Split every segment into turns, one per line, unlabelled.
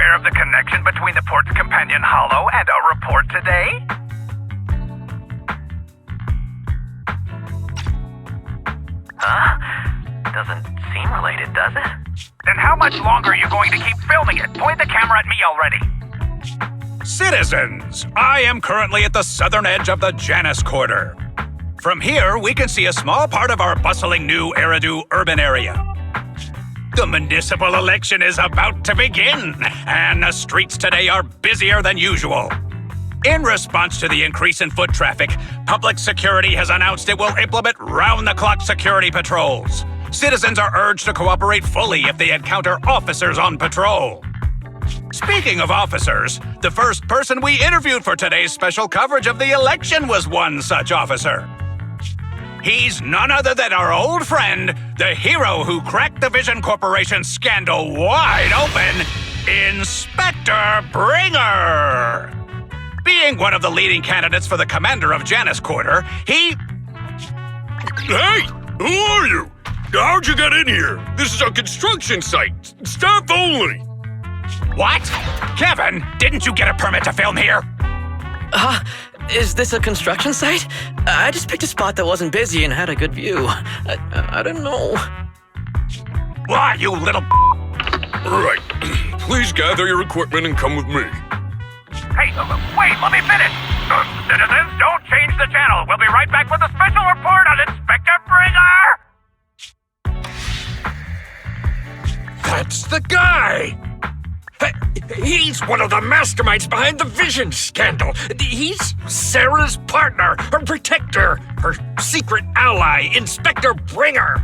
aware of the connection between the port's companion holo and our report today? Huh? Doesn't seem related, does it? Then how much longer are you going to keep filming it? Point the camera at me already.
Citizens, I am currently at the southern edge of the Janus Quarter. From here, we can see a small part of our bustling new Eridu urban area. The municipal election is about to begin, and the streets today are busier than usual. In response to the increase in foot traffic, public security has announced it will implement round-the-clock security patrols. Citizens are urged to cooperate fully if they encounter officers on patrol. Speaking of officers, the first person we interviewed for today's special coverage of the election was one such officer. He's none other than our old friend, the hero who cracked the Vision Corporation scandal wide open, Inspector Bringer! Being one of the leading candidates for the commander of Janus Quarter, he...
Hey! Who are you? How'd you get in here? This is a construction site. Staff only.
What? Kevin, didn't you get a permit to film here?
Is this a construction site? I just picked a spot that wasn't busy and had a good view. I don't know.
Why, you little...
Right. Please gather your equipment and come with me.
Hey, wait, let me finish. Citizens, don't change the channel. We'll be right back with a special report on Inspector Bringer!
That's the guy! He's one of the masterminds behind the Vision scandal. He's Sarah's partner, her protector, her secret ally, Inspector Bringer.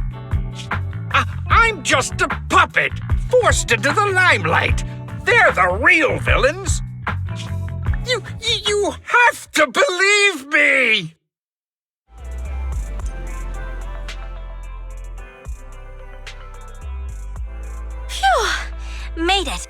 I'm just a puppet, forced into the limelight. They're the real villains. You have to believe me!
Phew! Made it.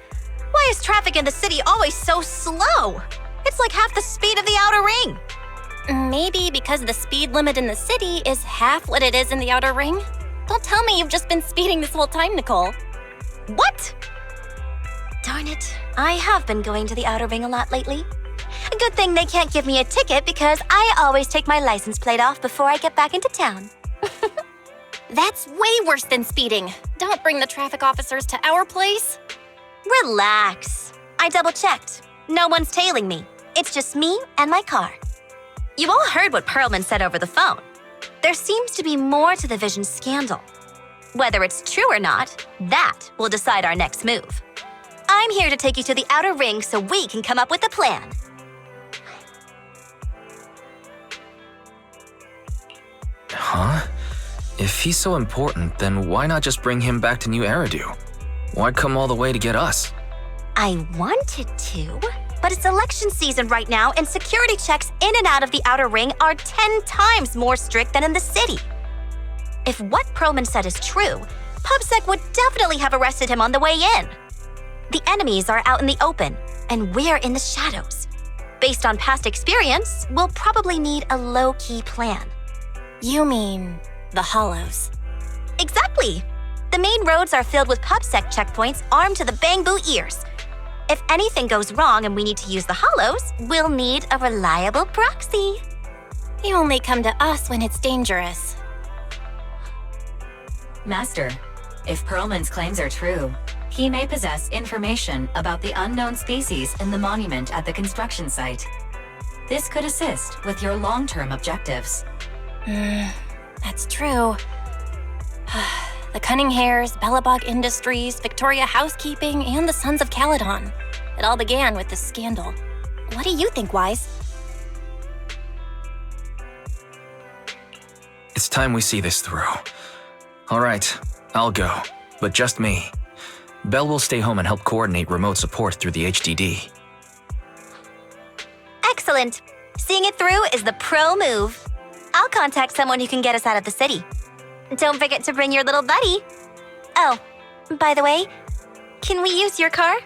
Why is traffic in the city always so slow? It's like half the speed of the outer ring. Maybe because the speed limit in the city is half what it is in the outer ring? Don't tell me you've just been speeding this whole time, Nicole. What? Darn it, I have been going to the outer ring a lot lately. A good thing they can't give me a ticket because I always take my license plate off before I get back into town. That's way worse than speeding. Don't bring the traffic officers to our place. Relax. I double-checked. No one's tailing me. It's just me and my car. You all heard what Perlman said over the phone. There seems to be more to the Vision scandal. Whether it's true or not, that will decide our next move. I'm here to take you to the outer ring so we can come up with a plan.
Huh? If he's so important, then why not just bring him back to New Eridu? Why come all the way to get us?
I wanted to, but it's election season right now and security checks in and out of the outer ring are 10 times more strict than in the city. If what Perlman said is true, PubSec would definitely have arrested him on the way in. The enemies are out in the open, and we're in the shadows. Based on past experience, we'll probably need a low-key plan. You mean the hollows? Exactly! The main roads are filled with PubSec checkpoints armed to the bang-boo ears. If anything goes wrong and we need to use the hollows, we'll need a reliable proxy. You only come to us when it's dangerous.
Master, if Perlman's claims are true, he may possess information about the unknown species in the monument at the construction site. This could assist with your long-term objectives.
That's true. The Cunning Hares, Bellabog Industries, Victoria Housekeeping, and the Sons of Caledon. It all began with this scandal. What do you think, Wise?
It's time we see this through. All right, I'll go, but just me. Belle will stay home and help coordinate remote support through the HDD.
Excellent. Seeing it through is the pro move. I'll contact someone who can get us out of the city. Don't forget to bring your little buddy. Oh, by the way, can we use your car?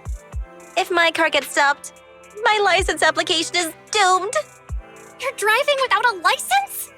If my car gets stopped, my license application is doomed. You're driving without a license?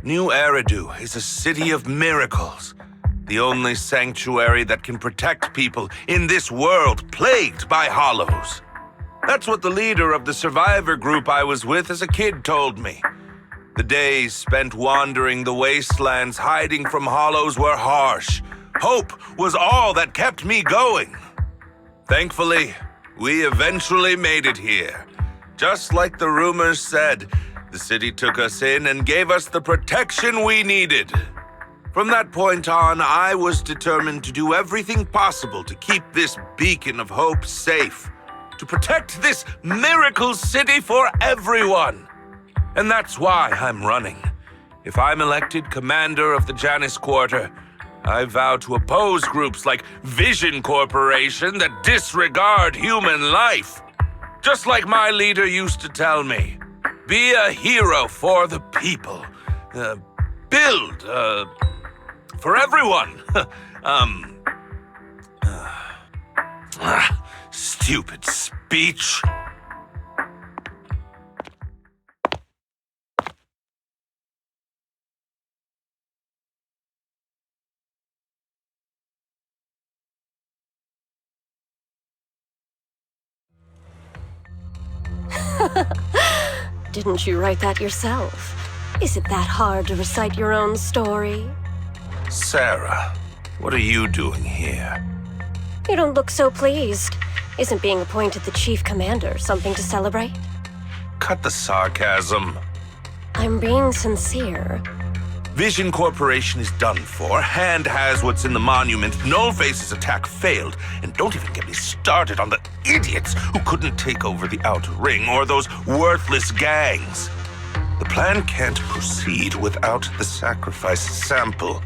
New Eridu is a city of miracles. The only sanctuary that can protect people in this world plagued by hollows. That's what the leader of the survivor group I was with as a kid told me. The days spent wandering the wastelands hiding from hollows were harsh. Hope was all that kept me going. Thankfully, we eventually made it here. Just like the rumors said, the city took us in and gave us the protection we needed. From that point on, I was determined to do everything possible to keep this beacon of hope safe, to protect this miracle city for everyone. And that's why I'm running. If I'm elected commander of the Janus Quarter, I vow to oppose groups like Vision Corporation that disregard human life. Just like my leader used to tell me, be a hero for the people. Build, for everyone. Stupid speech.
Didn't you write that yourself? Is it that hard to recite your own story?
Sarah, what are you doing here?
You don't look so pleased. Isn't being appointed the chief commander something to celebrate?
Cut the sarcasm.
I'm being sincere.
Vision Corporation is done for. Hand has what's in the monument. Nullface's attack failed. And don't even get me started on the idiots who couldn't take over the Outer Ring or those worthless gangs. The plan can't proceed without the sacrifice sample.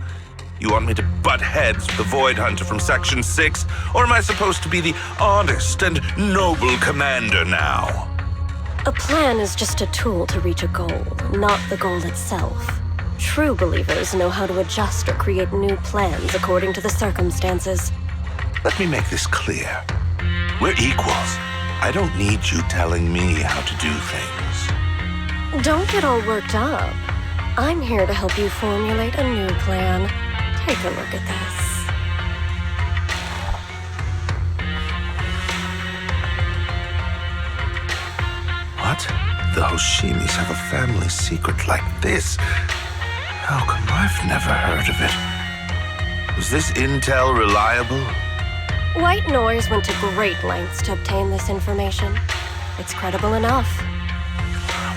You want me to butt heads with the Void Hunter from Section 6? Or am I supposed to be the honest and noble commander now?
A plan is just a tool to reach a goal, not the goal itself. True believers know how to adjust or create new plans according to the circumstances.
Let me make this clear. We're equals. I don't need you telling me how to do things.
Don't get all worked up. I'm here to help you formulate a new plan. Take a look at this.
What? The Hoshimis have a family secret like this? How come I've never heard of it? Was this intel reliable?
White Noise went to great lengths to obtain this information. It's credible enough.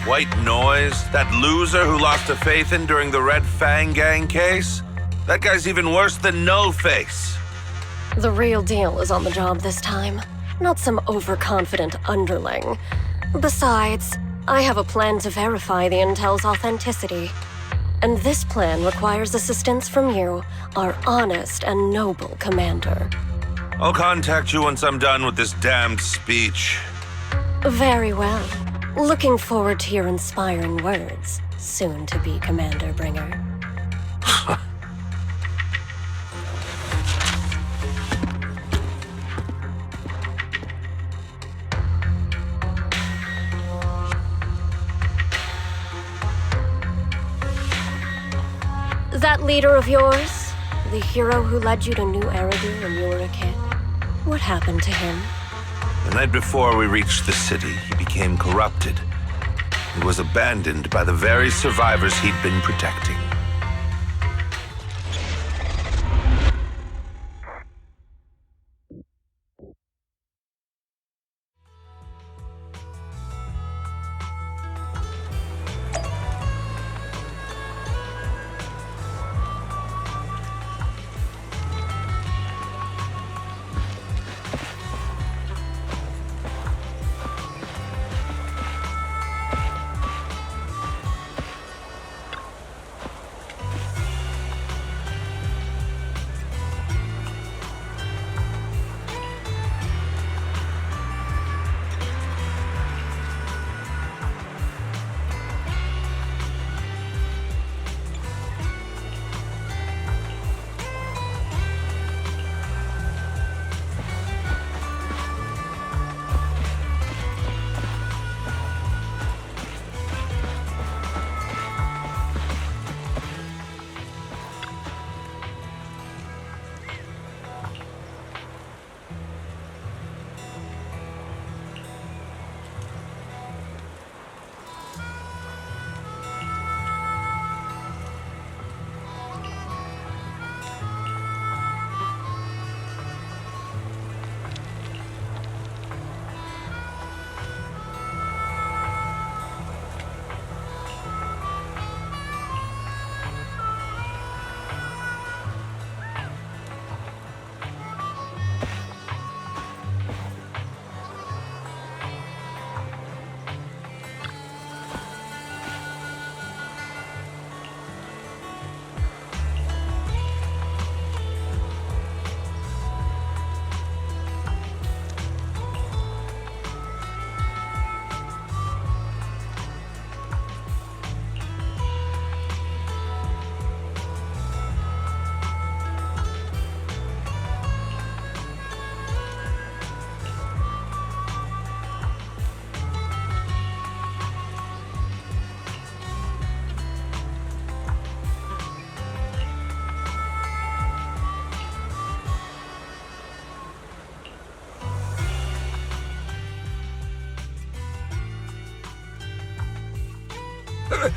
White Noise? That loser who lost a faith in during the Red Fang Gang case? That guy's even worse than Nullface.
The real deal is on the job this time, not some overconfident underling. Besides, I have a plan to verify the intel's authenticity. And this plan requires assistance from you, our honest and noble commander.
I'll contact you once I'm done with this damned speech.
Very well. Looking forward to your inspiring words, soon to be Commander Bringer. That leader of yours, the hero who led you to New Eridu when you were a kid, what happened to him?
The night before we reached the city, he became corrupted. He was abandoned by the very survivors he'd been protecting.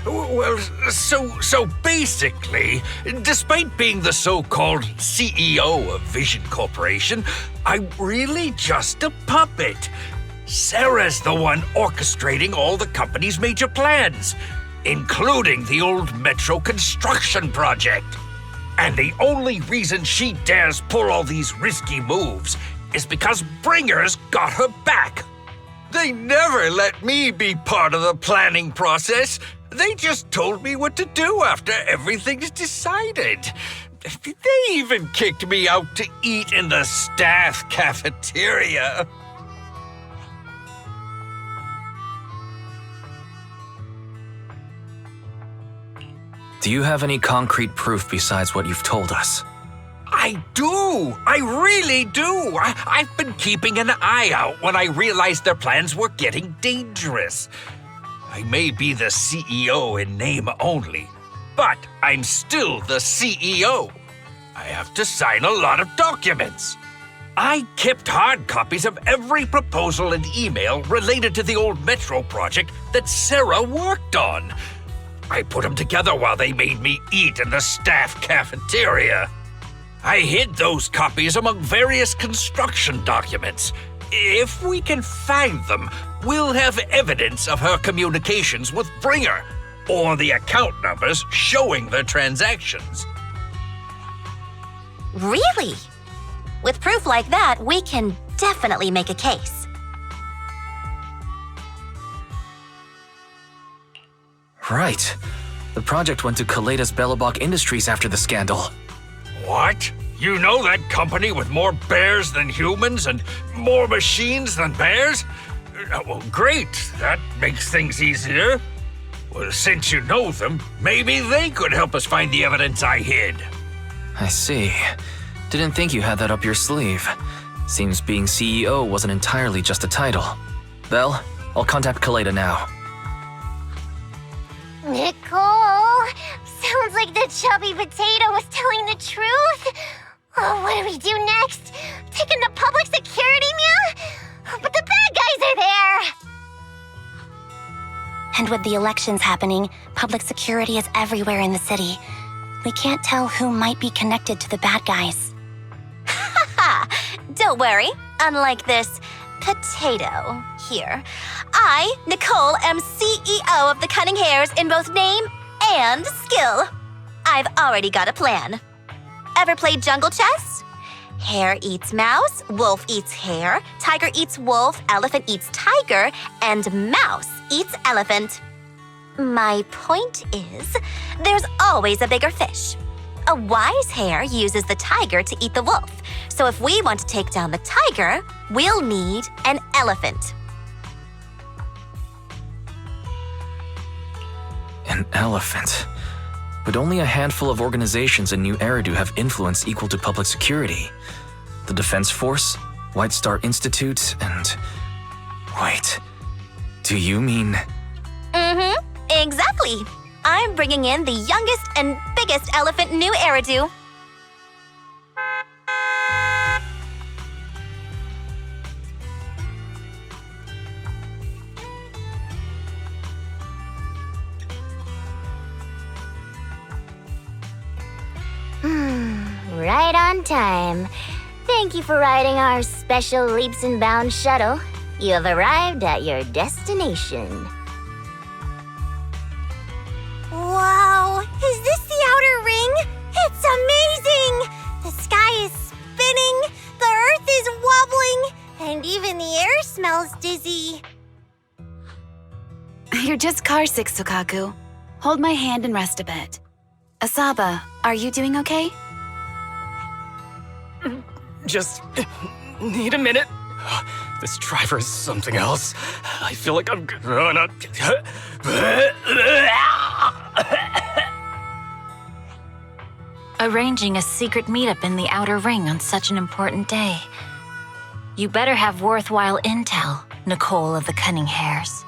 Well, so basically, despite being the so-called CEO of Vision Corporation, I'm really just a puppet. Sarah's the one orchestrating all the company's major plans, including the old metro construction project. And the only reason she dares pull all these risky moves is because Bringer's got her back. They never let me be part of the planning process. They just told me what to do after everything's decided. They even kicked me out to eat in the staff cafeteria.
Do you have any concrete proof besides what you've told us?
I do! I really do! I've been keeping an eye out when I realized their plans were getting dangerous. I may be the CEO in name only, but I'm still the CEO. I have to sign a lot of documents. I kept hard copies of every proposal and email related to the old metro project that Sarah worked on. I put them together while they made me eat in the staff cafeteria. I hid those copies among various construction documents. If we can find them, we'll have evidence of her communications with Bringer, or the account numbers showing the transactions.
Really? With proof like that, we can definitely make a case.
Right. The project went to Kaleda's Belobog Industries after the scandal.
What? You know that company with more bears than humans and more machines than bears? Well, great. That makes things easier. Well, since you know them, maybe they could help us find the evidence I hid.
I see. Didn't think you had that up your sleeve. Seems being CEO wasn't entirely just a title. Belle, I'll contact Kaleda now.
Nicole, sounds like the chubby potato was telling the truth. Oh, what do we do next? Taking the public security, meow? But the bad guys are there.
And with the elections happening, public security is everywhere in the city. We can't tell who might be connected to the bad guys. Ha! Don't worry. Unlike this potato here, I, Nicole, am CEO of the Cunning Hares in both name and skill. I've already got a plan. Ever played jungle chess? Hare eats mouse, wolf eats hare, tiger eats wolf, elephant eats tiger, and mouse eats elephant. My point is, there's always a bigger fish. A wise hare uses the tiger to eat the wolf. So if we want to take down the tiger, we'll need an elephant.
An elephant. But only a handful of organizations in New Eridu have influence equal to public security. The Defense Force, White Star Institute, and... Wait, do you mean...
Mm-hmm, exactly. I'm bringing in the youngest and biggest elephant in New Eridu.
Right on time. Thank you for riding our special leaps and bounds shuttle. You have arrived at your destination.
Wow, is this the outer ring? It's amazing! The sky is spinning, the earth is wobbling, and even the air smells dizzy.
You're just carsick, Sukaku. Hold my hand and rest a bit. Asaba, are you doing okay?
Just need a minute. This driver is something else. I feel like I'm gonna...
Arranging a secret meetup in the Outer Ring on such an important day. You better have worthwhile intel, Nicole of the Cunning Hares.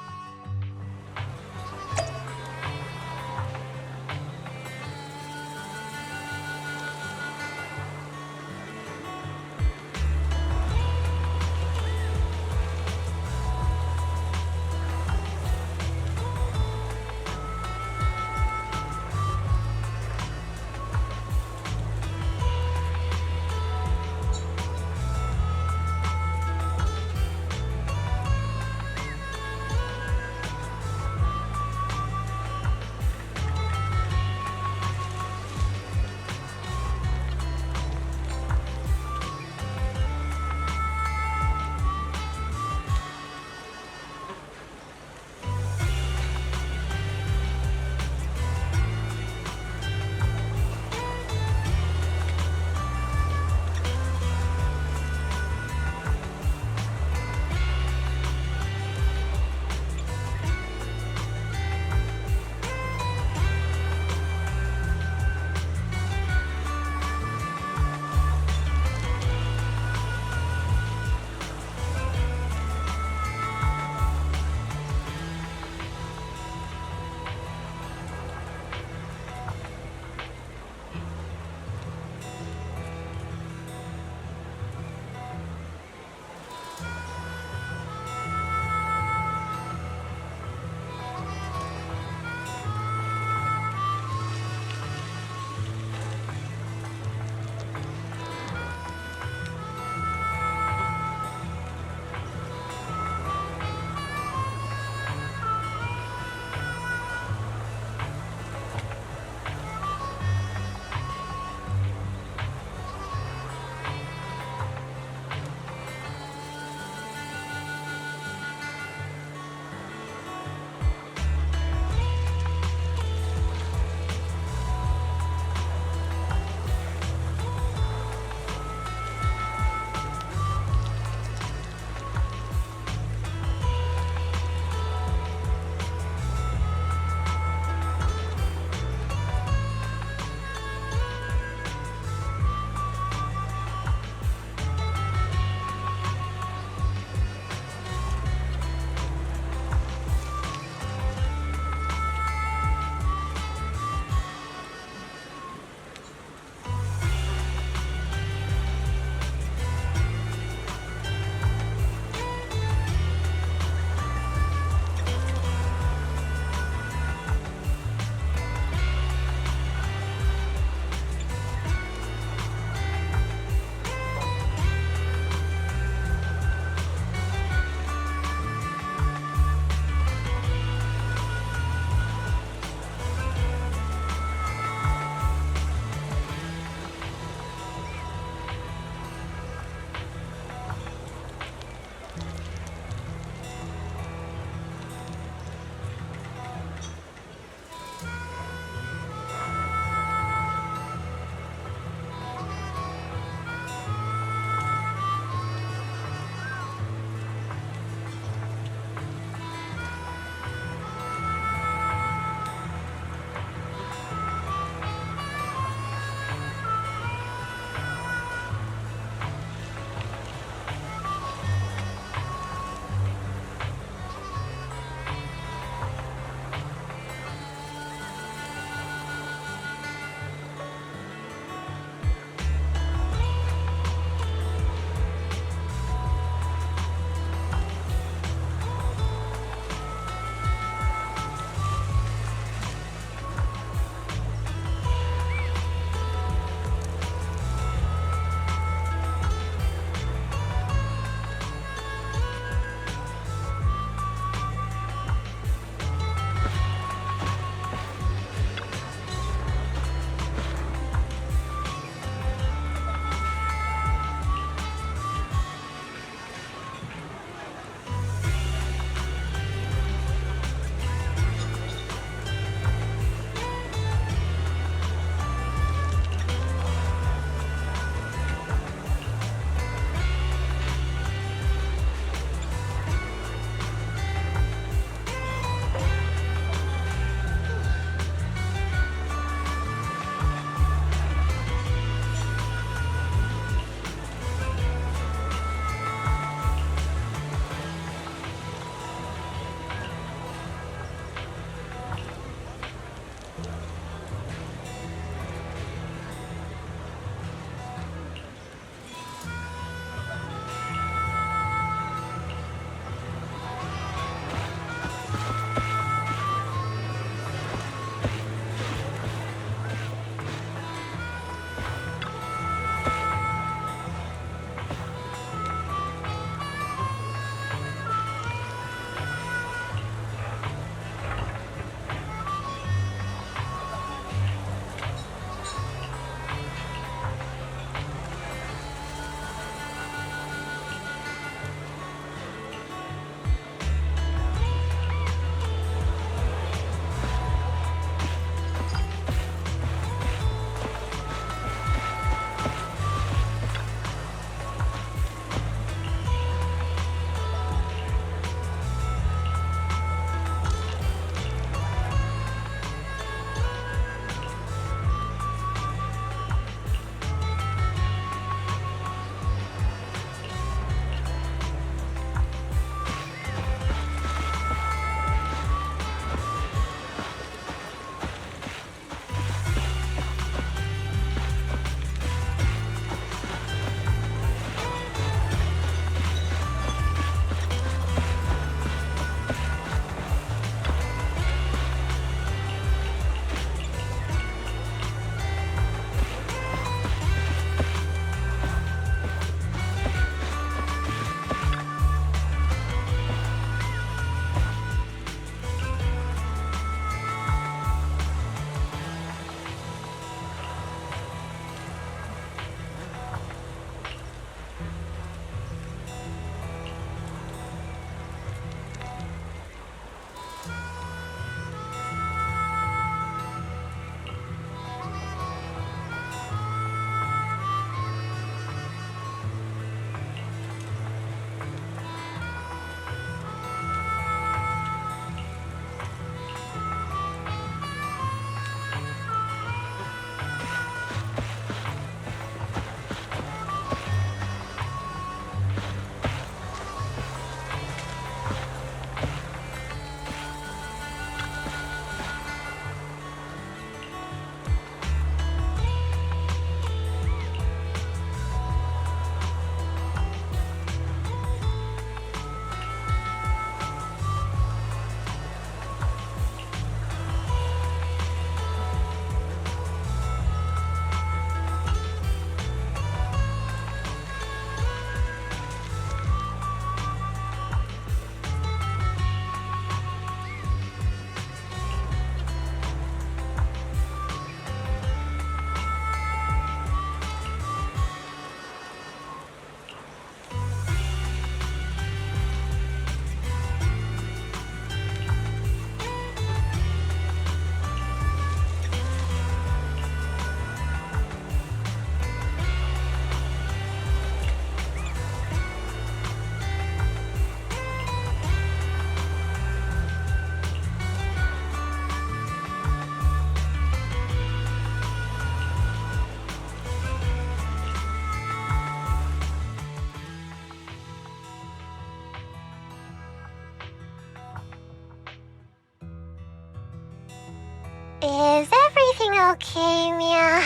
Is everything okay, Mia?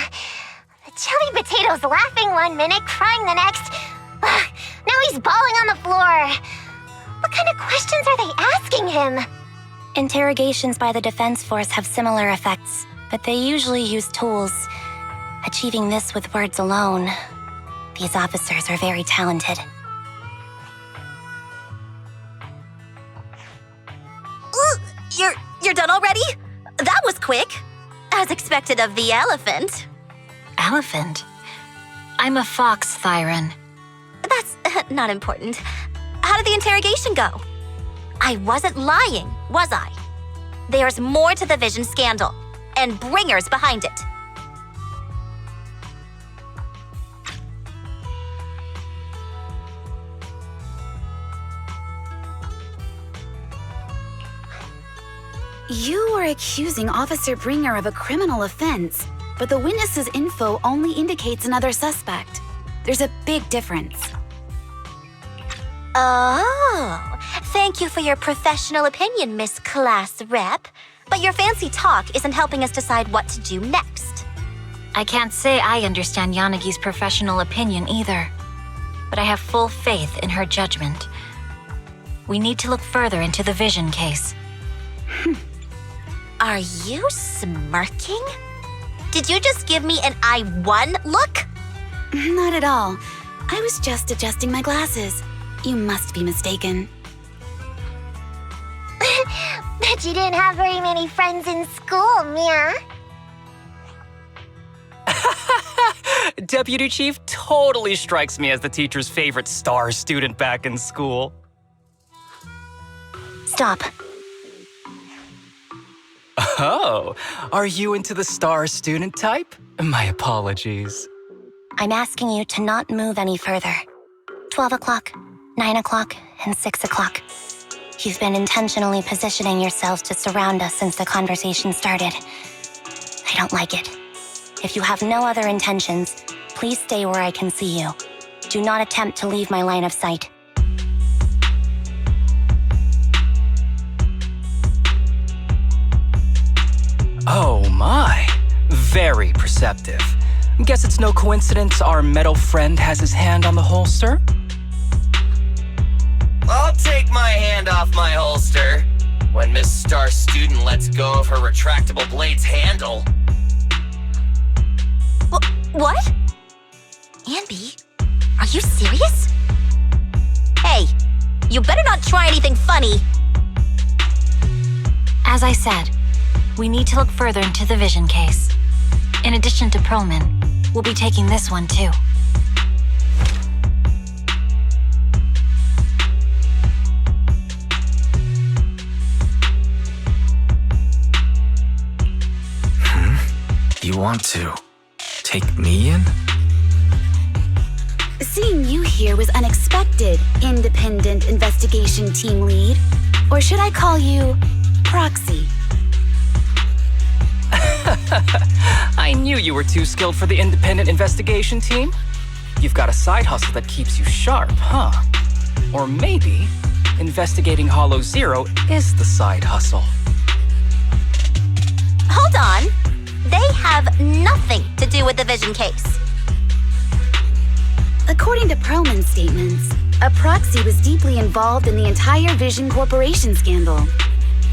The chubby potato's laughing one minute, crying the next. Now he's bawling on the floor. What kind of questions are they asking him?
Interrogations by the defense force have similar effects, but they usually use tools. Achieving this with words alone. These officers are very talented. You're done already? That was quick. As expected of the elephant.
Elephant? I'm a fox, Thyron.
That's not important. How did the interrogation go? I wasn't lying, was I? There's more to the Vision scandal, and bringers behind it.
You were accusing Officer Bringer of a criminal offense, but the witness's info only indicates another suspect. There's a big difference.
Oh, thank you for your professional opinion, Miss Class Rep. But your fancy talk isn't helping us decide what to do next.
I can't say I understand Yanagi's professional opinion either, but I have full faith in her judgment. We need to look further into the Vision case.
Are you smirking? Did you just give me an I won look?
Not at all. I was just adjusting my glasses. You must be mistaken.
Bet you didn't have very many friends in school, Mia.
Deputy Chief totally strikes me as the teacher's favorite star student back in school.
Stop.
Oh, are you into the star student type? My apologies.
I'm asking you to not move any further. 12 o'clock, 9 o'clock, and 6 o'clock. You've been intentionally positioning yourselves to surround us since the conversation started. I don't like it. If you have no other intentions, please stay where I can see you. Do not attempt to leave my line of sight.
Oh my, very perceptive. Guess it's no coincidence our metal friend has his hand on the holster?
I'll take my hand off my holster when Miss Star Student lets go of her retractable blade's handle.
What? Anby, are you serious? Hey, you better not try anything funny.
As I said, we need to look further into the Vision case. In addition to Perlman, we'll be taking this one too.
You want to take me in?
Seeing you here was unexpected, Independent Investigation Team Lead. Or should I call you Proxy?
I knew you were too skilled for the independent investigation team. You've got a side hustle that keeps you sharp, huh? Or maybe investigating Hollow Zero is the side hustle.
Hold on. They have nothing to do with the Vision case.
According to Perlman's statements, a proxy was deeply involved in the entire Vision Corporation scandal.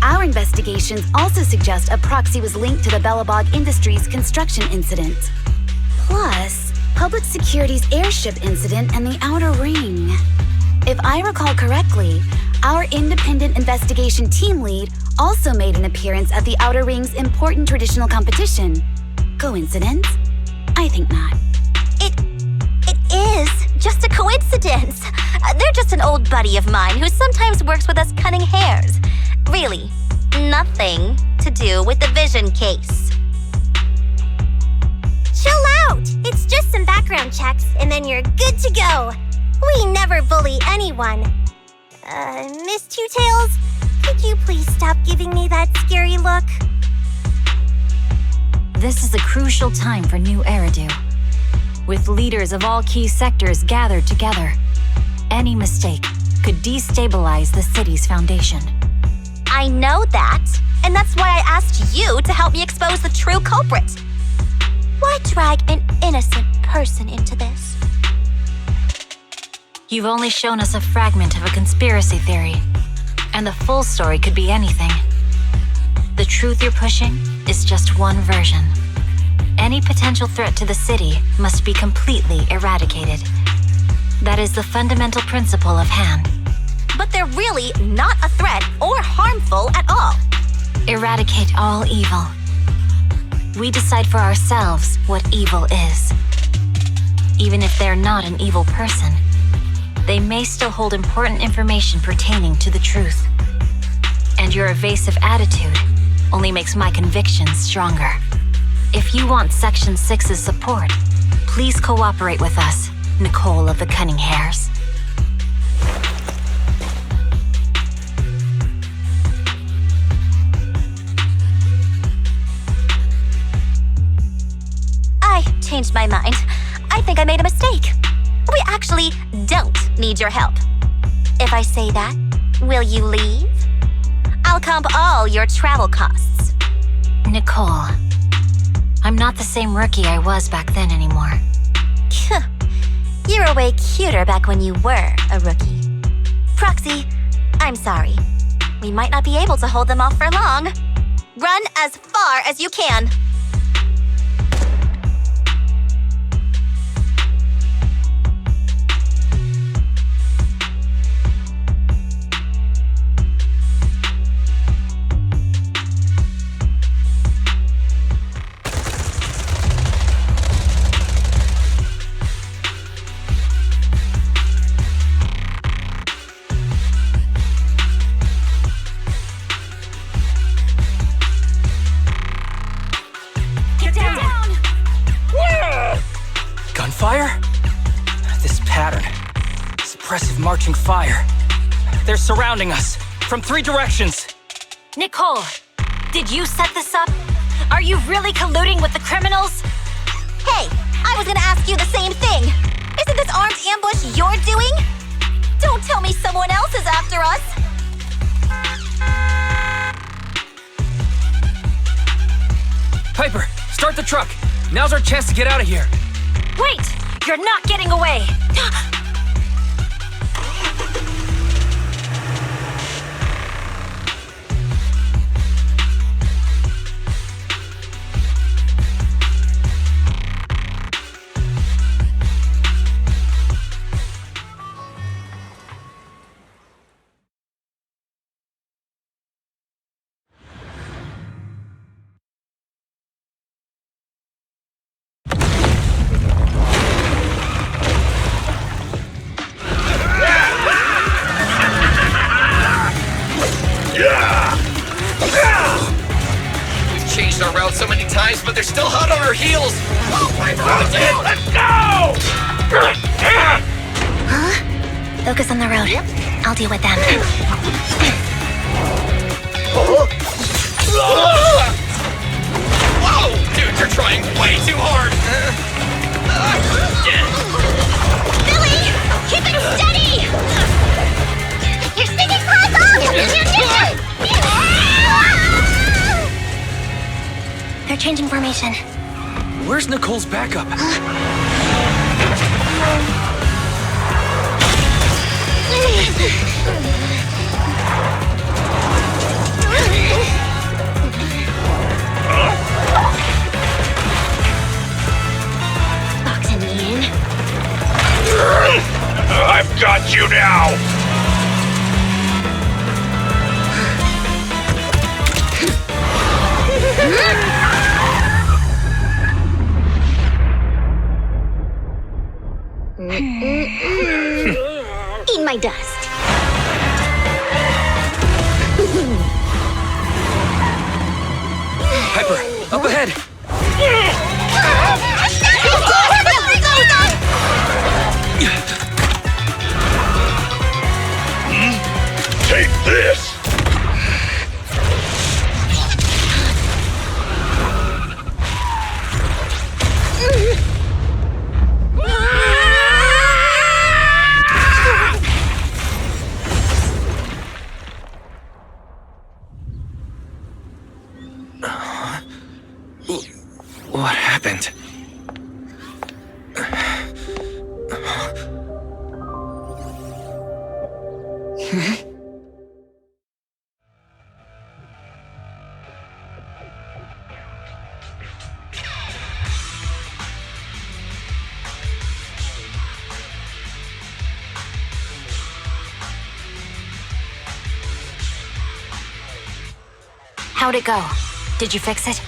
Our investigations also suggest a proxy was linked to the Bellabog Industries construction incident. Plus, Public Security's airship incident and the Outer Ring. If I recall correctly, our independent investigation team lead also made an appearance at the Outer Ring's important traditional competition. Coincidence? I think not.
It is just a coincidence. They're just an old buddy of mine who sometimes works with us cutting hairs. Really, nothing to do with the Vision case.
Chill out! It's just some background checks, and then you're good to go. We never bully anyone. Miss Two Tails, could you please stop giving me that scary look?
This is a crucial time for New Eridu. With leaders of all key sectors gathered together, any mistake could destabilize the city's foundation.
I know that, and that's why I asked you to help me expose the true culprit. Why drag an innocent person into this?
You've only shown us a fragment of a conspiracy theory, and the full story could be anything. The truth you're pushing is just one version. Any potential threat to the city must be completely eradicated. That is the fundamental principle of Han.
But they're really not a threat or harmful at all.
Eradicate all evil. We decide for ourselves what evil is. Even if they're not an evil person, they may still hold important information pertaining to the truth. And your evasive attitude only makes my convictions stronger. If you want Section 6's support, please cooperate with us, Nicole of the Cunning Hairs.
I changed my mind. I think I made a mistake. We actually don't need your help. If I say that, will you leave? I'll comp all your travel costs.
Nicole, I'm not the same rookie I was back then anymore.
You were way cuter back when you were a rookie. Proxy, I'm sorry. We might not be able to hold them off for long. Run as far as you can.
Gunfire? This pattern. Suppressive marching fire. They're surrounding us from 3 directions.
Nicole, did you set this up? Are you really colluding with the criminals?
Hey, I was gonna ask you the same thing. Isn't this armed ambush you're doing? Don't tell me someone else is after us.
Piper, start the truck. Now's our chance to get out of here.
Wait! You're not getting away!
We've changed our route so many times, but they're still hot on our heels! Oh, let's
Huh? Focus on the road. I'll deal with them.
Whoa! Dude, you're trying way too hard!
Billy! Keep it steady! You're sticking class off!
They're changing formation.
Where's Nicole's backup?
Boxing me in.
I've got you now!
Eat my dust.
What happened?
How'd it go? Did you fix it?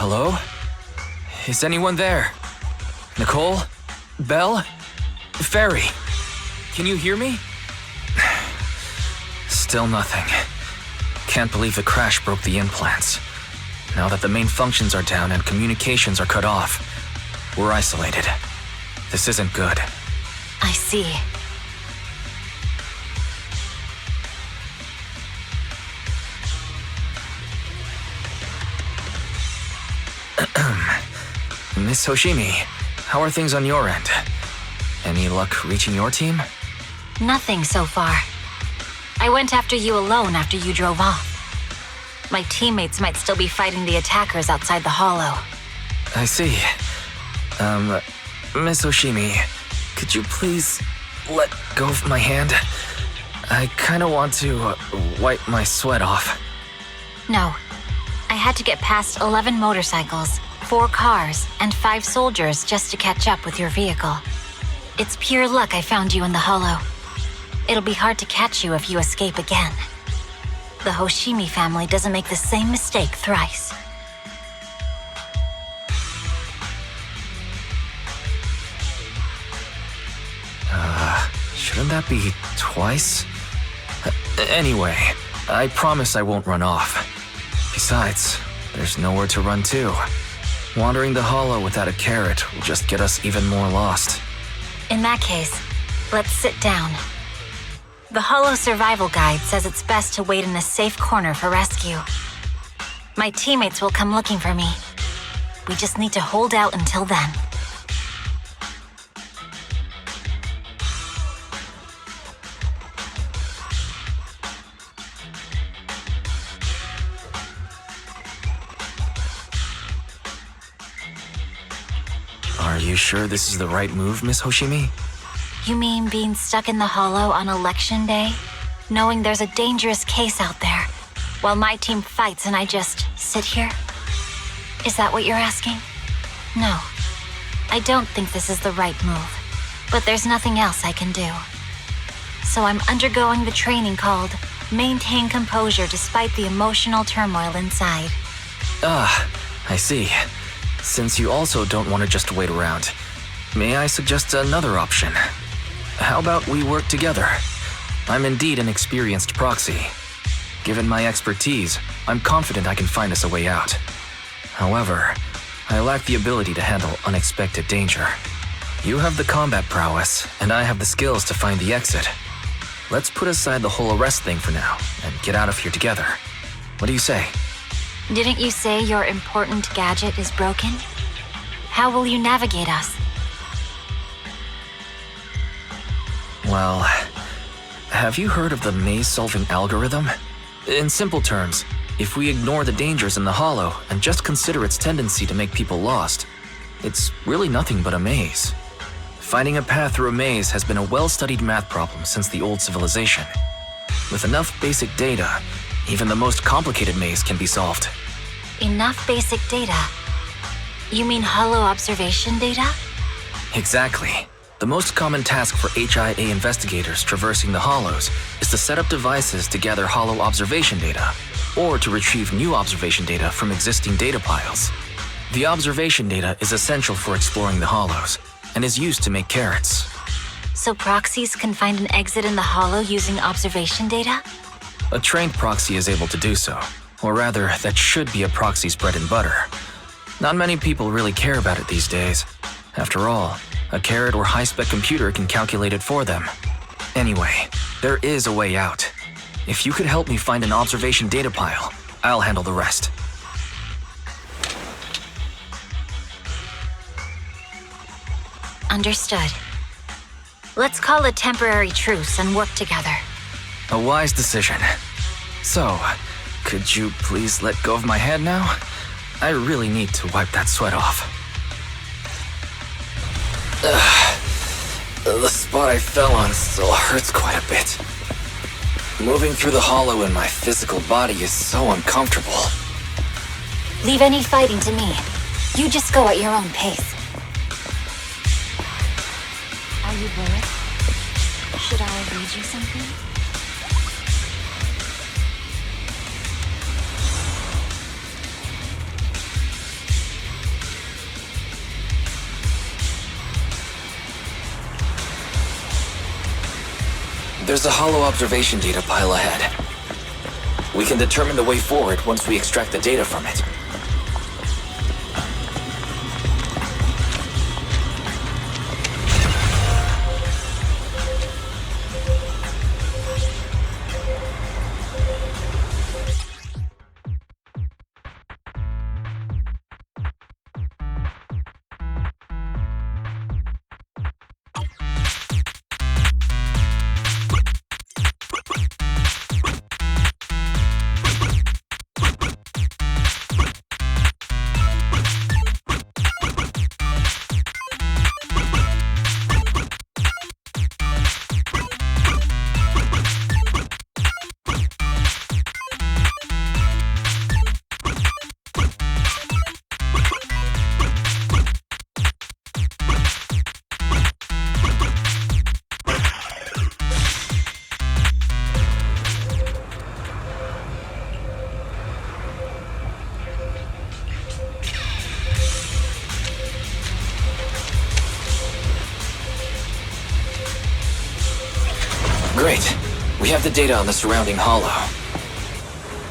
Hello? Is anyone there? Nicole? Belle? Ferry? Can you hear me? Still nothing. Can't believe the crash broke the implants. Now that the main functions are down and communications are cut off, we're isolated. This isn't good.
I see.
Miss Hoshimi, how are things on your end? Any luck reaching your team?
Nothing so far. I went after you alone after you drove off. My teammates might still be fighting the attackers outside the hollow.
I see. Miss Hoshimi, could you please let go of my hand? I kinda want to wipe my sweat off.
No. I had to get past 11 motorcycles, 4 cars, and 5 soldiers just to catch up with your vehicle. It's pure luck I found you in the hollow. It'll be hard to catch you if you escape again. The Hoshimi family doesn't make the same mistake thrice.
Shouldn't that be twice? Anyway, I promise I won't run off. Besides, there's nowhere to run to. Wandering the hollow without a carrot will just get us even more lost.
In that case, let's sit down. The hollow survival guide says it's best to wait in a safe corner for rescue. My teammates will come looking for me. We just need to hold out until then.
Are you sure this is the right move, Miss Hoshimi?
You mean being stuck in the hollow on election day? Knowing there's a dangerous case out there, while my team fights and I just sit here? Is that what you're asking? No. I don't think this is the right move, but there's nothing else I can do. So I'm undergoing the training called Maintain Composure Despite the Emotional Turmoil Inside.
I see. Since you also don't want to just wait around, may I suggest another option? How about we work together? I'm indeed an experienced proxy. Given my expertise, I'm confident I can find us a way out. However, I lack the ability to handle unexpected danger. You have the combat prowess, and I have the skills to find the exit. Let's put aside the whole arrest thing for now, and get out of here together. What do you say?
Didn't you say your important gadget is broken? How will you navigate us?
Well, have you heard of the maze-solving algorithm? In simple terms, if we ignore the dangers in the hollow and just consider its tendency to make people lost, it's really nothing but a maze. Finding a path through a maze has been a well-studied math problem since the old civilization. With enough basic data, even the most complicated maze can be solved.
Enough basic data? You mean hollow observation data?
Exactly. The most common task for HIA investigators traversing the hollows is to set up devices to gather hollow observation data, or to retrieve new observation data from existing data piles. The observation data is essential for exploring the hollows, and is used to make carrots.
So proxies can find an exit in the hollow using observation data?
A trained proxy is able to do so. Or rather, that should be a proxy's bread and butter. Not many people really care about it these days. After all, a carrot or high-spec computer can calculate it for them. Anyway, there is a way out. If you could help me find an observation data pile, I'll handle the rest.
Understood. Let's call a temporary truce and work together.
A wise decision. So, could you please let go of my head now? I really need to wipe that sweat off. The spot I fell on still hurts quite a bit. Moving through the hollow in my physical body is so uncomfortable.
Leave any fighting to me. You just go at your own pace. Are you bored? Should I read you something?
There's a hollow observation data pile ahead. We can determine the way forward once we extract the data from it. Great. We have the data on the surrounding hollow.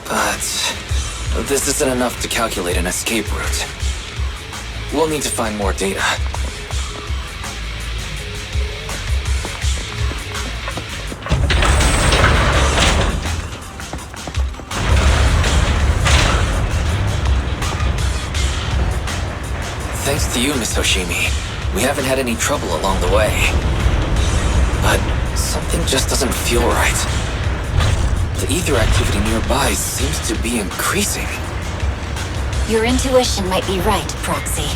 But this isn't enough to calculate an escape route. We'll need to find more data. Thanks to you, Miss Hoshimi, we haven't had any trouble along the way. But something just doesn't feel right. The ether activity nearby seems to be increasing.
Your intuition might be right, Proxy.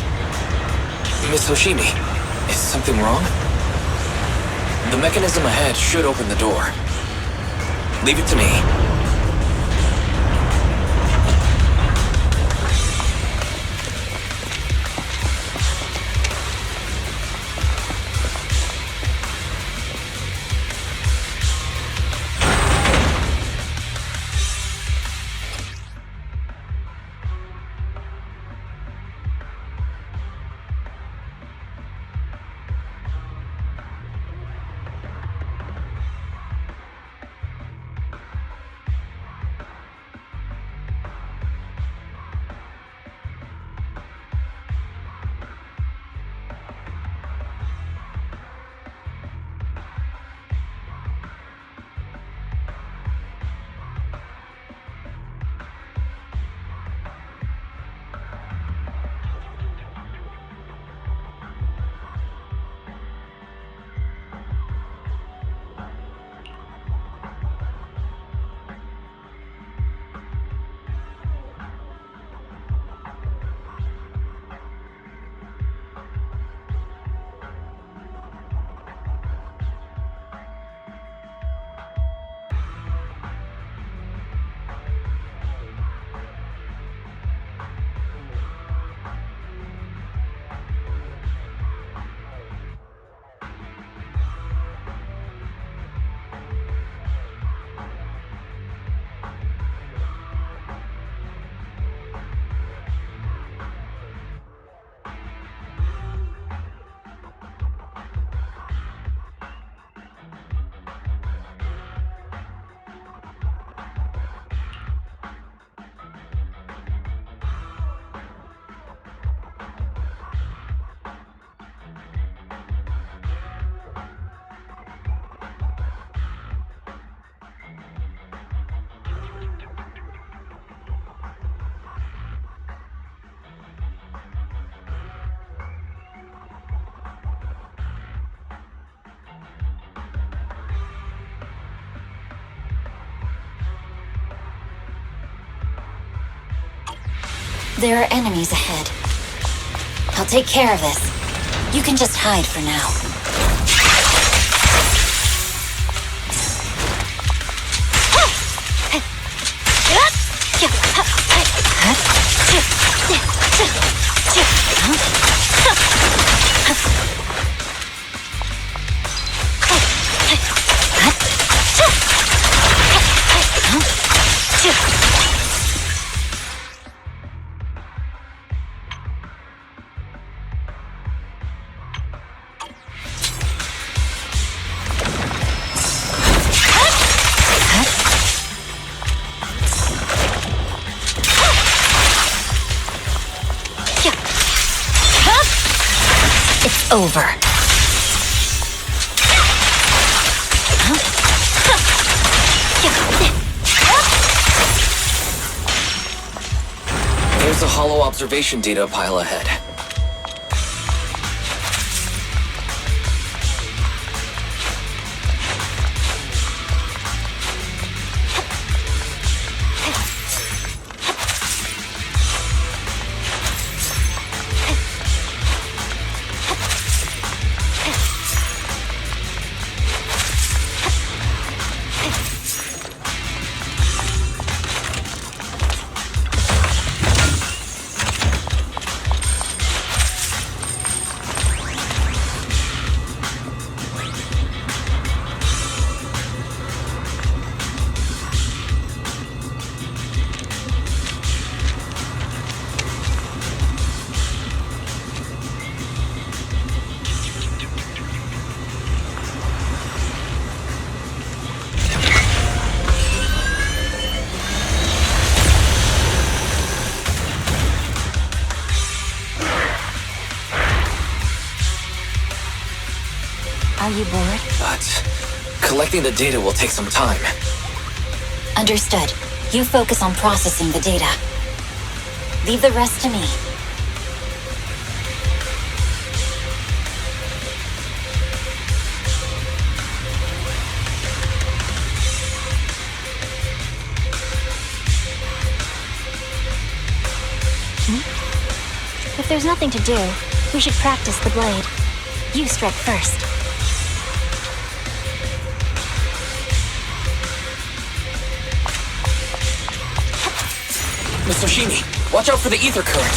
Miss Hoshimi, is something wrong? The mechanism ahead should open the door. Leave it to me.
There are enemies ahead. I'll take care of this. You can just hide for now. It's over.
There's a hollow observation data pile ahead.
Are you bored?
But collecting the data will take some time.
Understood. You focus on processing the data. Leave the rest to me.
If there's nothing to do, we should practice the blade. You strike first.
Mr. Shimi, watch out for the ether current.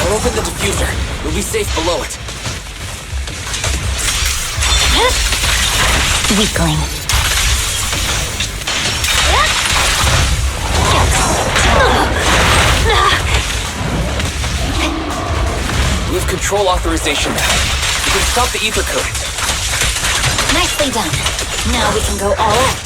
I'll open the diffuser. We'll be safe below it.
Weakling.
We have control authorization now. We can stop the ether current.
Nicely done. Now we can go all out.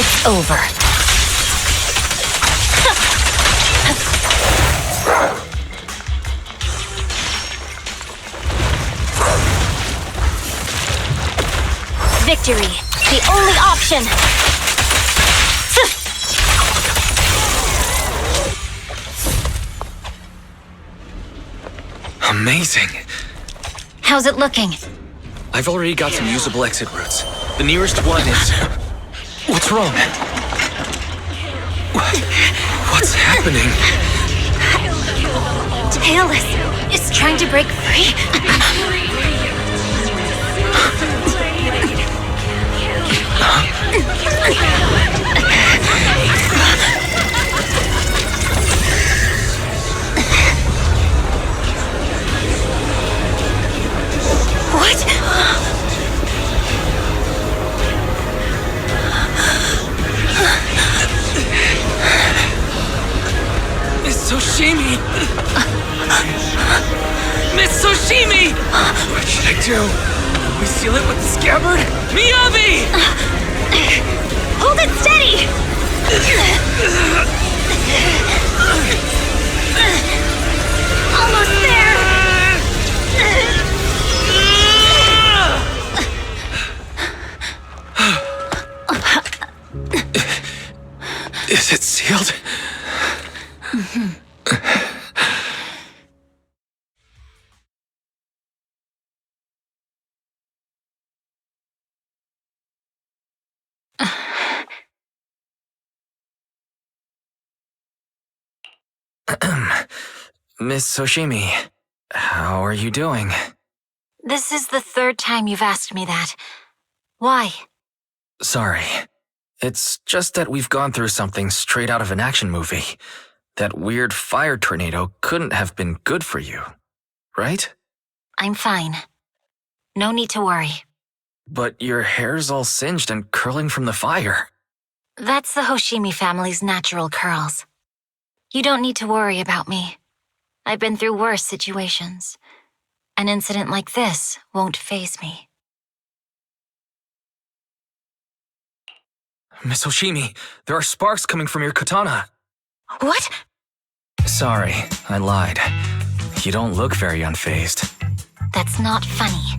It's over.
Victory, the only option.
Amazing.
How's it looking?
I've already got some usable exit routes. The nearest one is... What's wrong? What's happening?
Tailless is trying to break free. What?
Miss Soshimi! Miss
Hoshimi! What should I do? We seal it with the scabbard? Miyabi!
Hold it steady! Almost there!
Is it sealed? Miss Hoshimi, how are you doing?
This is the third time you've asked me that. Why?
Sorry. It's just that we've gone through something straight out of an action movie. That weird fire tornado couldn't have been good for you, right?
I'm fine. No need to worry.
But your hair's all singed and curling from the fire.
That's the Hoshimi family's natural curls. You don't need to worry about me. I've been through worse situations. An incident like this won't faze me.
Miss Hoshimi, there are sparks coming from your katana.
What?
Sorry, I lied. You don't look very unfazed.
That's not funny.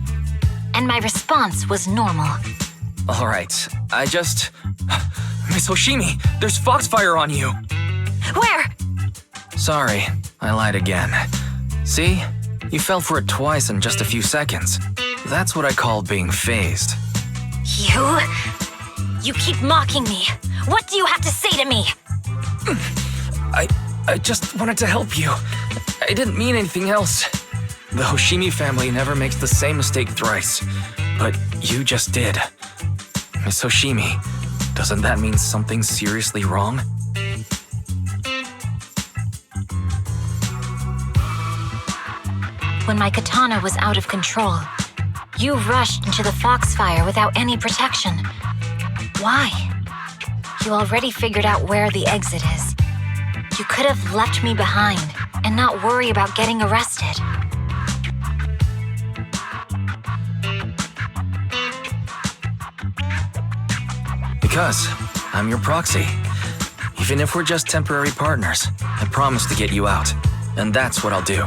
And my response was normal.
All right, Miss Hoshimi, there's foxfire on you.
Where?
Sorry, I lied again. See? You fell for it twice in just a few seconds. That's what I call being phased.
You keep mocking me. What do you have to say to me?
I just wanted to help you. I didn't mean anything else. The Hoshimi family never makes the same mistake thrice. But you just did. Miss Hoshimi, doesn't that mean something seriously wrong?
When my katana was out of control, you rushed into the foxfire without any protection. Why? You already figured out where the exit is. You could have left me behind and not worry about getting arrested.
Because I'm your proxy. Even if we're just temporary partners, I promise to get you out. And that's what I'll do.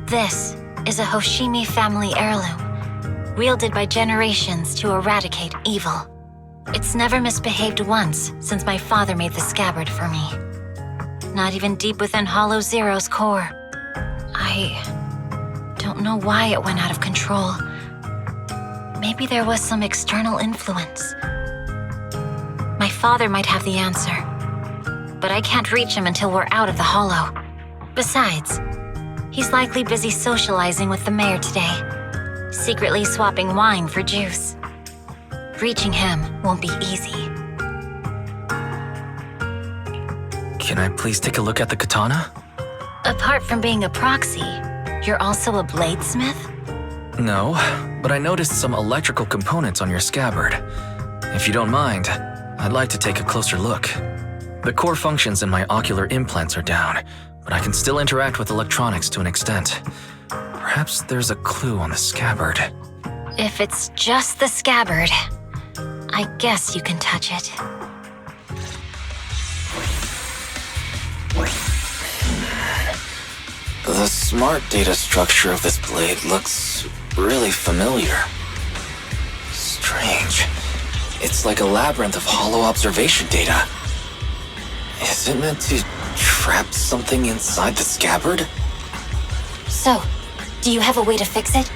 This is a Hoshimi family heirloom, wielded by generations to eradicate evil. It's never misbehaved once since my father made the scabbard for me. Not even deep within Hollow Zero's core. I don't know why it went out of control. Maybe there was some external influence. My father might have the answer, but I can't reach him until we're out of the Hollow. Besides, he's likely busy socializing with the mayor today, secretly swapping wine for juice. Reaching him won't be easy.
Can I please take a look at the katana?
Apart from being a proxy, you're also a bladesmith?
No, but I noticed some electrical components on your scabbard. If you don't mind, I'd like to take a closer look. The core functions in my ocular implants are down, but I can still interact with electronics to an extent. Perhaps there's a clue on the scabbard.
If it's just the scabbard, I guess you can touch it.
The smart data structure of this blade looks really familiar. Strange. It's like a labyrinth of hollow observation data. Is it meant to trap something inside the scabbard?
So, do you have a way to fix it?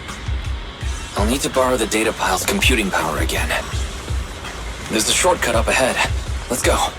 I'll need to borrow the data pile's computing power again. There's a shortcut up ahead. Let's go.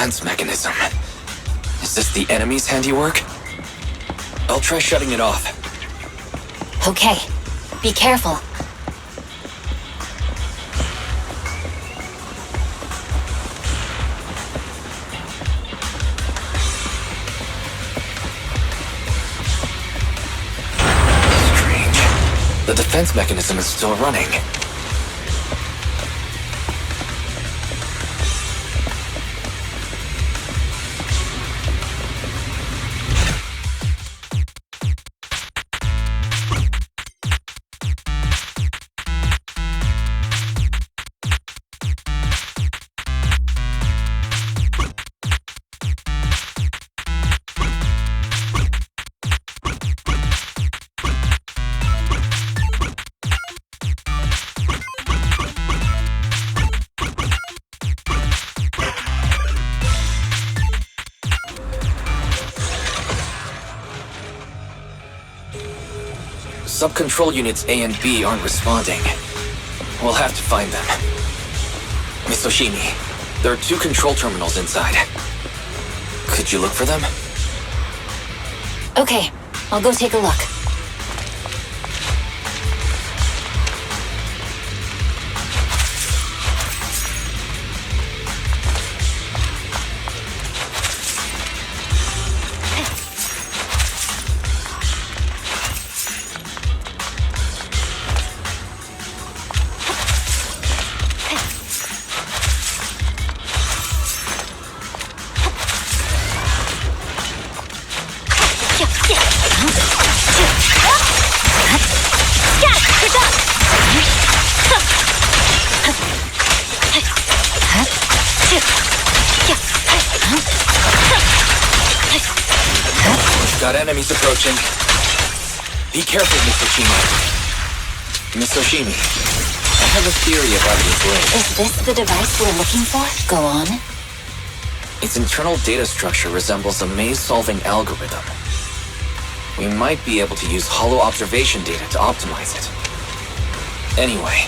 defense mechanism. Is this the enemy's handiwork? I'll try shutting it off.
Okay, be careful.
Strange. The defense mechanism is still running. Sub-control units A and B aren't responding. We'll have to find them. Miss Oshimi, there are 2 control terminals inside. Could you look for them?
Okay, I'll go take a look.
Got enemies approaching. Be careful, Miss Oshimi. Miss Oshimi, I have a theory about your brain.
Is this the device we're looking for? Go on.
Its internal data structure resembles a maze-solving algorithm. We might be able to use hollow observation data to optimize it. Anyway,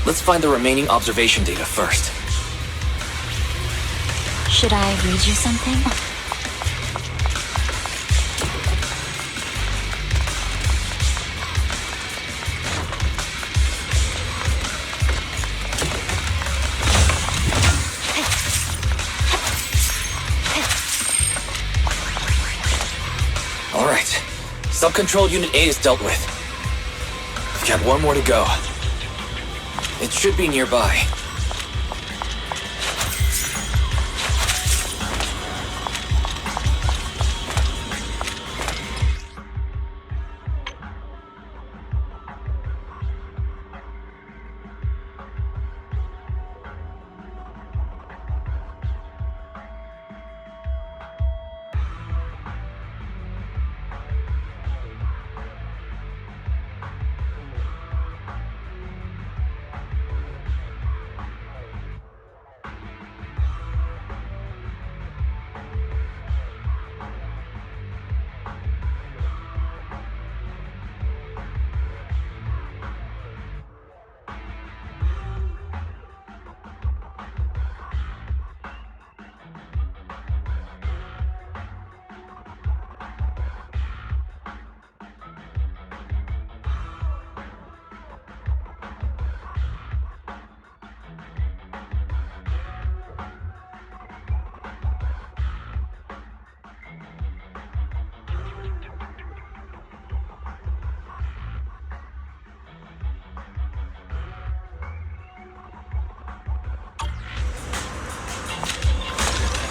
let's find the remaining observation data first.
Should I read you something?
Alright, Sub-control Unit A is dealt with. We've got 1 more to go. It should be nearby.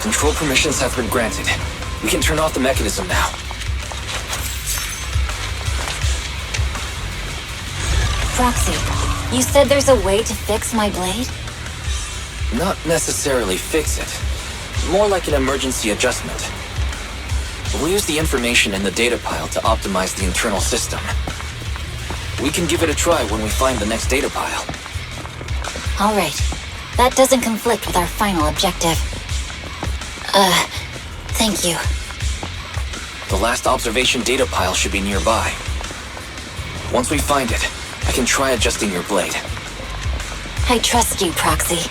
Control permissions have been granted. We can turn off the mechanism now.
Proxy, you said there's a way to fix my blade?
Not necessarily fix it. More like an emergency adjustment. We'll use the information in the data pile to optimize the internal system. We can give it a try when we find the next data pile.
All right. That doesn't conflict with our final objective. Thank you.
The last observation data pile should be nearby. Once we find it, I can try adjusting your blade.
I trust you, Proxy.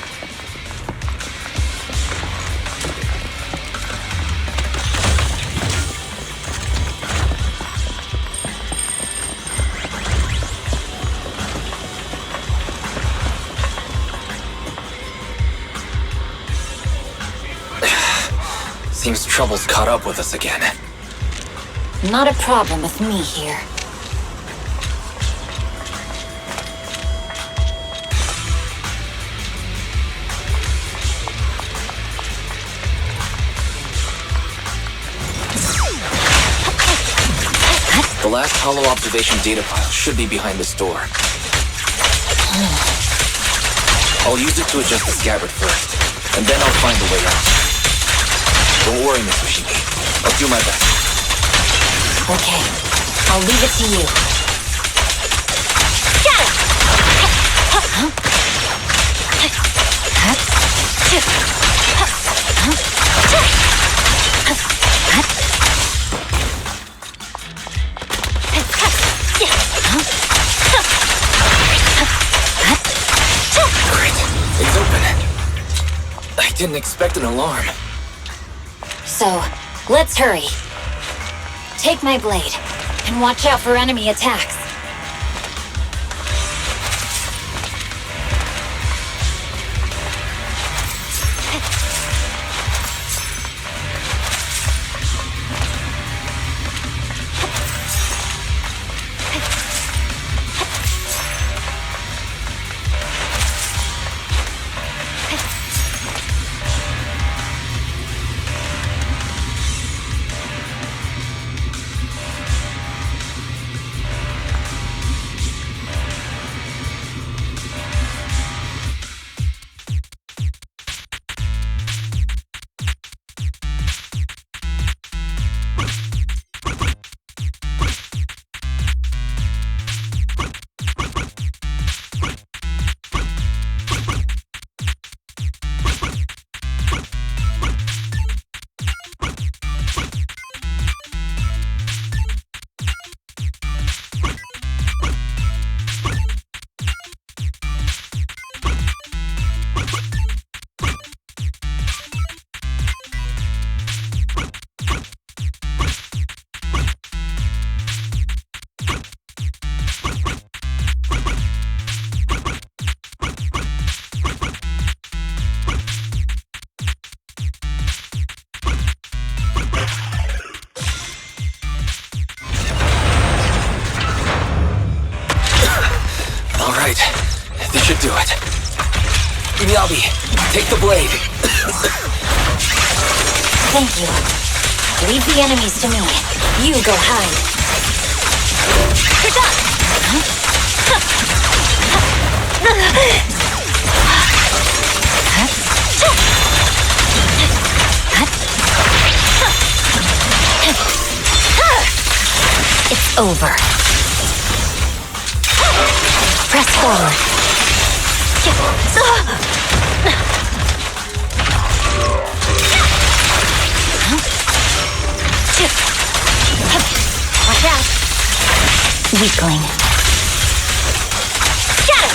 seems trouble's caught up with us again.
Not a problem with me here.
The last hollow observation data file should be behind this door. I'll use it to adjust the scabbard first, and then I'll find a way out. Don't worry, Miss Yoshiki. I'll do my best.
Okay, I'll leave it to you.
Got it!
Great. It's open. I didn't expect an alarm.
So, let's hurry. Take my blade, and watch out for enemy attacks.
This should do it. Miyabi, take the blade.
Thank you. Leave the enemies to me. You go hide.
Good job!
It's over. Press forward.
Watch out!
Weakling.
Got it!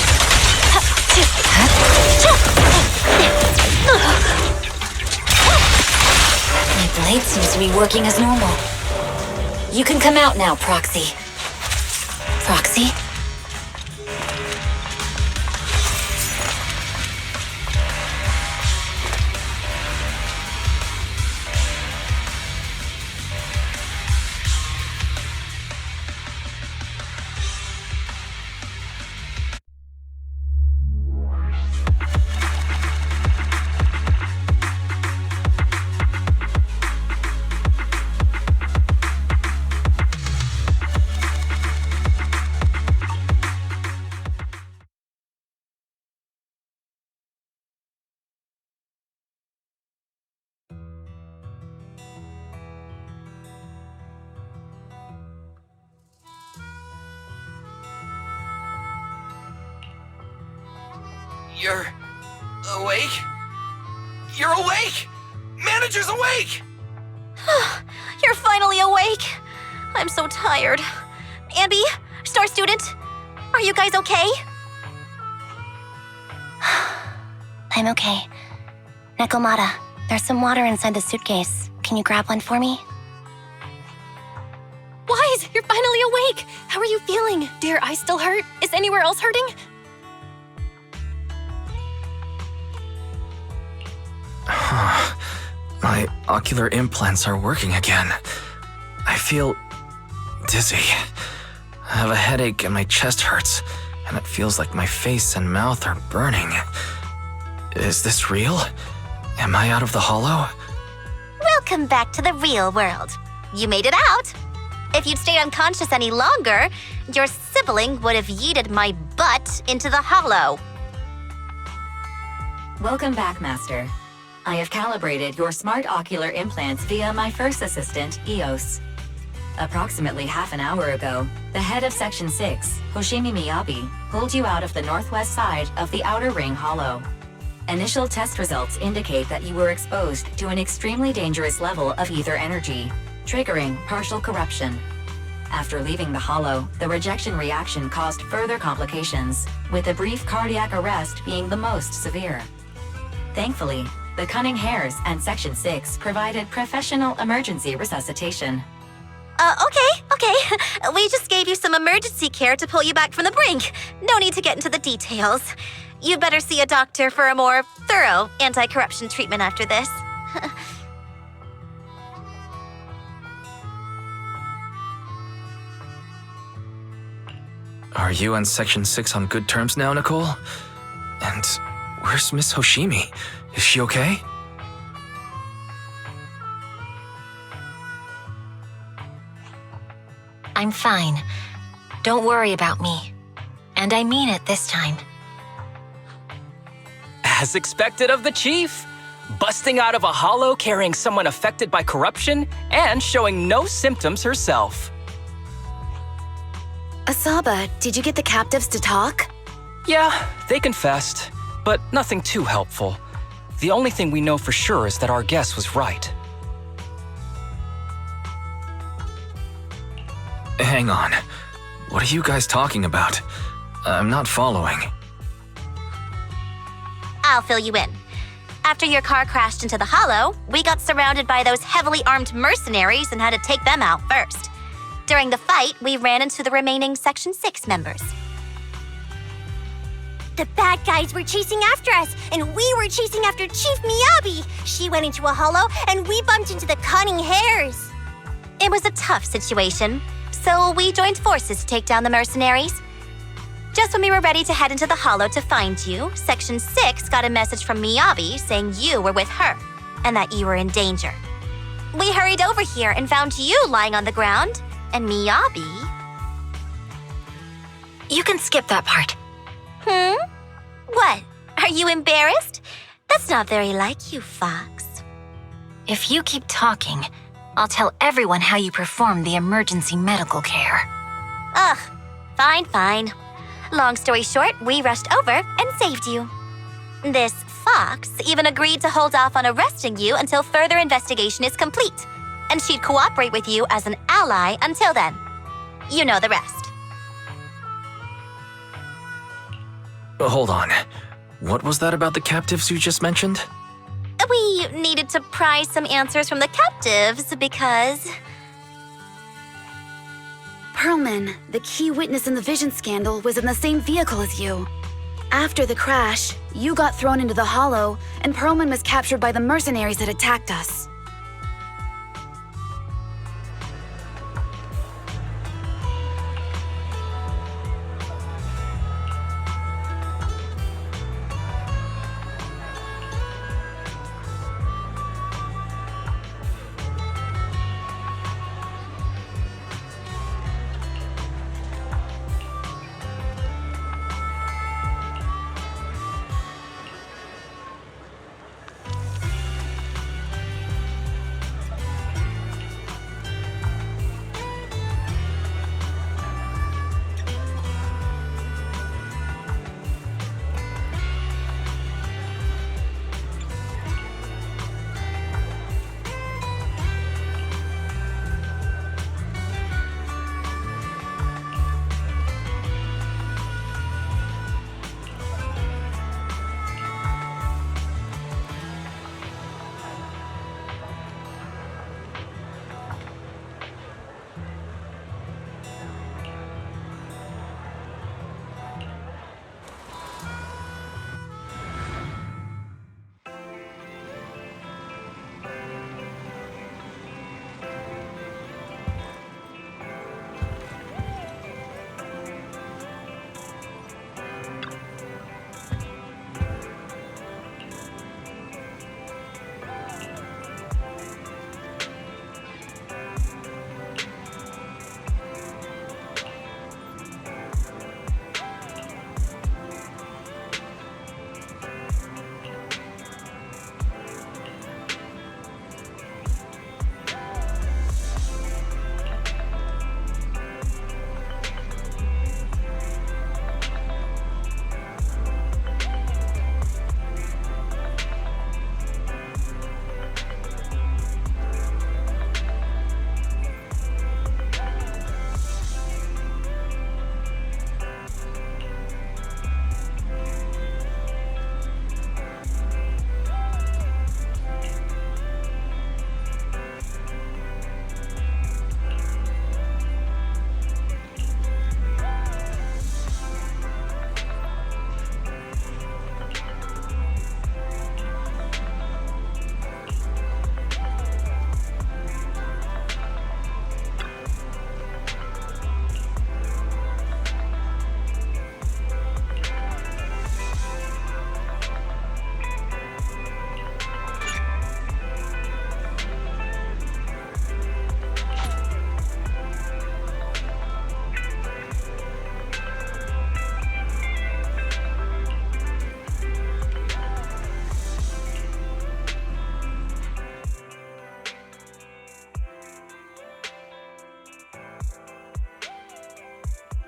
My blade seems to be working as normal. You can come out now, Proxy. Proxy?
You're awake? You're awake! Manager's awake!
You're finally awake. I'm so tired. Ambi, Star Student, are you guys okay?
I'm okay. Nekomata, there's some water inside the suitcase. Can you grab one for me?
Wise, you're finally awake. How are you feeling? Do your eyes still hurt? Is anywhere else hurting?
My ocular implants are working again. I feel dizzy. I have a headache and my chest hurts, and it feels like my face and mouth are burning. Is this real? Am I out of the hollow?
Welcome back to the real world. You made it out. If you'd stayed unconscious any longer, your sibling would have yeeted my butt into the hollow.
Welcome back, Master. I have calibrated your smart ocular implants via my first assistant, EOS. Approximately half an hour ago, the head of Section 6, Hoshimi Miyabi, pulled you out of the northwest side of the Outer Ring Hollow. Initial test results indicate that you were exposed to an extremely dangerous level of ether energy, triggering partial corruption. After leaving the hollow, the rejection reaction caused further complications, with a brief cardiac arrest being the most severe. Thankfully, the Cunning Hares and Section 6 provided professional emergency resuscitation.
Okay. We just gave you some emergency care to pull you back from the brink. No need to get into the details. You better see a doctor for a more thorough anti-corruption treatment after this.
Are you and Section 6 on good terms now, Nicole? And where's Miss Hoshimi? Is she okay?
I'm fine. Don't worry about me. And I mean it this time.
As expected of the chief. Busting out of a hollow carrying someone affected by corruption and showing no symptoms herself.
Asaba, did you get the captives to talk?
Yeah, they confessed, but nothing too helpful. The only thing we know for sure is that our guess was right.
Hang on. What are you guys talking about? I'm not following.
I'll fill you in. After your car crashed into the hollow, we got surrounded by those heavily armed mercenaries and had to take them out first. During the fight, we ran into the remaining Section 6 members.
The bad guys were chasing after us, and we were chasing after Chief Miyabi. She went into a hollow, and we bumped into the Cunning Hares.
It was a tough situation, so we joined forces to take down the mercenaries. Just when we were ready to head into the hollow to find you, Section 6 got a message from Miyabi saying you were with her, and that you were in danger. We hurried over here and found you lying on the ground, and Miyabi...
You can skip that part.
What? Are you embarrassed? That's not very like you, Fox.
If you keep talking, I'll tell everyone how you performed the emergency medical care.
Ugh, fine. Long story short, we rushed over and saved you. This Fox even agreed to hold off on arresting you until further investigation is complete, and she'd cooperate with you as an ally until then. You know the rest.
Hold on. What was that about the captives you just mentioned?
We needed to pry some answers from the captives because...
Perlman, the key witness in the Vision scandal, was in the same vehicle as you. After the crash, you got thrown into the hollow, and Perlman was captured by the mercenaries that attacked us.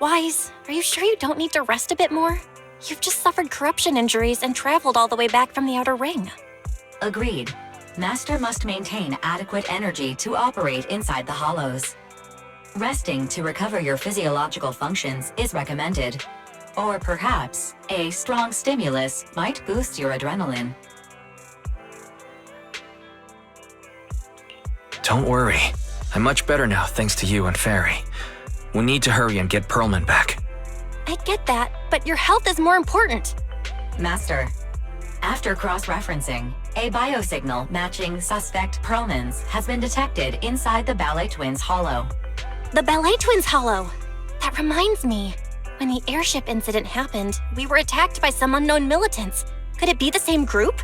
Wise, are you sure you don't need to rest a bit more? You've just suffered corruption injuries and traveled all the way back from the Outer Ring.
Agreed. Master must maintain adequate energy to operate inside the hollows. Resting to recover your physiological functions is recommended. Or perhaps, a strong stimulus might boost your adrenaline.
Don't worry. I'm much better now thanks to you and Fairy. We need to hurry and get Perlman back.
I get that, but your health is more important.
Master, after cross-referencing, a biosignal matching suspect Perlman's has been detected inside the Ballet Twins hollow.
The Ballet Twins hollow. That reminds me. When the airship incident happened, we were attacked by some unknown militants. Could it be the same group?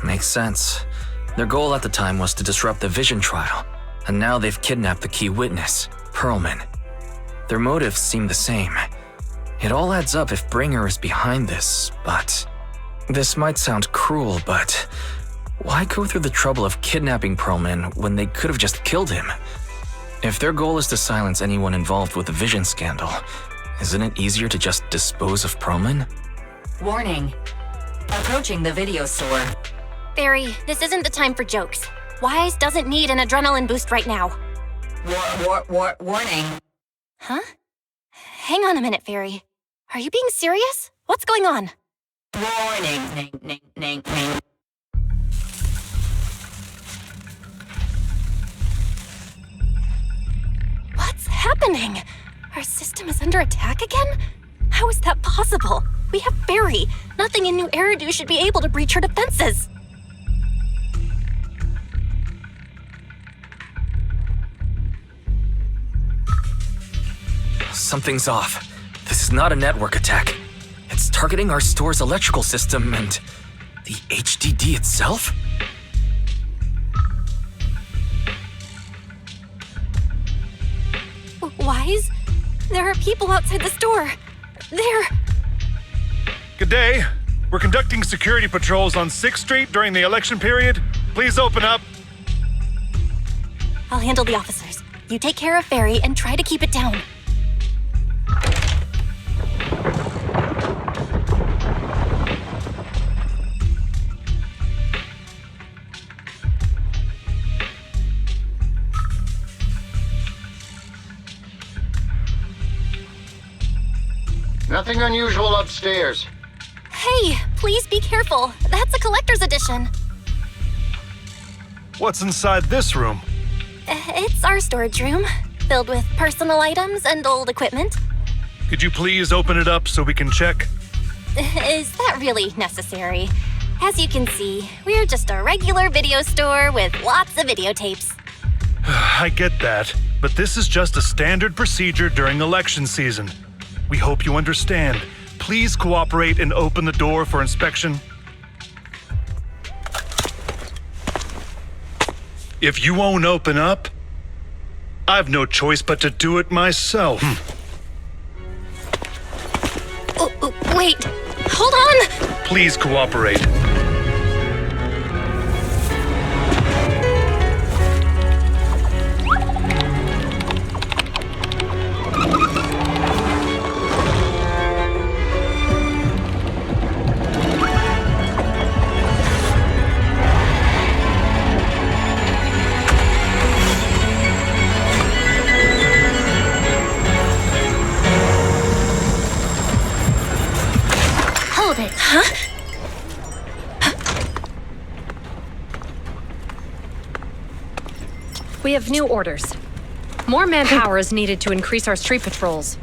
Makes sense. Their goal at the time was to disrupt the Vision trial, and now they've kidnapped the key witness, Perlman. Their motives seem the same. It all adds up if Bringer is behind this, but... This might sound cruel, but... Why go through the trouble of kidnapping Perlman when they could have just killed him? If their goal is to silence anyone involved with the Vision scandal, isn't it easier to just dispose of Perlman?
Warning. Approaching the video store.
Fairy, this isn't the time for jokes. Wise doesn't need an adrenaline boost right now.
Warning.
Huh? Hang on a minute, Fairy. Are you being serious? What's going on?
Warning. Ning.
What's happening? Our system is under attack again? How is that possible? We have Fairy. Nothing in New Eridu should be able to breach her defenses.
Something's off. This is not a network attack. It's targeting our store's electrical system and the HDD itself?
Wise? There are people outside the store. They're...
Good day. We're conducting security patrols on 6th Street during the election period. Please open up.
I'll handle the officers. You take care of Fairy and try to keep it down.
Nothing unusual upstairs.
Hey, please be careful. That's a collector's edition.
What's inside this room?
It's our storage room, filled with personal items and old equipment.
Could you please open it up so we can check?
Is that really necessary? As you can see, we're just a regular video store with lots of videotapes.
I get that, but this is just a standard procedure during election season. We hope you understand. Please cooperate and open the door for inspection. If you won't open up, I've no choice but to do it myself.
Wait, hold on!
Please cooperate.
We have new orders. More manpower is needed to increase our street patrols.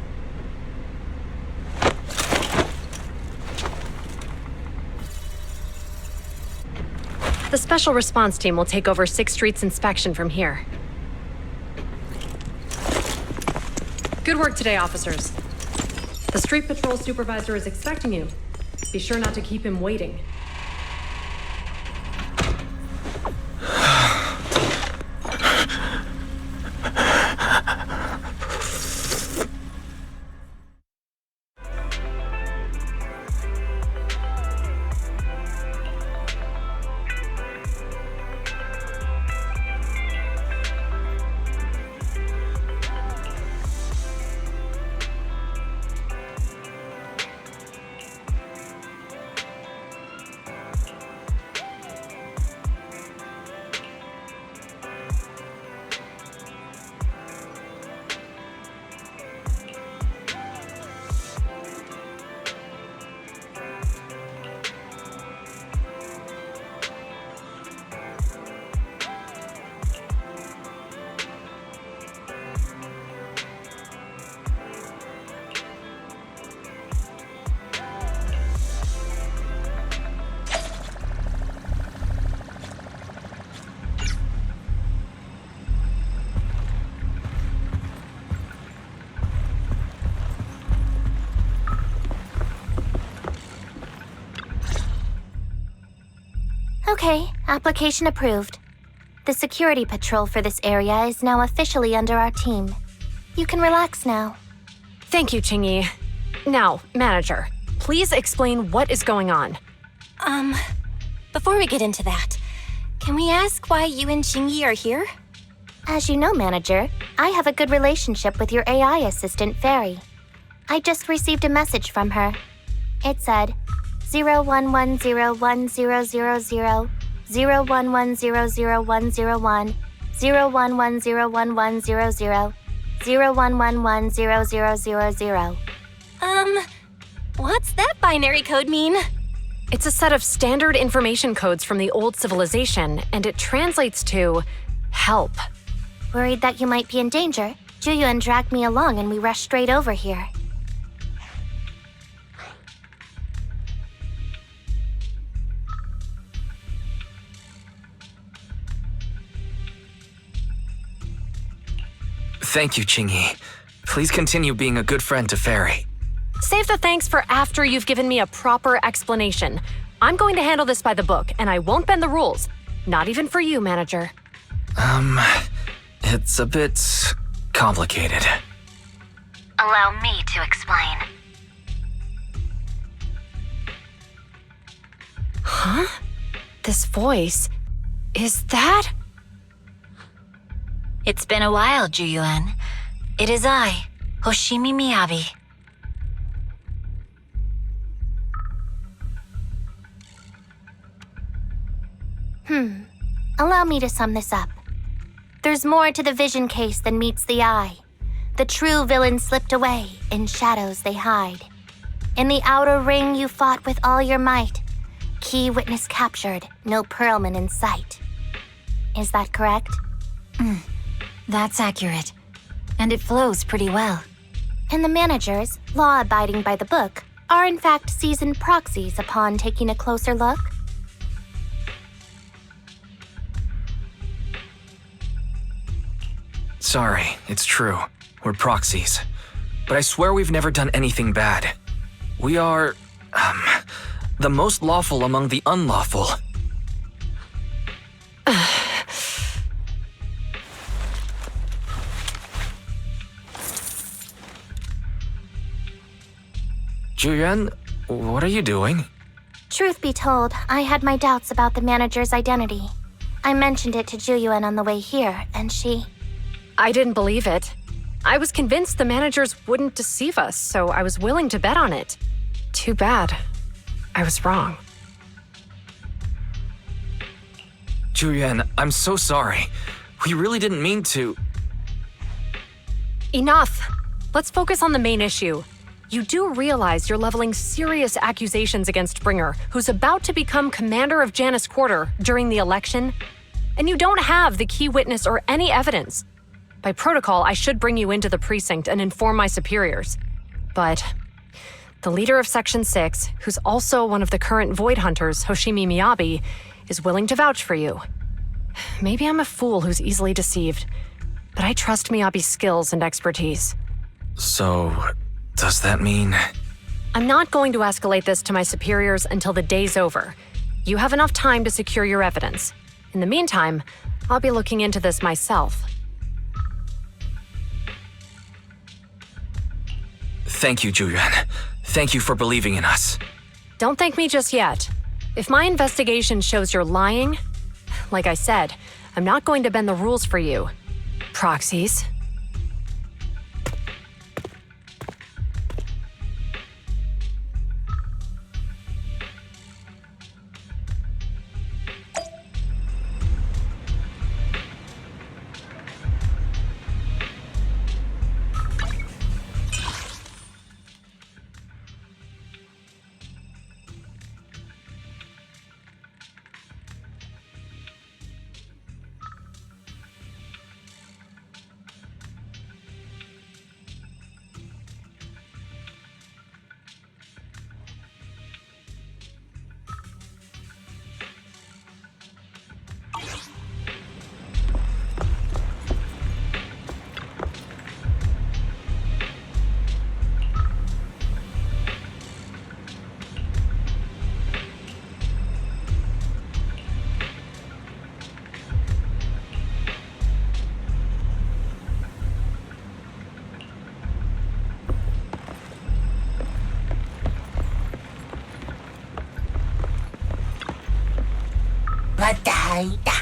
The Special Response Team will take over 6th Street's inspection from here. Good work today, officers. The Street Patrol Supervisor is expecting you. Be sure not to keep him waiting.
Okay, application approved. The security patrol for this area is now officially under our team. You can relax now.
Thank you, Qingyi. Now, Manager, please explain what is going on.
Before we get into that, can we ask why you and Qingyi are here?
As you know, Manager, I have a good relationship with your AI assistant, Fairy. I just received a message from her. It said, 01101000, 01100101, 01101100, 01110000.
What's that binary code mean?
It's a set of standard information codes from the old civilization, and it translates to help.
Worried that you might be in danger, Juyuan dragged me along and we rushed straight over here.
Thank you, Qingyi. Please continue being a good friend to Fairy.
Save the thanks for after you've given me a proper explanation. I'm going to handle this by the book, and I won't bend the rules. Not even for you, Manager.
It's a bit complicated.
Allow me to explain.
Huh? This voice... is that...
It's been a while, Juyuan. It is I, Hoshimi Miyabi.
Allow me to sum this up. There's more to the vision case than meets the eye. The true villain slipped away, in shadows they hide. In the outer ring you fought with all your might. Key witness captured, no Pearlman in sight. Is that correct?
That's accurate. And it flows pretty well.
And the managers, law-abiding by the book, are in fact seasoned proxies upon taking a closer look?
Sorry, it's true. We're proxies. But I swear we've never done anything bad. We are, the most lawful among the unlawful. Juyuan, what are you doing?
Truth be told, I had my doubts about the manager's identity. I mentioned it to Juyuan on the way here, and she...
I didn't believe it. I was convinced the managers wouldn't deceive us, so I was willing to bet on it. Too bad. I was wrong.
Juyuan, I'm so sorry. We really didn't mean to...
Enough! Let's focus on the main issue. You do realize you're leveling serious accusations against Bringer, who's about to become commander of Janus Quarter during the election? And you don't have the key witness or any evidence. By protocol, I should bring you into the precinct and inform my superiors. But the leader of Section 6, who's also one of the current Void Hunters, Hoshimi Miyabi, is willing to vouch for you. Maybe I'm a fool who's easily deceived, but I trust Miyabi's skills and expertise.
So, does that mean...
I'm not going to escalate this to my superiors until the day's over. You have enough time to secure your evidence. In the meantime, I'll be looking into this myself.
Thank you, Juyuan. Thank you for believing in us.
Don't thank me just yet. If my investigation shows you're lying, like I said, I'm not going to bend the rules for you. Proxies.
Potato.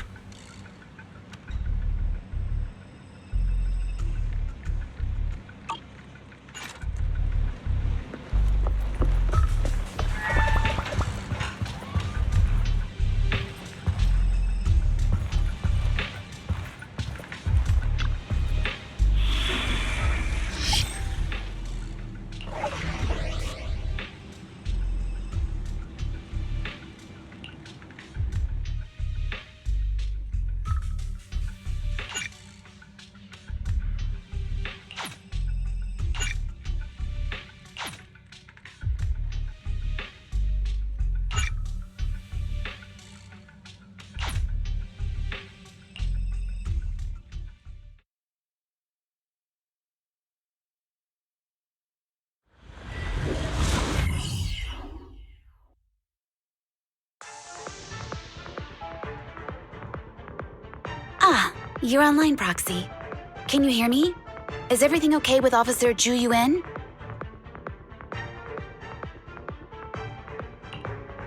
Ah, you're online, Proxy. Can you hear me? Is everything okay with Officer Zhu Yuan?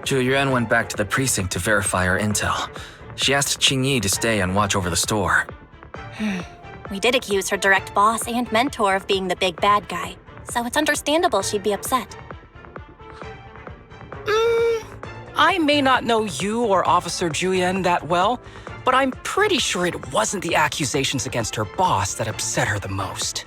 Zhu Yuan went back to the precinct to verify our intel. She asked Qingyi to stay and watch over the store.
We did accuse her direct boss and mentor of being the big bad guy, so it's understandable she'd be upset.
I may not know you or Officer Juyen that well, but I'm pretty sure it wasn't the accusations against her boss that upset her the most.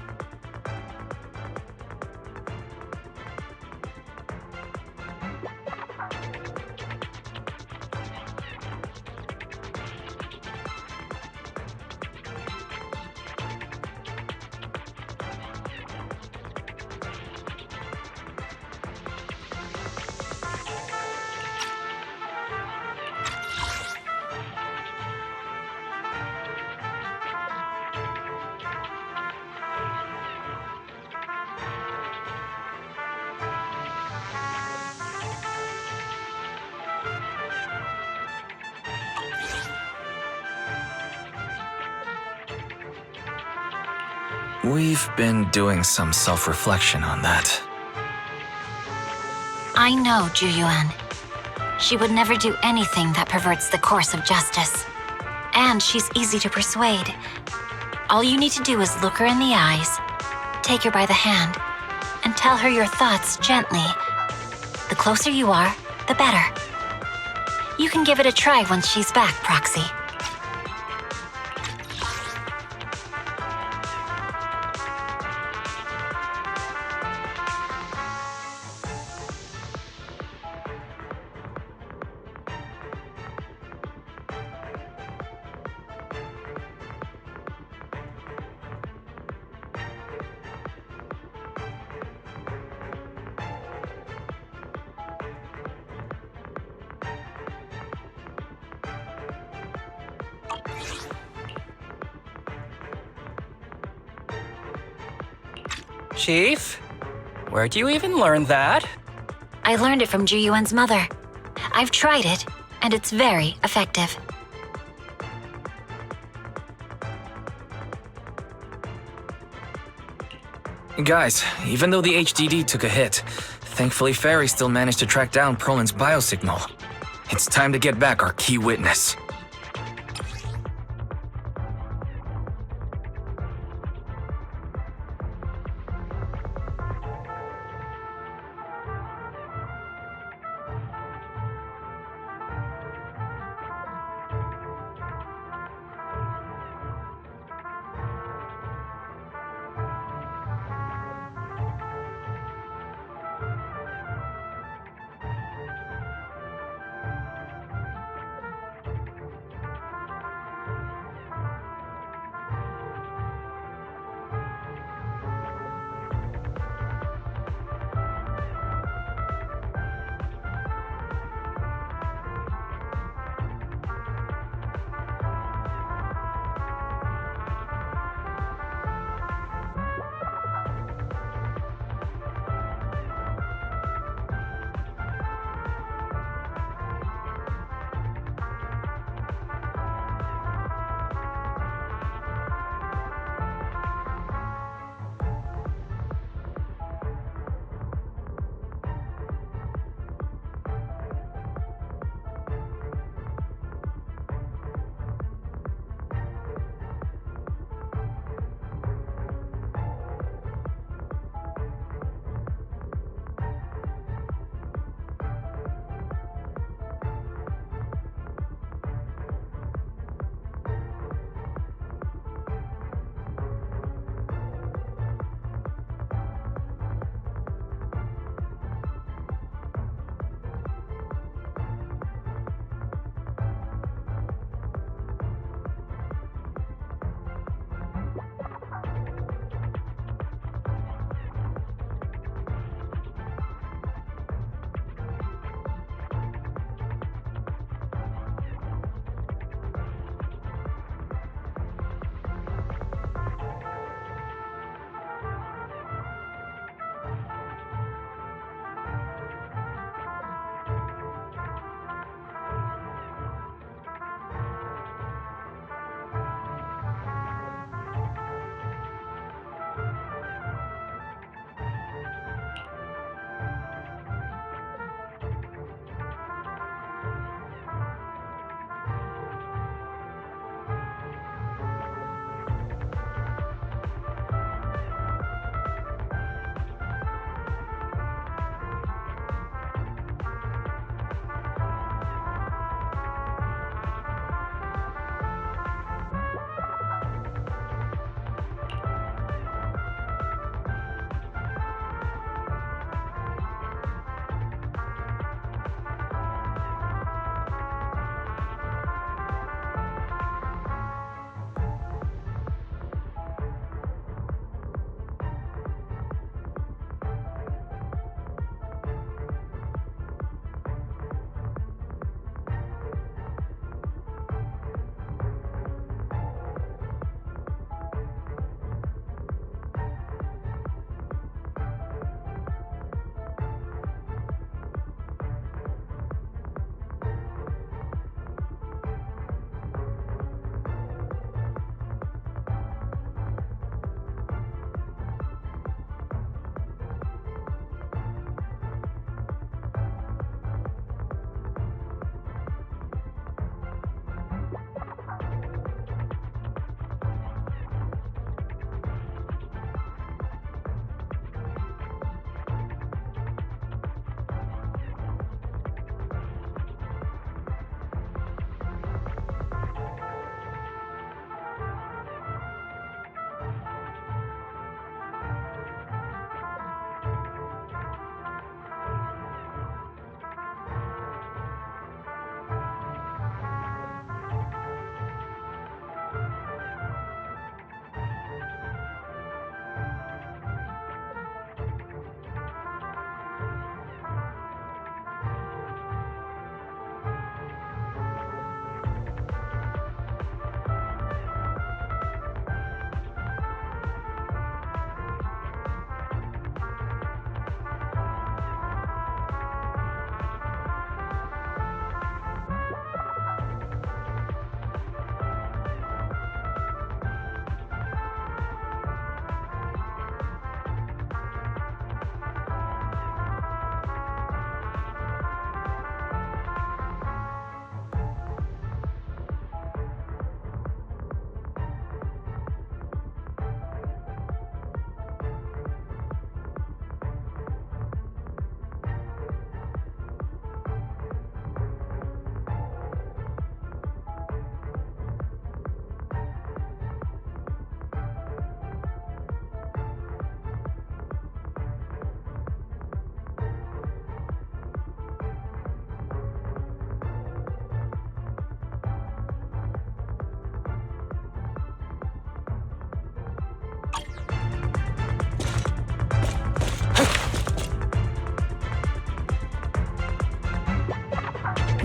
We've been doing some self-reflection on that.
I know Zhu Yuan. She would never do anything that perverts the course of justice. And she's easy to persuade. All you need to do is look her in the eyes, take her by the hand, and tell her your thoughts gently. The closer you are, the better. You can give it a try once she's back, Proxy.
Chief? Where'd you even learn that?
I learned it from Zhu Yuan's mother. I've tried it, and it's very effective.
Guys, even though the HDD took a hit, thankfully Fairy still managed to track down Perlman's biosignal. It's time to get back our key witness.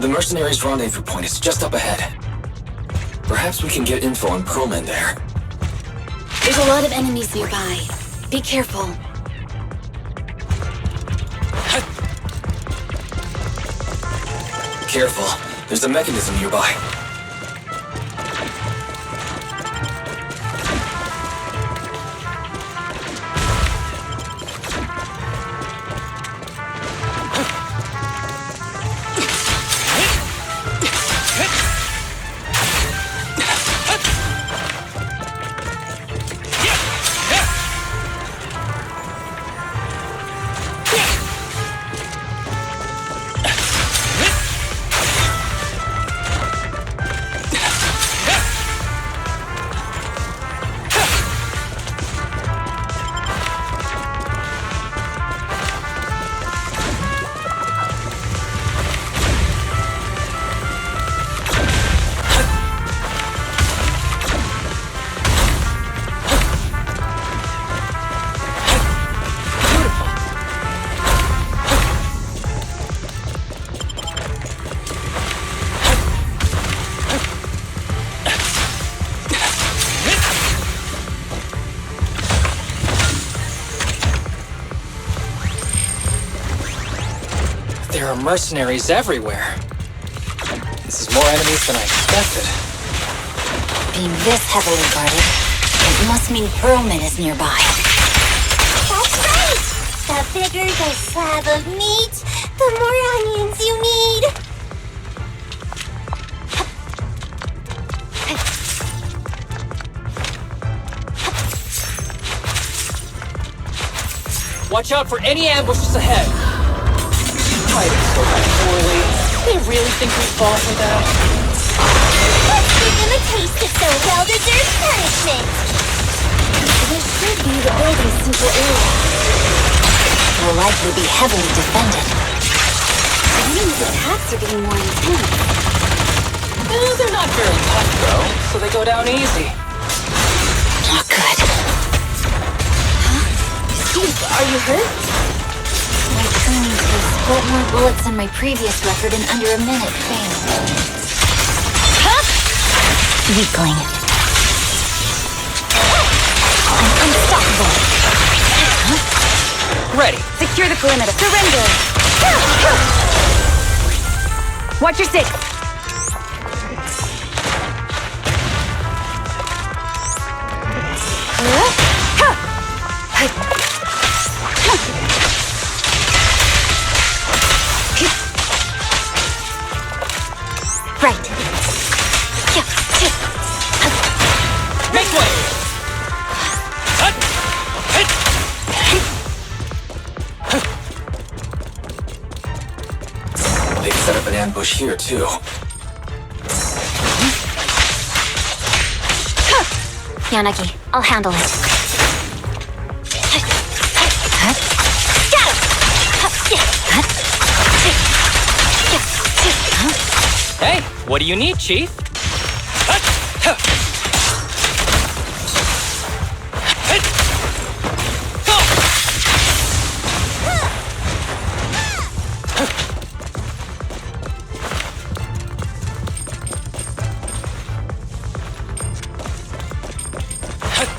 The mercenaries' rendezvous point is just up ahead. Perhaps we can get info on Pearlman there.
There's a lot of enemies nearby. Be careful.
Careful. There's a mechanism nearby.
There are mercenaries everywhere. This is more enemies than I expected.
Being this heavily guarded, it must mean Pearlman is nearby.
That's right! The bigger the slab of meat, the more onions you need.
Watch out for any ambushes ahead. Hiding so poorly. They really think we fall for that?
Let's give them a taste of so well-deserved punishment.
This should be the building's central area.
Will likely be heavily defended.
The enemy's attacks are getting more intense.
They're not very tough, though, so they go down easy.
Not good.
Steve, are you hurt?
My training tests put more bullets than my previous record in under a minute failed. Weakling. I'm unstoppable.
Ready.
Secure the perimeter. Surrender! Watch your six!
Right.
Make way!
They've set up an ambush here, too.
Yanagi, I'll handle it.
Hey, what do you need, Chief?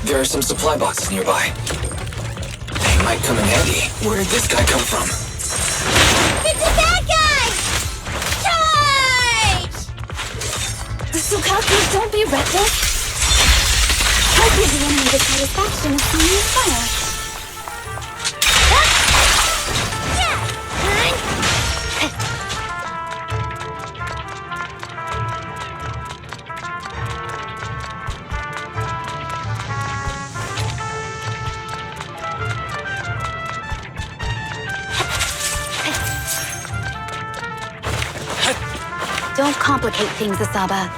There are some supply boxes nearby. They might come in handy. Where did this guy come from?
It's a bad guy! Charge!
Sukaku, don't be reckless. I'll give the enemy the satisfaction of seeing you fire. Don't complicate things, Asaba.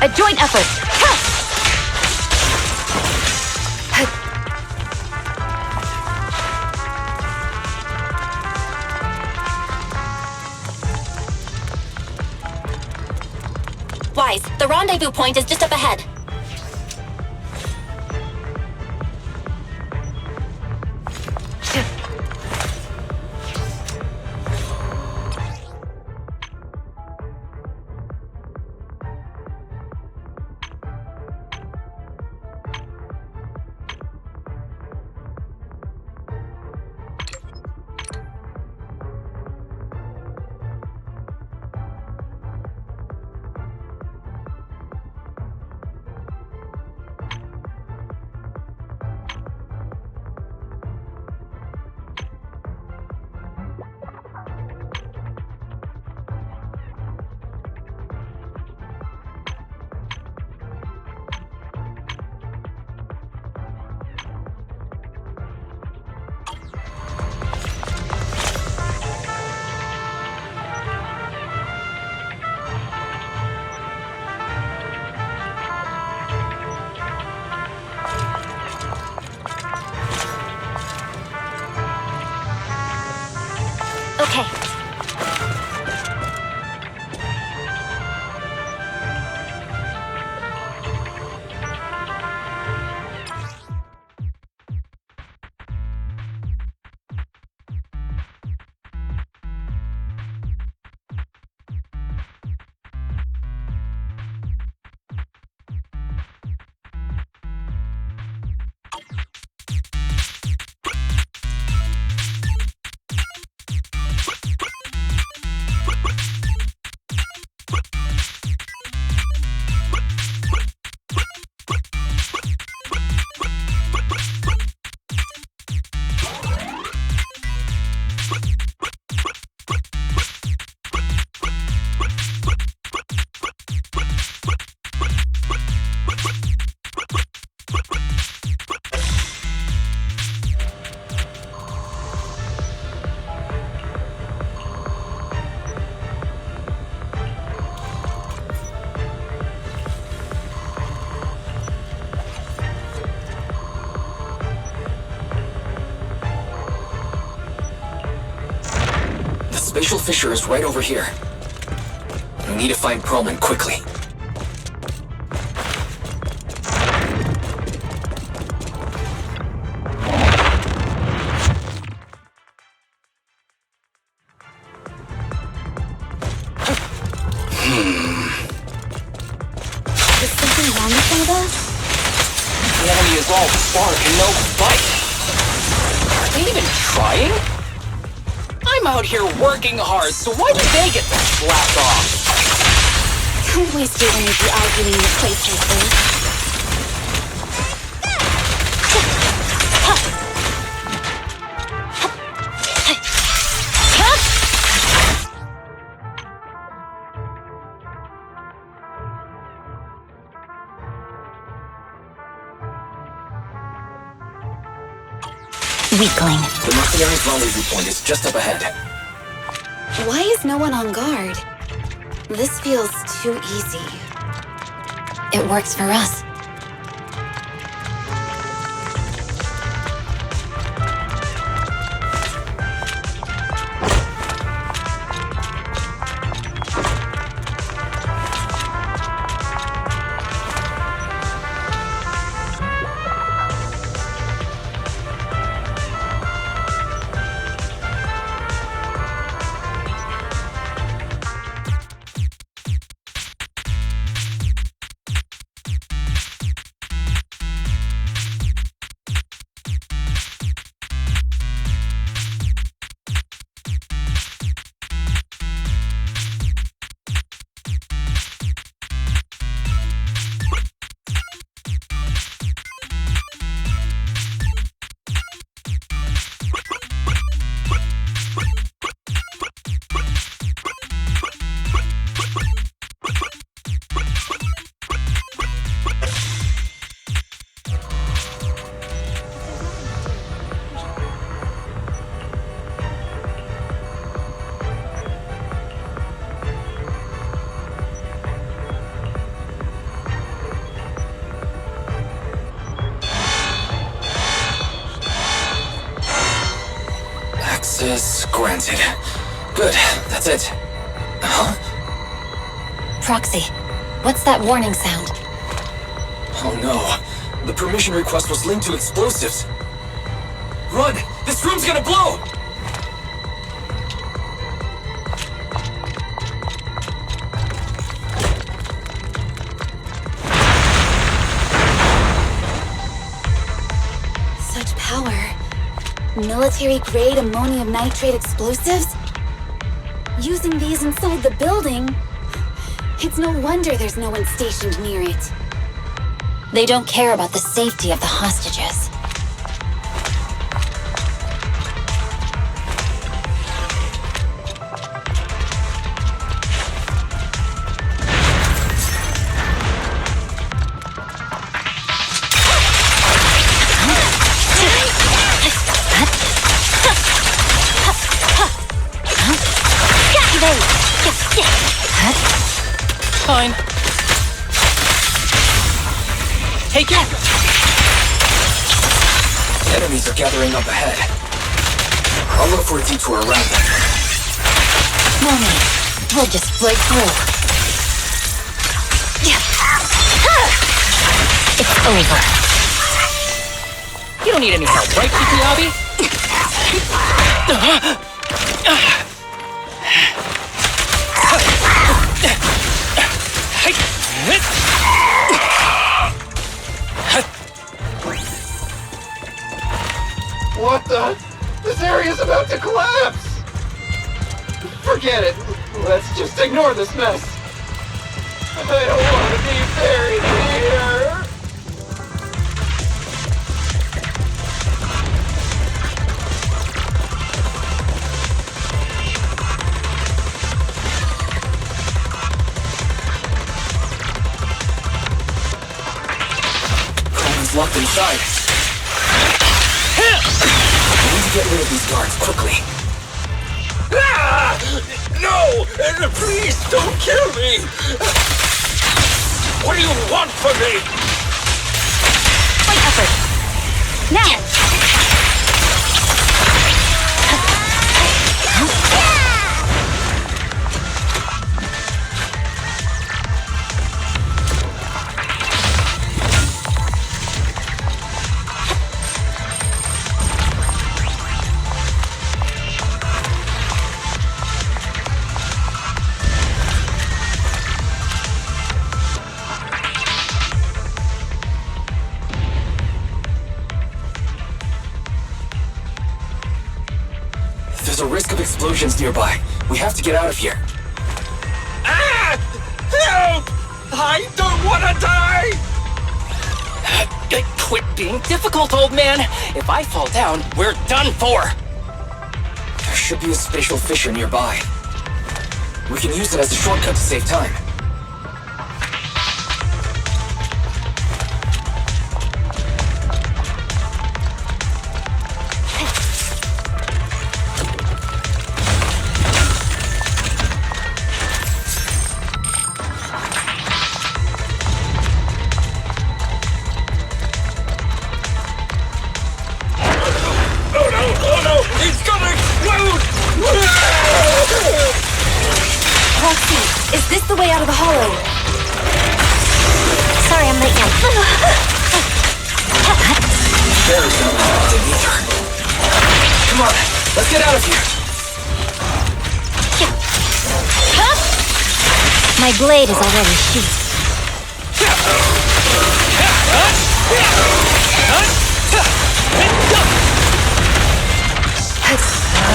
A joint effort.
eyes. The rendezvous point is just up ahead. Okay.
The spatial fissure is right over here. We need to find Perlman quickly.
Is something wrong with one of those?
The enemy is all spark and no bite. Are they even trying? I'm out here working hard, so why do they get to slack off?
Don't waste your energy arguing with place like this.
Weakling.
The mercenaries' rendezvous point is just up ahead.
Why is no one on guard? This feels too easy.
It works for us.
Access granted. Good, that's it. Huh?
Proxy. What's that warning sound?
Oh no. The permission request was linked to explosives. Run! This room's gonna blow!
Such power. Military-grade ammonium nitrate explosives? Using these inside the building? It's no wonder there's no one stationed near it.
They don't care about the safety of the hostages.
Fine. Take it!
Enemies are gathering up ahead. I'll look for a detour around them.
No need. We'll just break through. It's over.
You don't need any help, right, Kikiabi?
What the? This area's about to collapse! Forget it. Let's just ignore this mess. I don't want to be buried here!
Coleman's locked inside. We need to get rid of these guards quickly.
Ah! No! Please don't kill me! What do you want from me?
Point upward. Now!
There's a risk of explosions nearby. We have to get out of here.
Ah! Help! I don't want to die!
Quit being difficult, old man! If I fall down, we're done for!
There should be a spatial fissure nearby. We can use it as a shortcut to save time.
Is this the way out of the hollow?
Sorry, I'm late now.
Barry's not responding either. Come on, let's get out of here.
My blade is already sheathed.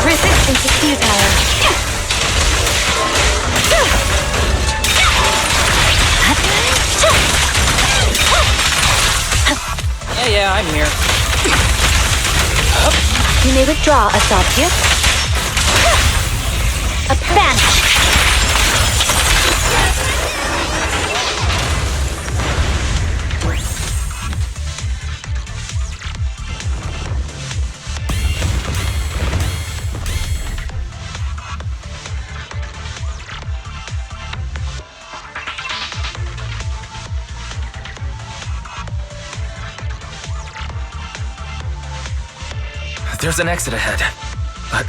Resistance is futile.
Yeah, I'm here.
You may withdraw a sawtooth.
A bench.
There's an exit ahead. But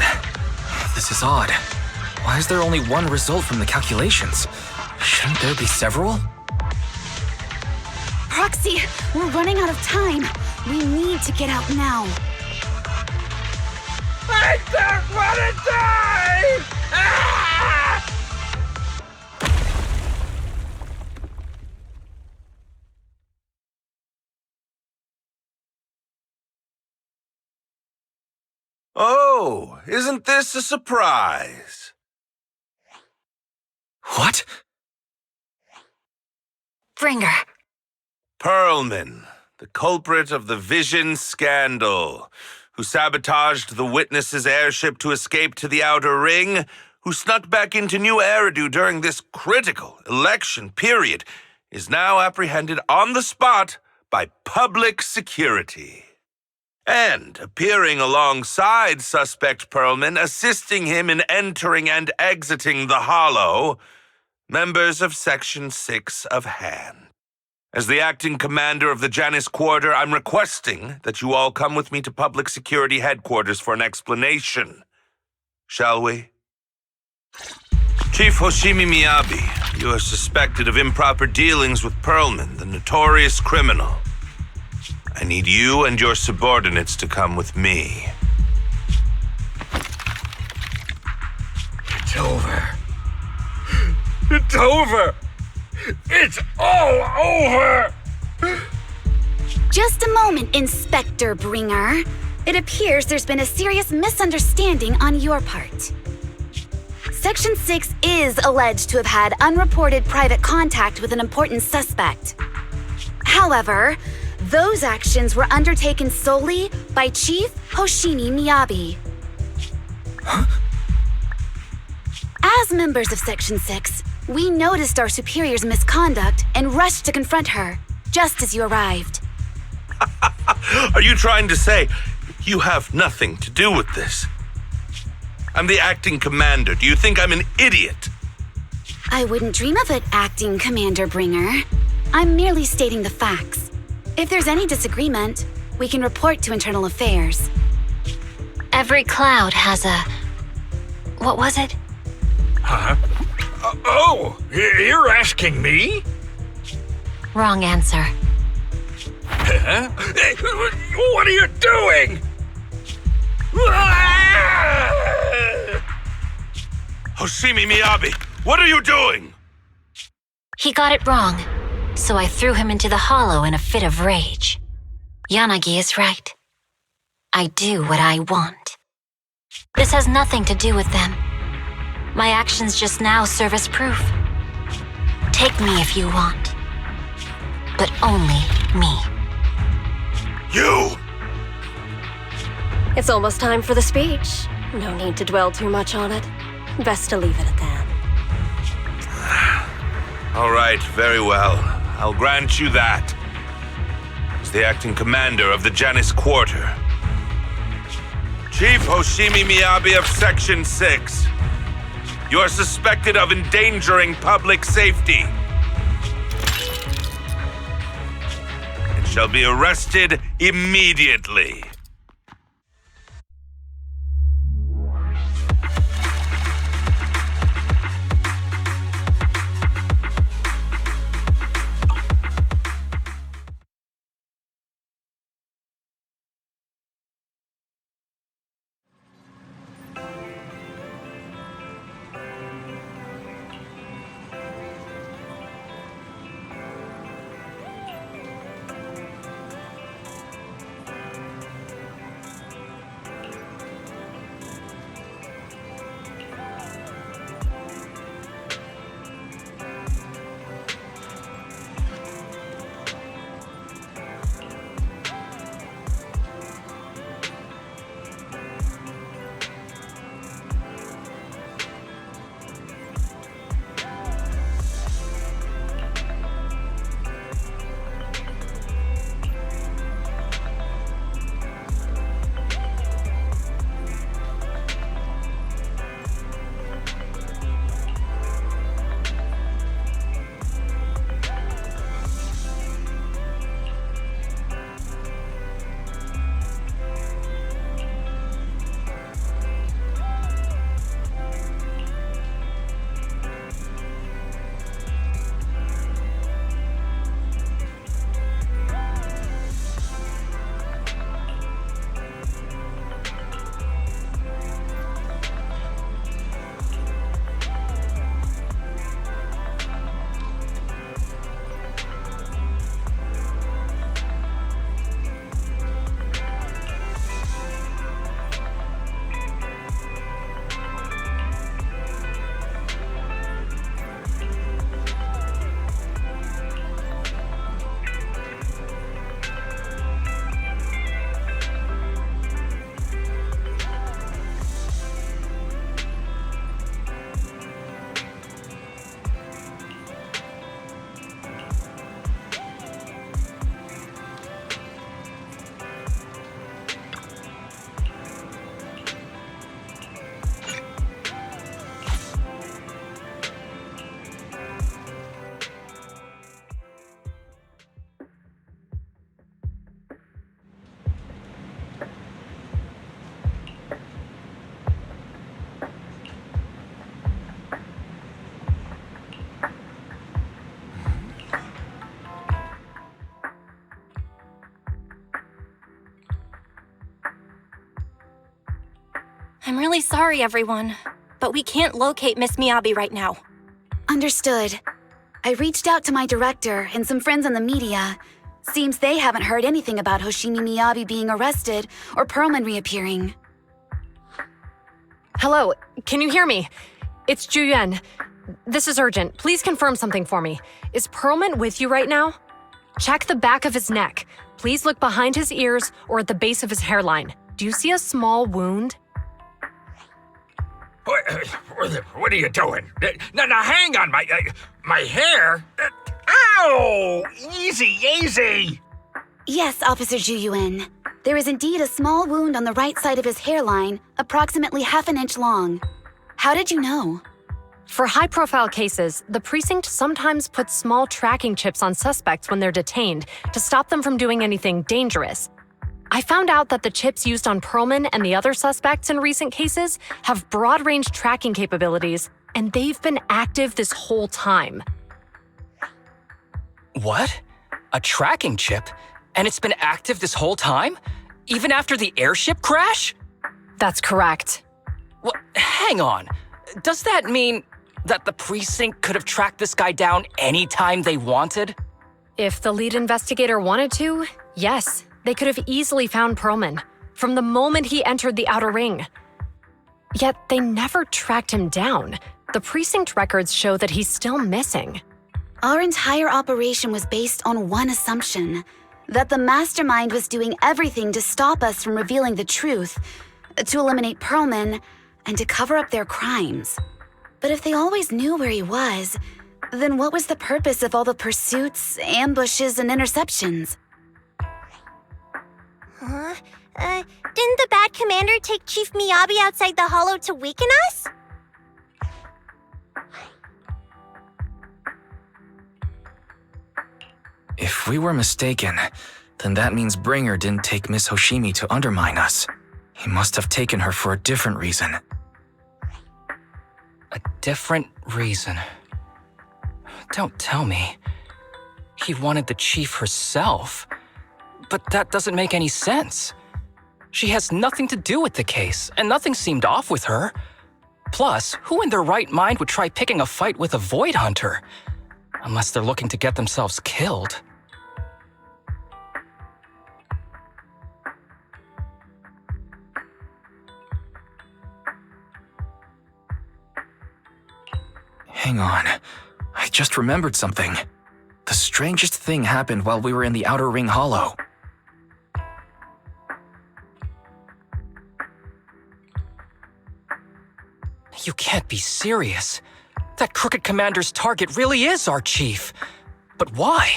this is odd. Why is there only one result from the calculations? Shouldn't there be several?
Proxy, we're running out of time. We need to get out now.
I don't want to die! Ah!
Oh, isn't this a surprise?
What?
Bringer.
Perlman, the culprit of the Vision scandal, who sabotaged the Witness's airship to escape to the Outer Ring, who snuck back into New Eridu during this critical election period, is now apprehended on the spot by public security. And appearing alongside suspect Perlman, assisting him in entering and exiting the Hollow, members of Section 6 of Han. As the acting commander of the Janus Quarter, I'm requesting that you all come with me to Public Security Headquarters for an explanation. Shall we? Chief Hoshimi Miyabi, you are suspected of improper dealings with Perlman, the notorious criminal. I need you and your subordinates to come with me.
It's over. It's over! It's all over!
Just a moment, Inspector Bringer. It appears there's been a serious misunderstanding on your part. Section 6 is alleged to have had unreported private contact with an important suspect. However, those actions were undertaken solely by Chief Hoshimi Miyabi.
Huh?
As members of Section 6, we noticed our superior's misconduct and rushed to confront her, just as you arrived.
Are you trying to say you have nothing to do with this? I'm the acting commander. Do you think I'm an idiot?
I wouldn't dream of it, Acting Commander Bringer. I'm merely stating the facts. If there's any disagreement, we can report to Internal Affairs.
Every cloud has a... What was it?
Huh? You're asking me?
Wrong answer.
Huh? What are you doing?
Hoshimi Miyabi, what are you doing?
He got it wrong, so I threw him into the hollow in a fit of rage. Yanagi is right. I do what I want. This has nothing to do with them. My actions just now serve as proof. Take me if you want. But only me.
You!
It's almost time for the speech. No need to dwell too much on it. Best to leave it at that.
All right, very well. I'll grant you that. As the acting commander of the Janus Quarter, Chief Hoshimi Miyabi of Section 6, you are suspected of endangering public safety and shall be arrested immediately.
I'm really sorry, everyone, but we can't locate Miss Miyabi right now.
Understood. I reached out to my director and some friends in the media. Seems they haven't heard anything about Hoshimi Miyabi being arrested or Perlman reappearing.
Hello, can you hear me? It's Juyuan. This is urgent. Please confirm something for me. Is Perlman with you right now? Check the back of his neck. Please look behind his ears or at the base of his hairline. Do you see a small wound?
What are you doing? Now, hang on, my hair? Ow! Easy, easy!
Yes, Officer Juyuan. There is indeed a small wound on the right side of his hairline, approximately half an inch long. How did you know?
For high-profile cases, the precinct sometimes puts small tracking chips on suspects when they're detained to stop them from doing anything dangerous. I found out that the chips used on Perlman and the other suspects in recent cases have broad-range tracking capabilities, and they've been active this whole time.
What? A tracking chip? And it's been active this whole time? Even after the airship crash?
That's correct.
Well, hang on. Does that mean that the precinct could have tracked this guy down anytime they wanted?
If the lead investigator wanted to, yes, they could have easily found Perlman from the moment he entered the outer ring. Yet they never tracked him down. The precinct records show that he's still missing.
Our entire operation was based on one assumption, that the mastermind was doing everything to stop us from revealing the truth, to eliminate Perlman, and to cover up their crimes. But if they always knew where he was, then what was the purpose of all the pursuits, ambushes, and interceptions?
Didn't the bad commander take Chief Miyabi outside the hollow to weaken us?
If we were mistaken, then that means Bringer didn't take Miss Hoshimi to undermine us. He must have taken her for a different reason.
A different reason? Don't tell me. He wanted the chief herself. But that doesn't make any sense. She has nothing to do with the case, and nothing seemed off with her. Plus, who in their right mind would try picking a fight with a Void Hunter? Unless they're looking to get themselves killed.
Hang on. I just remembered something. The strangest thing happened while we were in the Outer Ring Hollow.
You can't be serious. That crooked commander's target really is our chief. But why?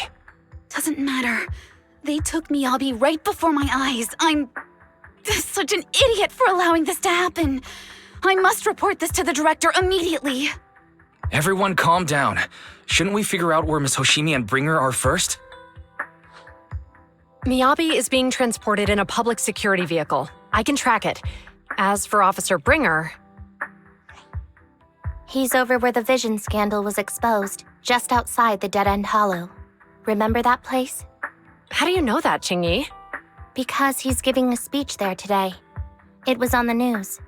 Doesn't matter. They took Miyabi right before my eyes. I'm such an idiot for allowing this to happen. I must report this to the director immediately.
Everyone calm down. Shouldn't we figure out where Miss Hoshimi and Bringer are first?
Miyabi is being transported in a public security vehicle. I can track it. As for Officer Bringer...
He's over where the vision scandal was exposed, just outside the Dead-End Hollow. Remember that place?
How do you know that, Qingyi?
Because he's giving a speech there today. It was on the news.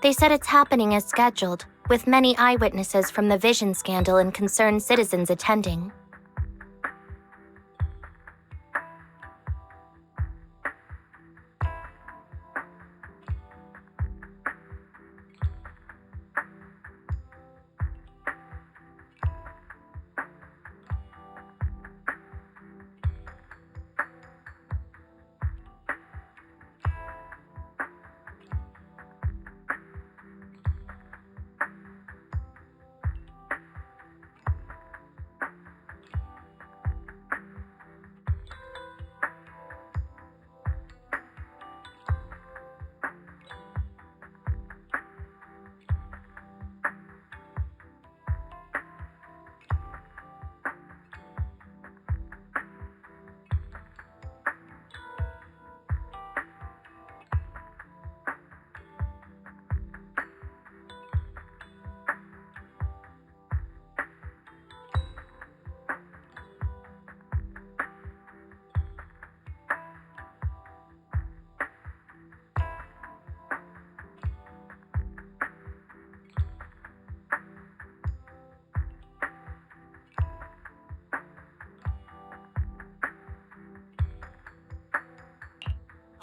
They said it's happening as scheduled, with many eyewitnesses from the vision scandal and concerned citizens attending.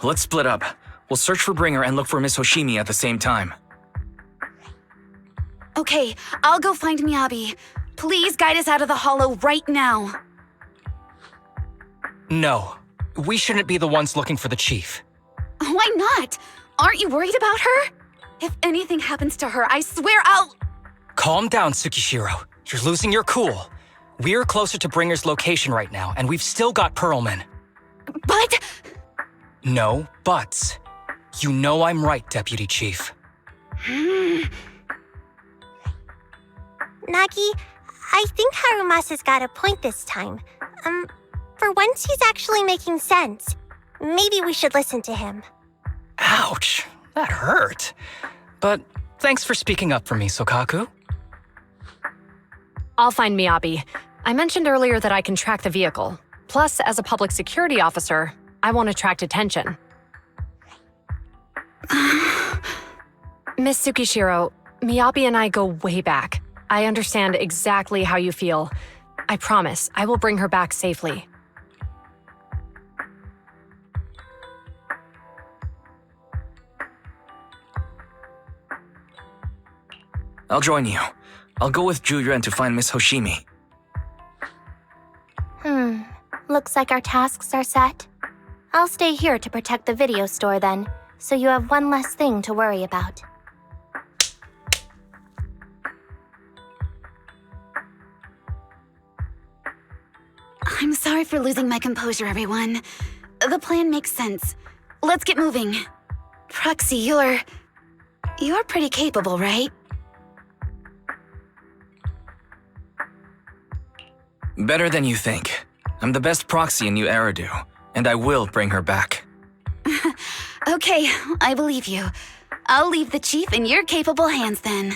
Let's split up. We'll search for Bringer and look for Miss Hoshimi at the same time.
Okay, I'll go find Miyabi. Please guide us out of the hollow right now.
No, we shouldn't be the ones looking for the chief.
Why not? Aren't you worried about her? If anything happens to her, I swear I'll...
Calm down, Tsukishiro. You're losing your cool. We're closer to Bringer's location right now, and we've still got Pearlman.
But...
No buts. You know I'm right, Deputy Chief.
Nagi, I think Harumasa's got a point this time. For once he's actually making sense. Maybe we should listen to him.
Ouch, that hurt. But thanks for speaking up for me, Sokaku.
I'll find Miyabi. I mentioned earlier that I can track the vehicle. Plus, as a public security officer, I won't attract attention. Miss Tsukishiro, Miyabi and I go way back. I understand exactly how you feel. I promise I will bring her back safely.
I'll join you. I'll go with Juyuan to find Miss Hoshimi.
Looks like our tasks are set. I'll stay here to protect the video store then, so you have one less thing to worry about.
I'm sorry for losing my composure, everyone. The plan makes sense. Let's get moving. Proxy, you're pretty capable, right?
Better than you think. I'm the best proxy in New Eridu, and I will bring her back.
Okay, I believe you. I'll leave the chief in your capable hands then.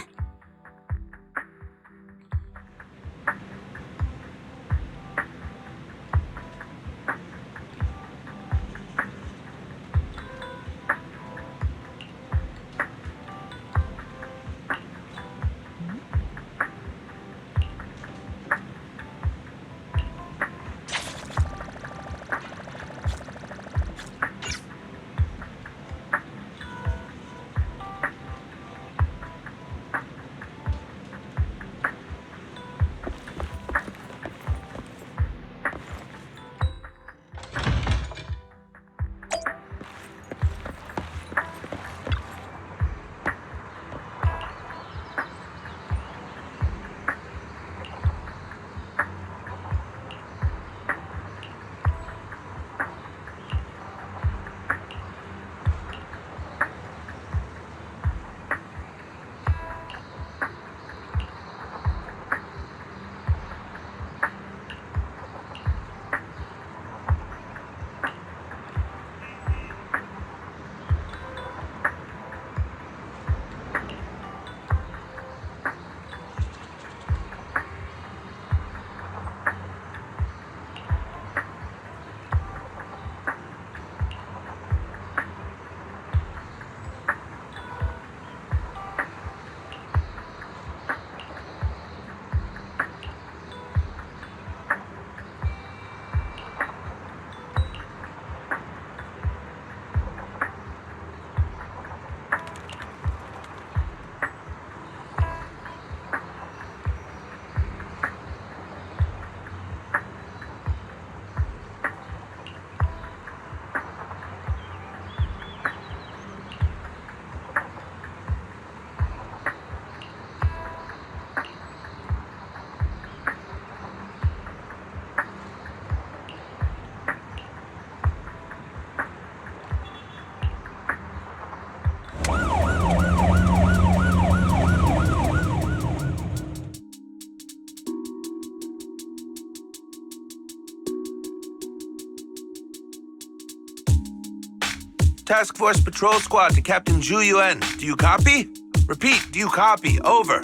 Task Force Patrol Squad to Captain Juyuan. Do you copy? Repeat, do you copy? Over.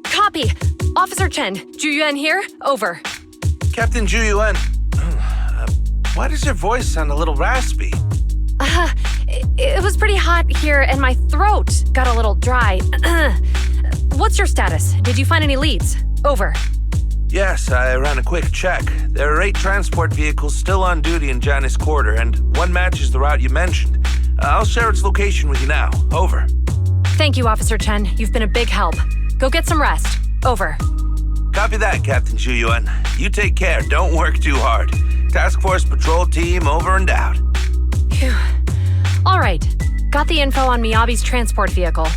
Copy. Officer Chen, Juyuan here. Over.
Captain Juyuan, why does your voice sound a little raspy?
It was pretty hot here and my throat got a little dry. What's your status? Did you find any leads? Over.
Yes, I ran a quick check. There are 8 transport vehicles still on duty in Janus Quarter, and one matches the route you mentioned. I'll share its location with you now. Over.
Thank you, Officer Chen. You've been a big help. Go get some rest. Over.
Copy that, Captain Zhu. You take care. Don't work too hard. Task Force Patrol Team over and out.
Phew. All right. Got the info on Miyabi's transport vehicle.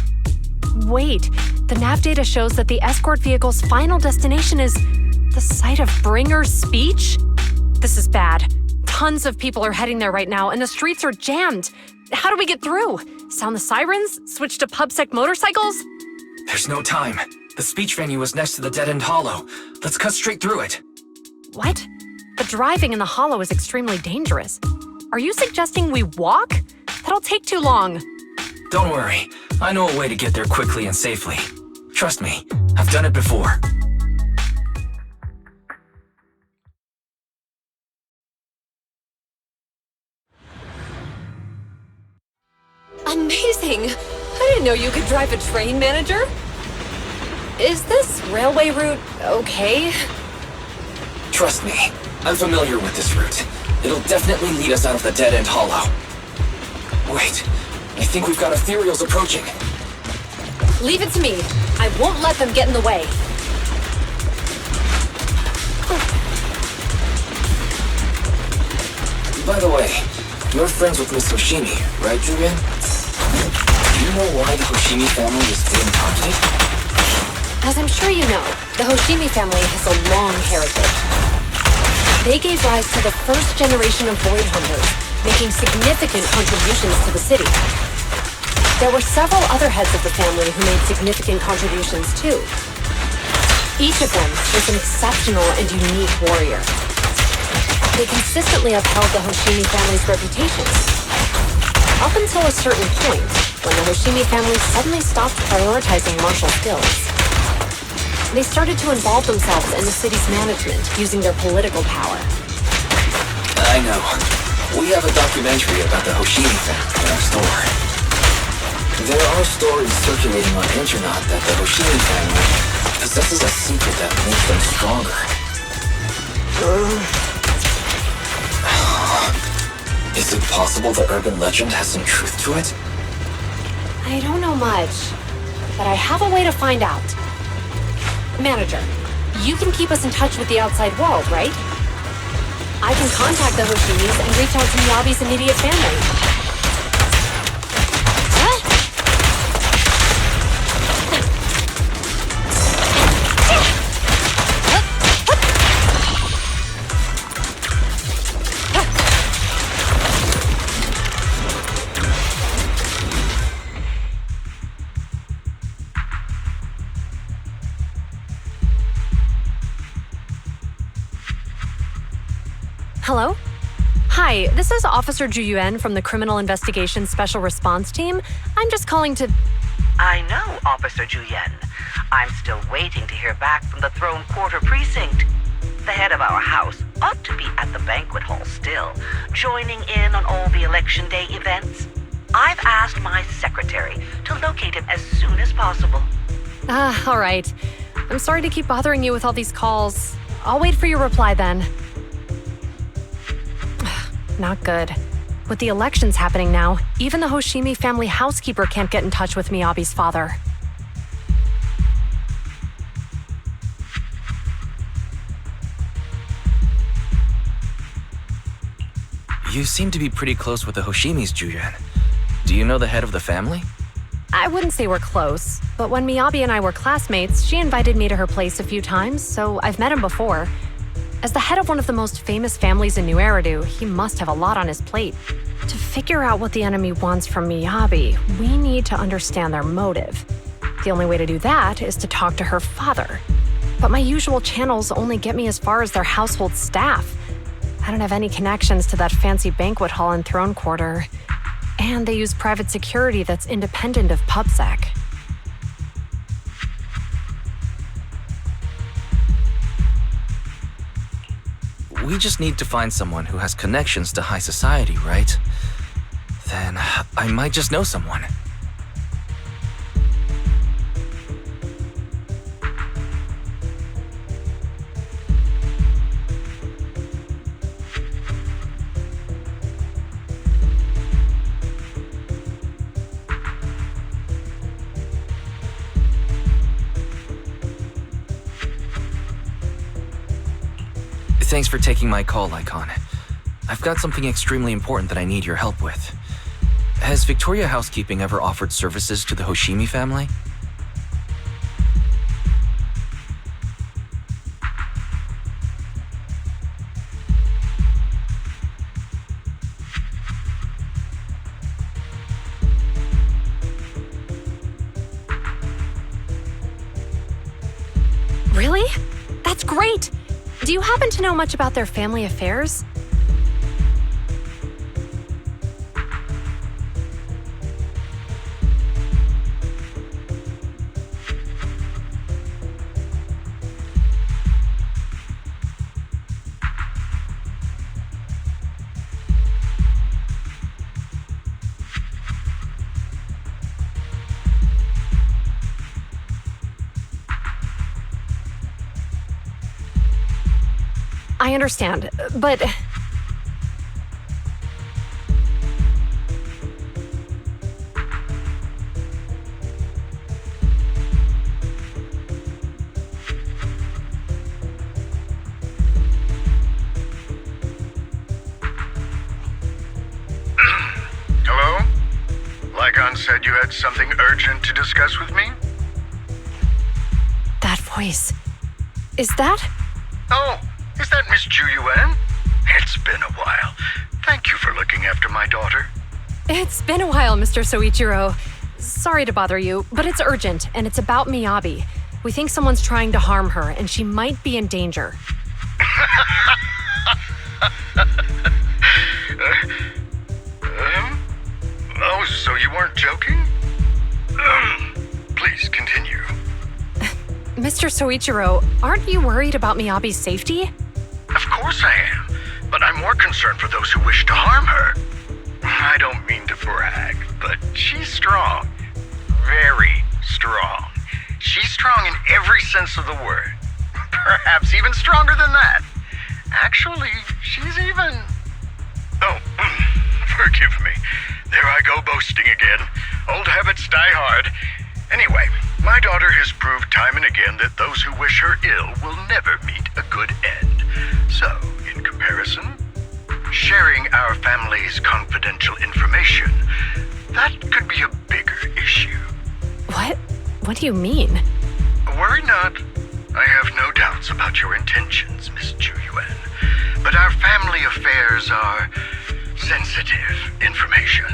Wait, the nav data shows that the escort vehicle's final destination is the site of Bringer's speech? This is bad. Tons of people are heading there right now, and the streets are jammed. How do we get through? Sound the sirens? Switch to PubSec motorcycles?
There's no time. The speech venue is next to the dead-end hollow. Let's cut straight through it.
What? But driving in the hollow is extremely dangerous. Are you suggesting we walk? That'll take too long.
Don't worry. I know a way to get there quickly and safely. Trust me, I've done it before.
Amazing! I didn't know you could drive a train, Manager. Is this railway route okay?
Trust me, I'm familiar with this route. It'll definitely lead us out of the dead-end hollow. Wait, I think we've got ethereals approaching.
Leave it to me. I won't let them get in the way.
By the way, you're friends with Miss Hoshimi, right, Julian? Do you know why the Hoshimi family is being targeted?
As I'm sure you know, the Hoshimi family has a long heritage. They gave rise to the first generation of Void Hunters, making significant contributions to the city. There were several other heads of the family who made significant contributions too. Each of them was an exceptional and unique warrior. They consistently upheld the Hoshimi family's reputation. Up until a certain point, when the Hoshimi family suddenly stopped prioritizing martial skills. They started to involve themselves in the city's management using their political power.
I know. We have a documentary about the Hoshimi family in our store. There are stories circulating on the internet that the Hoshimi family possesses a secret that makes them stronger. Is it possible the urban legend has some truth to it?
I don't know much, but I have a way to find out. Manager, you can keep us in touch with the outside world, right? I can contact the Hoshimis and reach out to Miyabi's immediate family. Hello? Hi, this is Officer Zhu Yuan from the Criminal Investigation Special Response Team. I'm just calling to...
I know, Officer Zhu Yuan. I'm still waiting to hear back from the Throne Quarter Precinct. The head of our house ought to be at the banquet hall still, joining in on all the Election Day events. I've asked my secretary to locate him as soon as possible.
All right. I'm sorry to keep bothering you with all these calls. I'll wait for your reply then. Not good. With the elections happening now, even the Hoshimi family housekeeper can't get in touch with Miyabi's father.
You seem to be pretty close with the Hoshimis, Julian. Do you know the head of the family?
I wouldn't say we're close, but when Miyabi and I were classmates, she invited me to her place a few times, so I've met him before. As the head of one of the most famous families in New Eridu, he must have a lot on his plate. To figure out what the enemy wants from Miyabi, we need to understand their motive. The only way to do that is to talk to her father. But my usual channels only get me as far as their household staff. I don't have any connections to that fancy banquet hall in Throne Quarter. And they use private security that's independent of PubSec.
We just need to find someone who has connections to high society, right? Then I might just know someone. Thanks for taking my call, Lycon. I've got something extremely important that I need your help with. Has Victoria Housekeeping ever offered services to the Hoshimi family?
Really? That's great! Do you happen to know much about their family affairs? I understand, but...
Hello? Lycon said you had something urgent to discuss with me?
That voice... Is that...
Oh, is that Miss Ju Yuan? It's been a while. Thank you for looking after my daughter.
It's been a while, Mr. Soichiro. Sorry to bother you, but it's urgent, and it's about Miyabi. We think someone's trying to harm her, and she might be in danger.
Oh, so you weren't joking? Please continue.
Mr. Soichiro, aren't you worried about Miyabi's safety?
Of course I am, but I'm more concerned for those who wish to harm her. I don't mean to brag, but she's strong. Very strong. She's strong in every sense of the word. Perhaps even stronger than that. Actually, she's even... Oh, forgive me. There I go boasting again. Old habits die hard. Anyway, my daughter has proved time and again that those who wish her ill will never meet a good end. So, in comparison, sharing our family's confidential information, that could be a bigger issue.
What? What do you mean?
Worry not. I have no doubts about your intentions, Miss Ju Yuan. But our family affairs are sensitive information.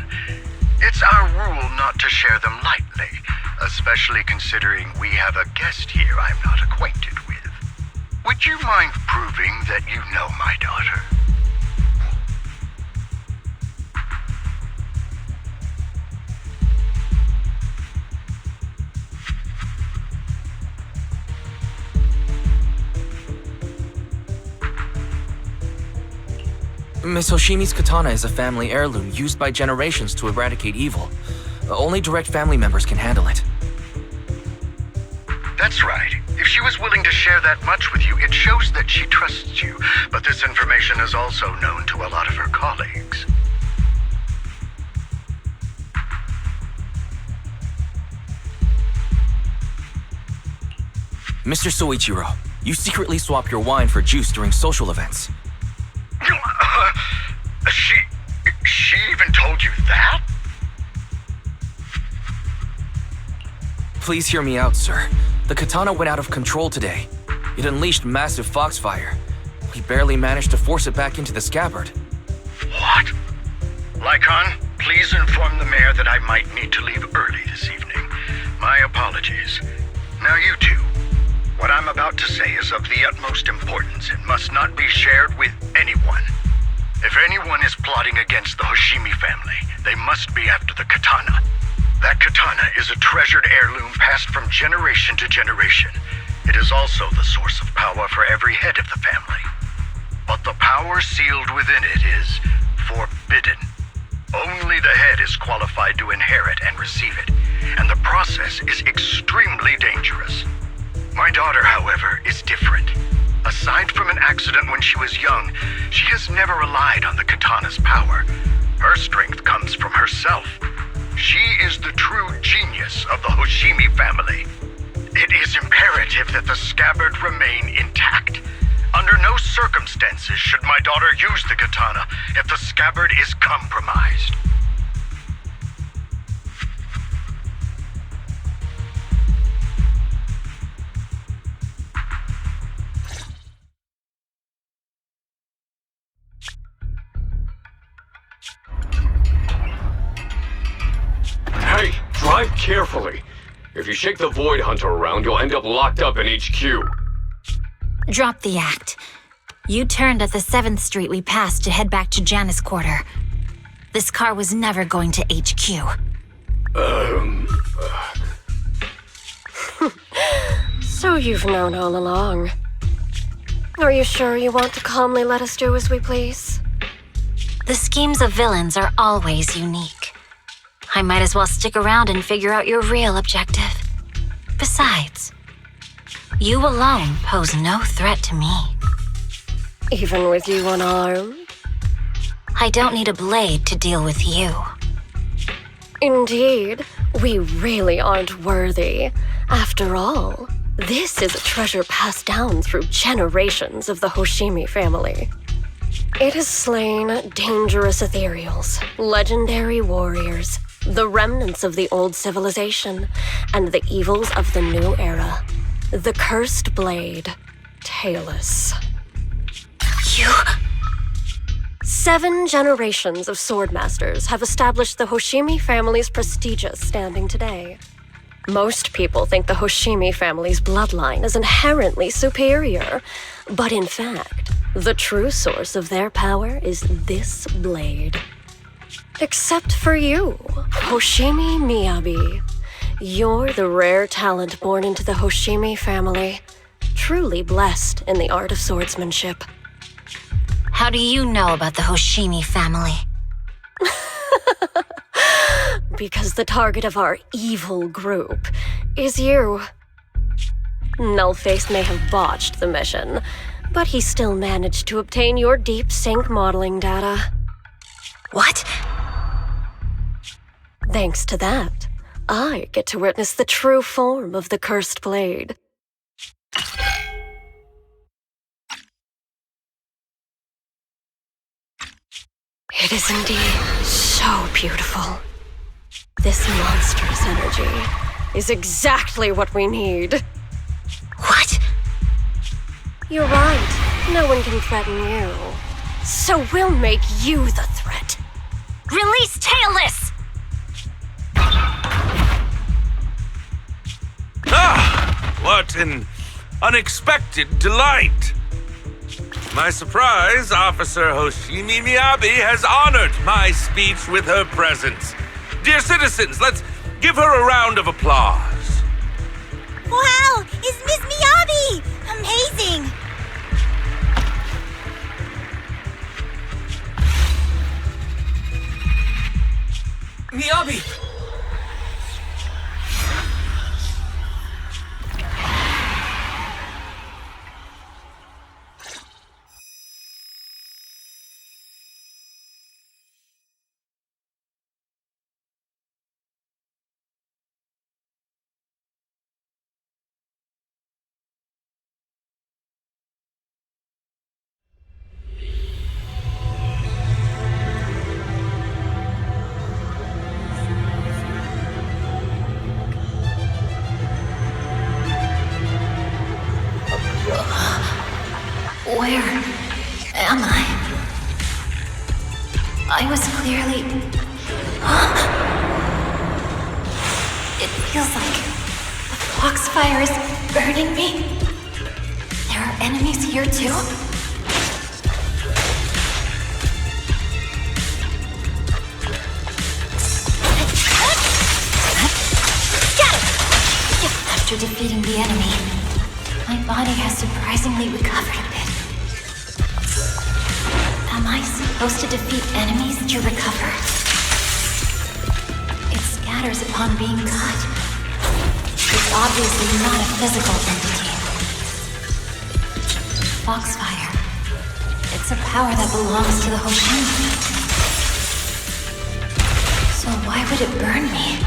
It's our rule not to share them lightly, especially considering we have a guest here I'm not acquainted with. Would you mind proving that you know my daughter?
Miss Hoshimi's katana is a family heirloom used by generations to eradicate evil. Only direct family members can handle it.
That's right. If she was willing to share that much with you, it shows that she trusts you. But this information is also known to a lot of her colleagues.
Mr. Soichiro, you secretly swap your wine for juice during social events.
She even told you that?
Please hear me out, sir. The katana went out of control today. It unleashed massive foxfire. We barely managed to force it back into the scabbard.
What? Lycon, please inform the mayor that I might need to leave early this evening. My apologies. Now you two. What I'm about to say is of the utmost importance and must not be shared with anyone. If anyone is plotting against the Hoshimi family, they must be after the katana. That katana is a treasured heirloom passed from generation to generation. It is also the source of power for every head of the family. But the power sealed within it is forbidden. Only the head is qualified to inherit and receive it, and the process is extremely dangerous. My daughter, however, is different. Aside from an accident when she was young, she has never relied on the katana's power. Her strength comes from herself. She is the true genius of the Hoshimi family. It is imperative that the scabbard remain intact. Under no circumstances should my daughter use the katana if the scabbard is compromised.
Hey, drive carefully. If you shake the Void Hunter around, you'll end up locked up in HQ.
Drop the act. You turned at the 7th Street we passed to head back to Janus Quarter. This car was never going to HQ.
So you've known all along. Are you sure you want to calmly let us do as we please?
The schemes of villains are always unique. I might as well stick around and figure out your real objective. Besides, you alone pose no threat to me.
Even with you unarmed?
I don't need a blade to deal with you.
Indeed, we really aren't worthy. After all, this is a treasure passed down through generations of the Hoshimi family. It has slain dangerous ethereals, legendary warriors, the remnants of the old civilization, and the evils of the new era. The cursed blade, Tailless.
You?
7 generations of swordmasters have established the Hoshimi family's prestigious standing today. Most people think the Hoshimi family's bloodline is inherently superior, but in fact, the true source of their power is this blade. Except for you, Hoshimi Miyabi. You're the rare talent born into the Hoshimi family, truly blessed in the art of swordsmanship.
How do you know about the Hoshimi family?
Because the target of our evil group is you. Nullface may have botched the mission, but he still managed to obtain your deep sync modeling data.
What?
Thanks to that, I get to witness the true form of the cursed blade. It is indeed so beautiful. This monstrous energy is exactly what we need.
What?
You're right. No one can threaten you. So we'll make you the threat.
Release Tailless!
Ah! What an unexpected delight! My surprise, Officer Hoshimi Miyabi has honored my speech with her presence. Dear citizens, let's give her a round of applause.
Wow! It's Miss Miyabi! Amazing!
Miyabi!
Where am I? I was clearly... It feels like the foxfire is burning me. There are enemies here too? Got it! After defeating the enemy, my body has surprisingly recovered a bit. Am I supposed to defeat enemies to recover? It scatters upon being cut. It's obviously not a physical entity. Foxfire. It's a power that belongs to the Hoshimi. So why would it burn me?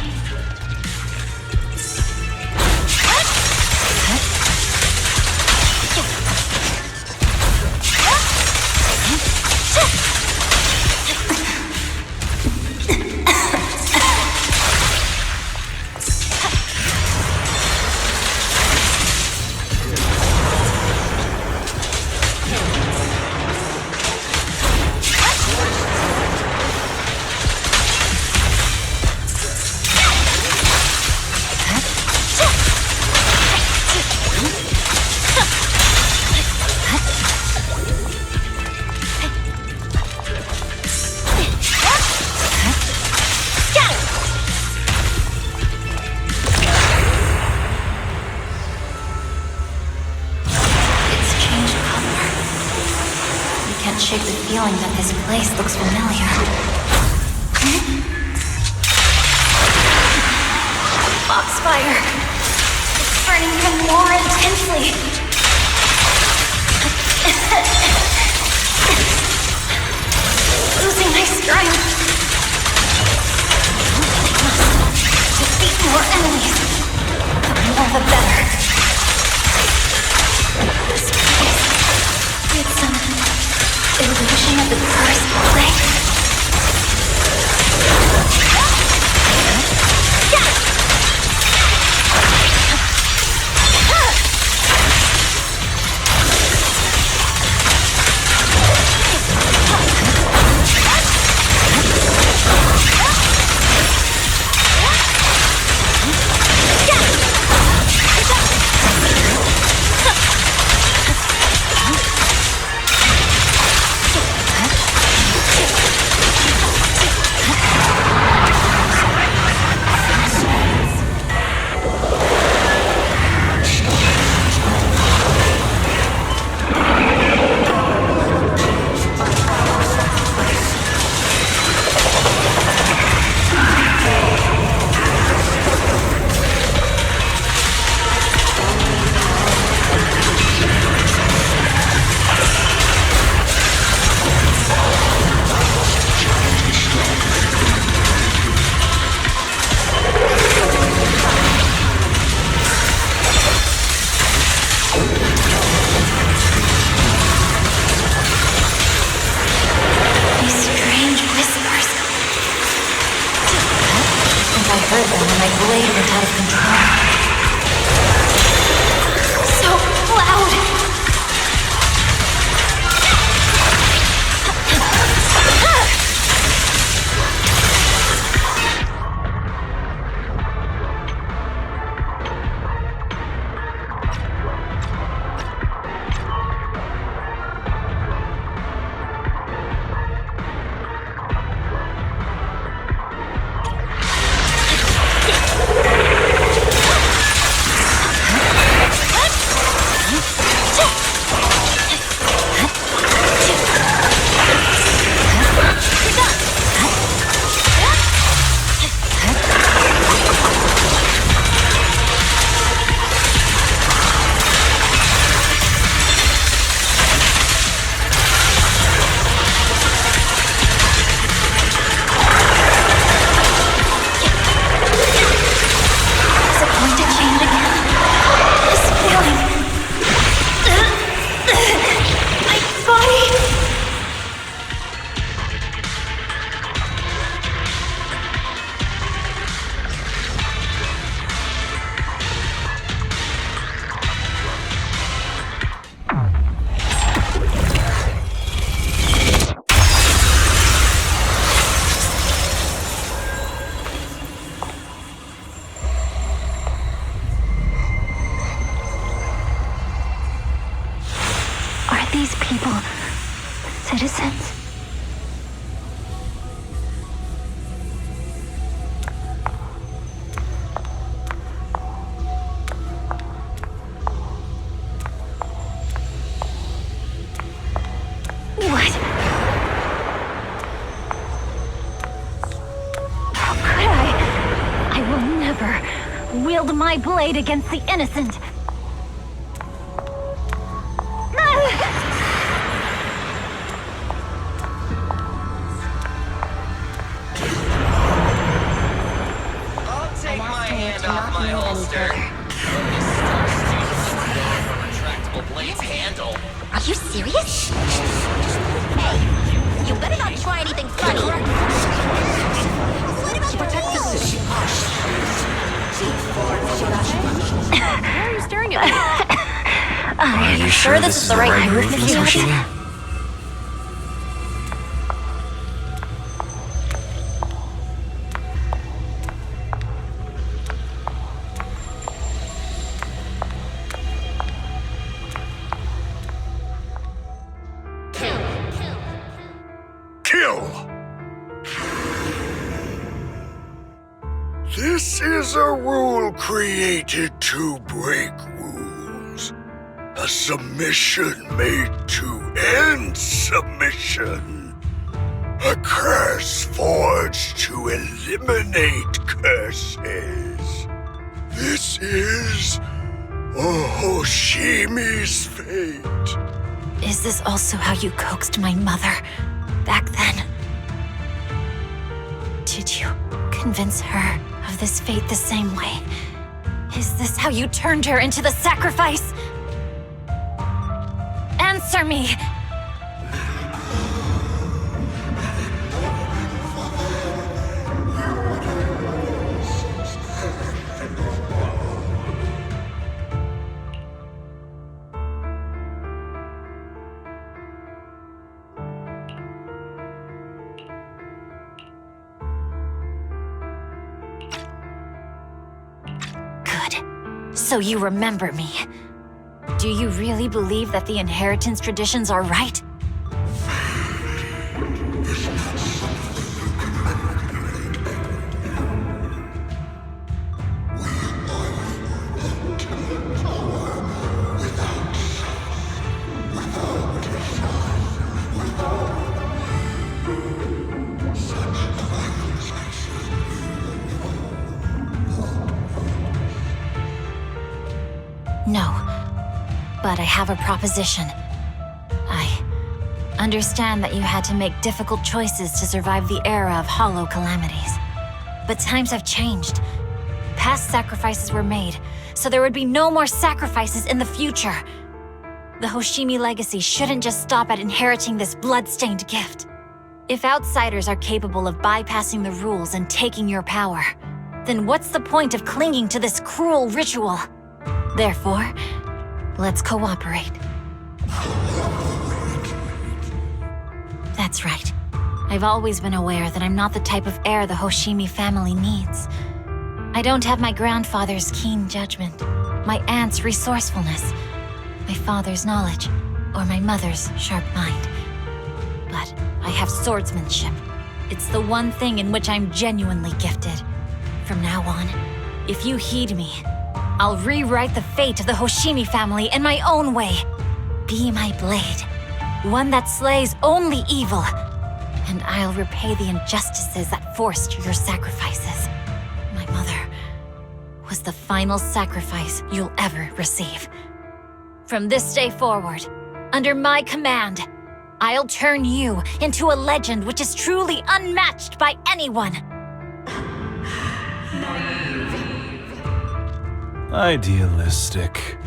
shake the feeling that this place looks familiar. Foxfire! It's burning even more intensely! Losing my strength! Defeat more enemies! The more the better. This place... It's some illusion of the cursed place.
These people, citizens? What? How could I? I will never wield my blade against the innocent.
Are you serious? Hey, you better not try anything funny.
To protect the city. Why are you staring at me?
Are you sure this is the right move, Mickey?
This is a rule created to break rules. A submission made to end submission. A curse forged to eliminate curses. This is Hoshimi's fate.
Is this also how you coaxed my mother back then? Did you convince her of this fate the same way? Is this how you turned her into the sacrifice? Answer me! So you remember me. Do you really believe that the inheritance traditions are right? No, but I have a proposition. I understand that you had to make difficult choices to survive the era of hollow calamities. But times have changed. Past sacrifices were made, so there would be no more sacrifices in the future. The Hoshimi legacy shouldn't just stop at inheriting this blood-stained gift. If outsiders are capable of bypassing the rules and taking your power, then what's the point of clinging to this cruel ritual? Therefore, let's cooperate. That's right. I've always been aware that I'm not the type of heir the Hoshimi family needs. I don't have my grandfather's keen judgment, my aunt's resourcefulness, my father's knowledge, or my mother's sharp mind. But I have swordsmanship. It's the one thing in which I'm genuinely gifted. From now on, if you heed me, I'll rewrite the fate of the Hoshimi family in my own way. Be my blade, one that slays only evil, and I'll repay the injustices that forced your sacrifices. My mother was the final sacrifice you'll ever receive. From this day forward, under my command, I'll turn you into a legend which is truly unmatched by anyone.
Idealistic.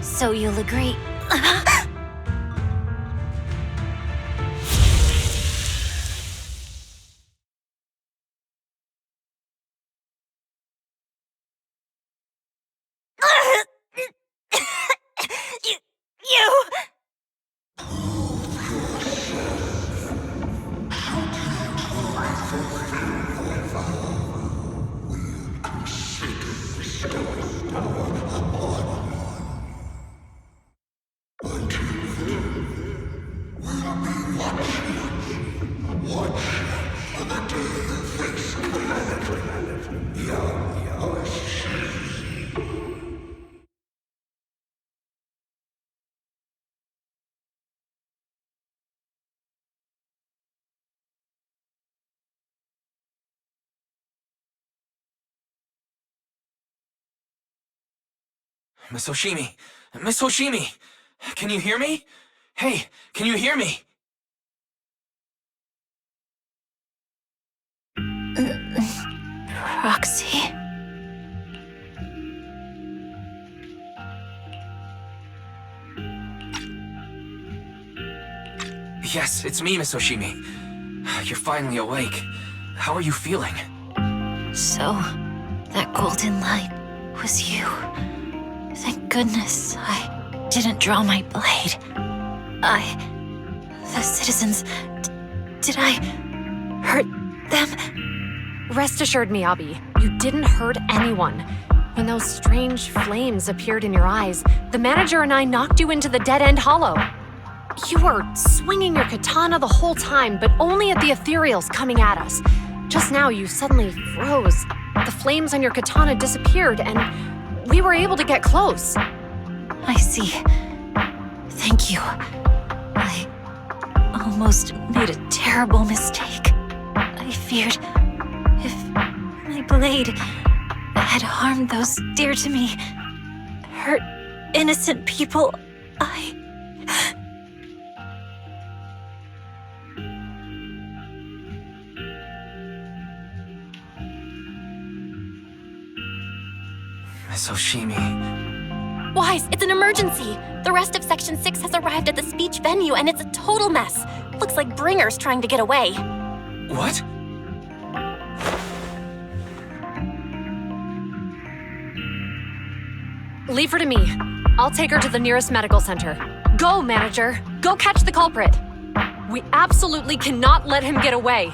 So you'll agree?
Miss Hoshimi! Miss Hoshimi! Can you hear me? Hey, can you hear me?
Proxy?
Yes, it's me, Miss Hoshimi. You're finally awake. How are you feeling?
So, that golden light was you. Thank goodness I didn't draw my blade. The citizens, did I hurt them?
Rest assured, Miyabi, you didn't hurt anyone. When those strange flames appeared in your eyes, the manager and I knocked you into the dead-end hollow. You were swinging your katana the whole time, but only at the ethereals coming at us. Just now, you suddenly froze. The flames on your katana disappeared, and we were able to get close.
I see. Thank you. I almost made a terrible mistake. I feared if my blade had harmed those dear to me, hurt innocent people,
Miss Oshimi.
Wise, it's an emergency. The rest of Section 6 has arrived at the speech venue, and it's a total mess. Looks like Bringer's trying to get away.
What?
Leave her to me. I'll take her to the nearest medical center. Go, manager. Go catch the culprit. We absolutely cannot let him get away.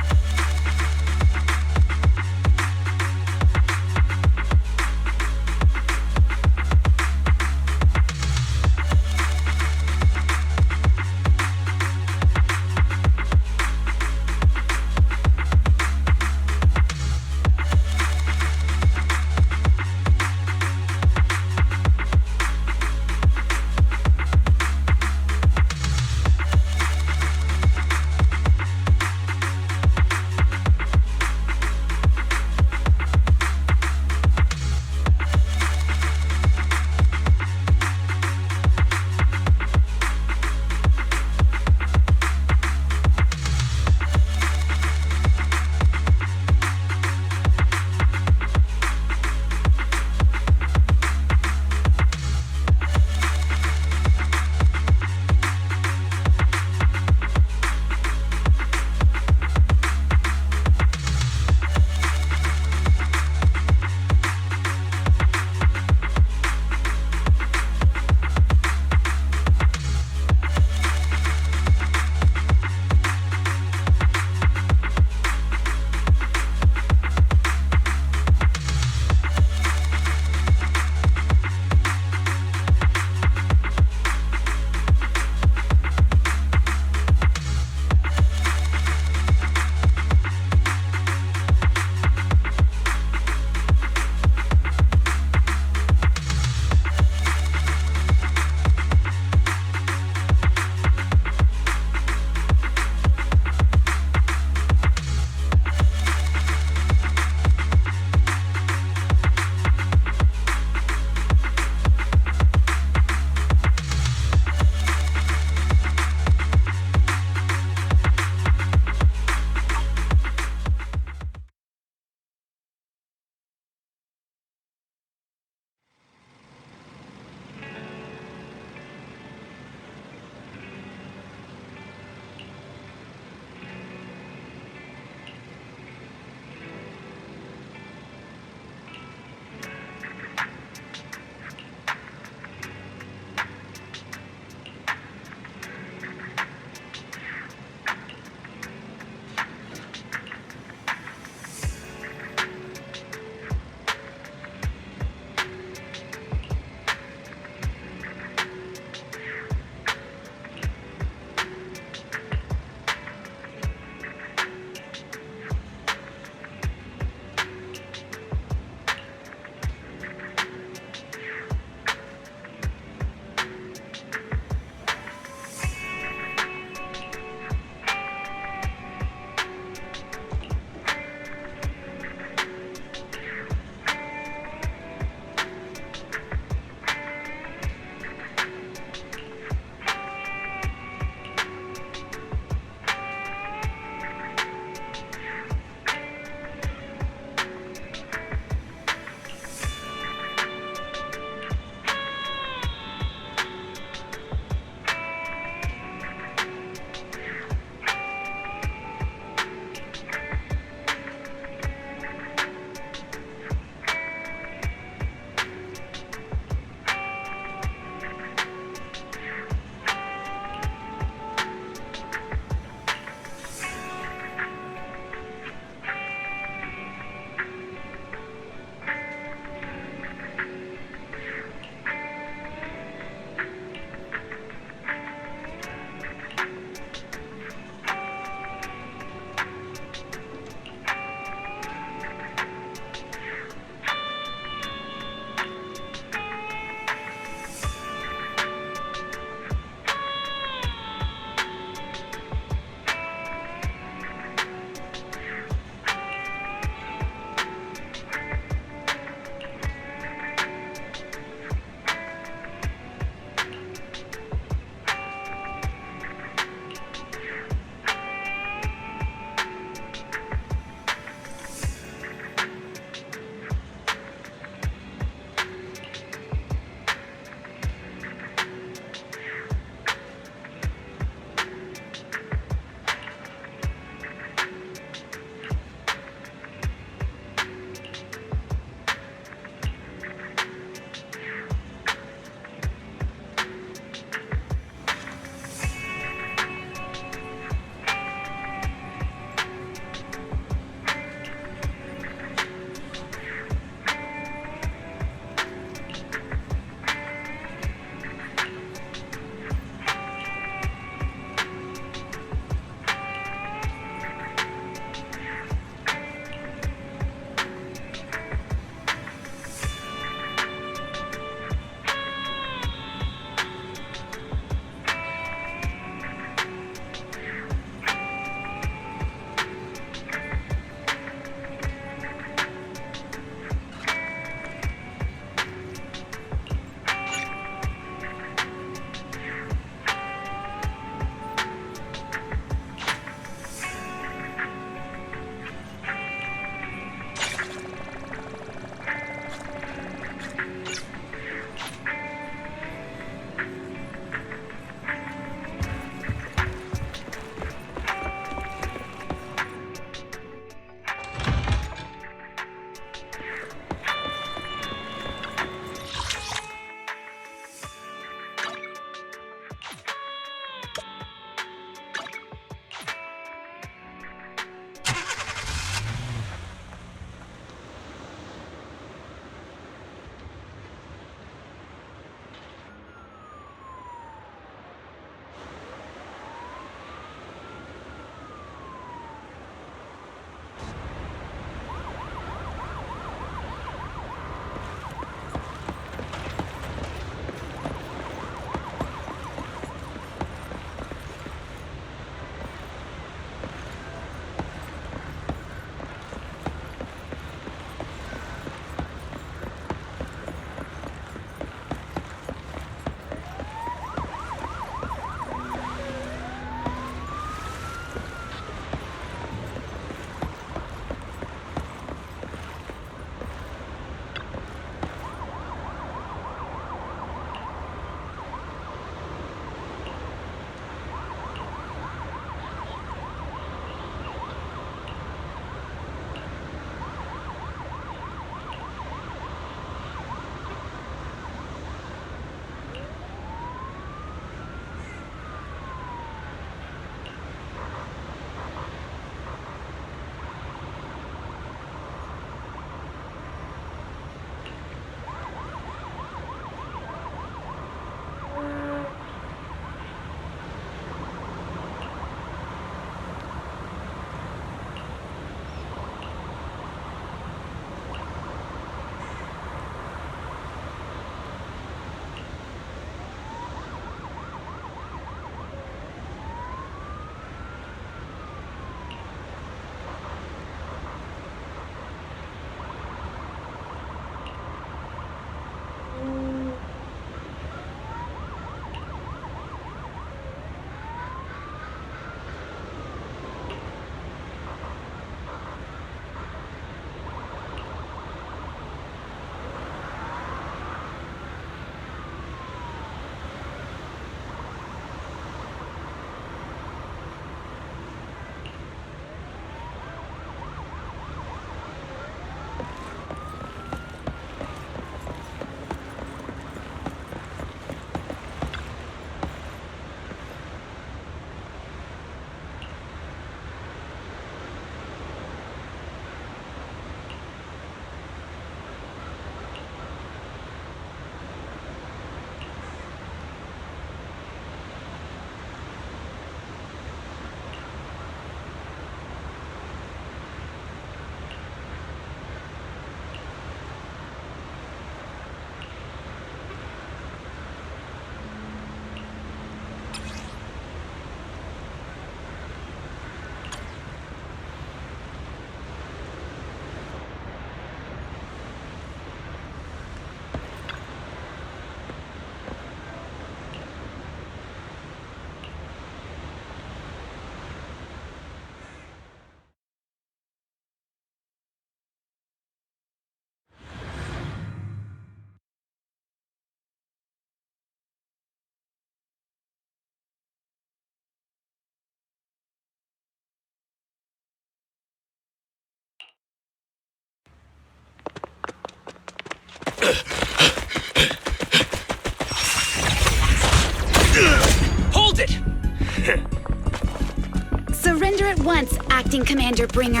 Not once, Acting Commander Bringer.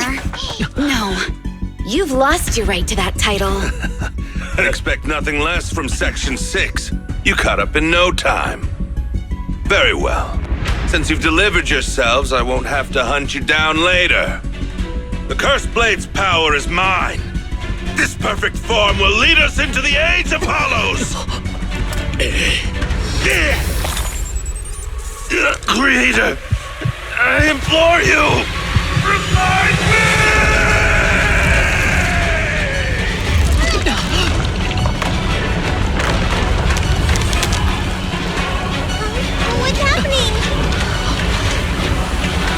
No. You've lost your right to that title.
I'd expect nothing less from Section 6. You caught up in no time. Very well. Since you've delivered yourselves, I won't have to hunt you down later. The Cursed Blade's power is mine. This perfect form will lead us into the age of Hollows! Creator, I implore you, revive
What's happening?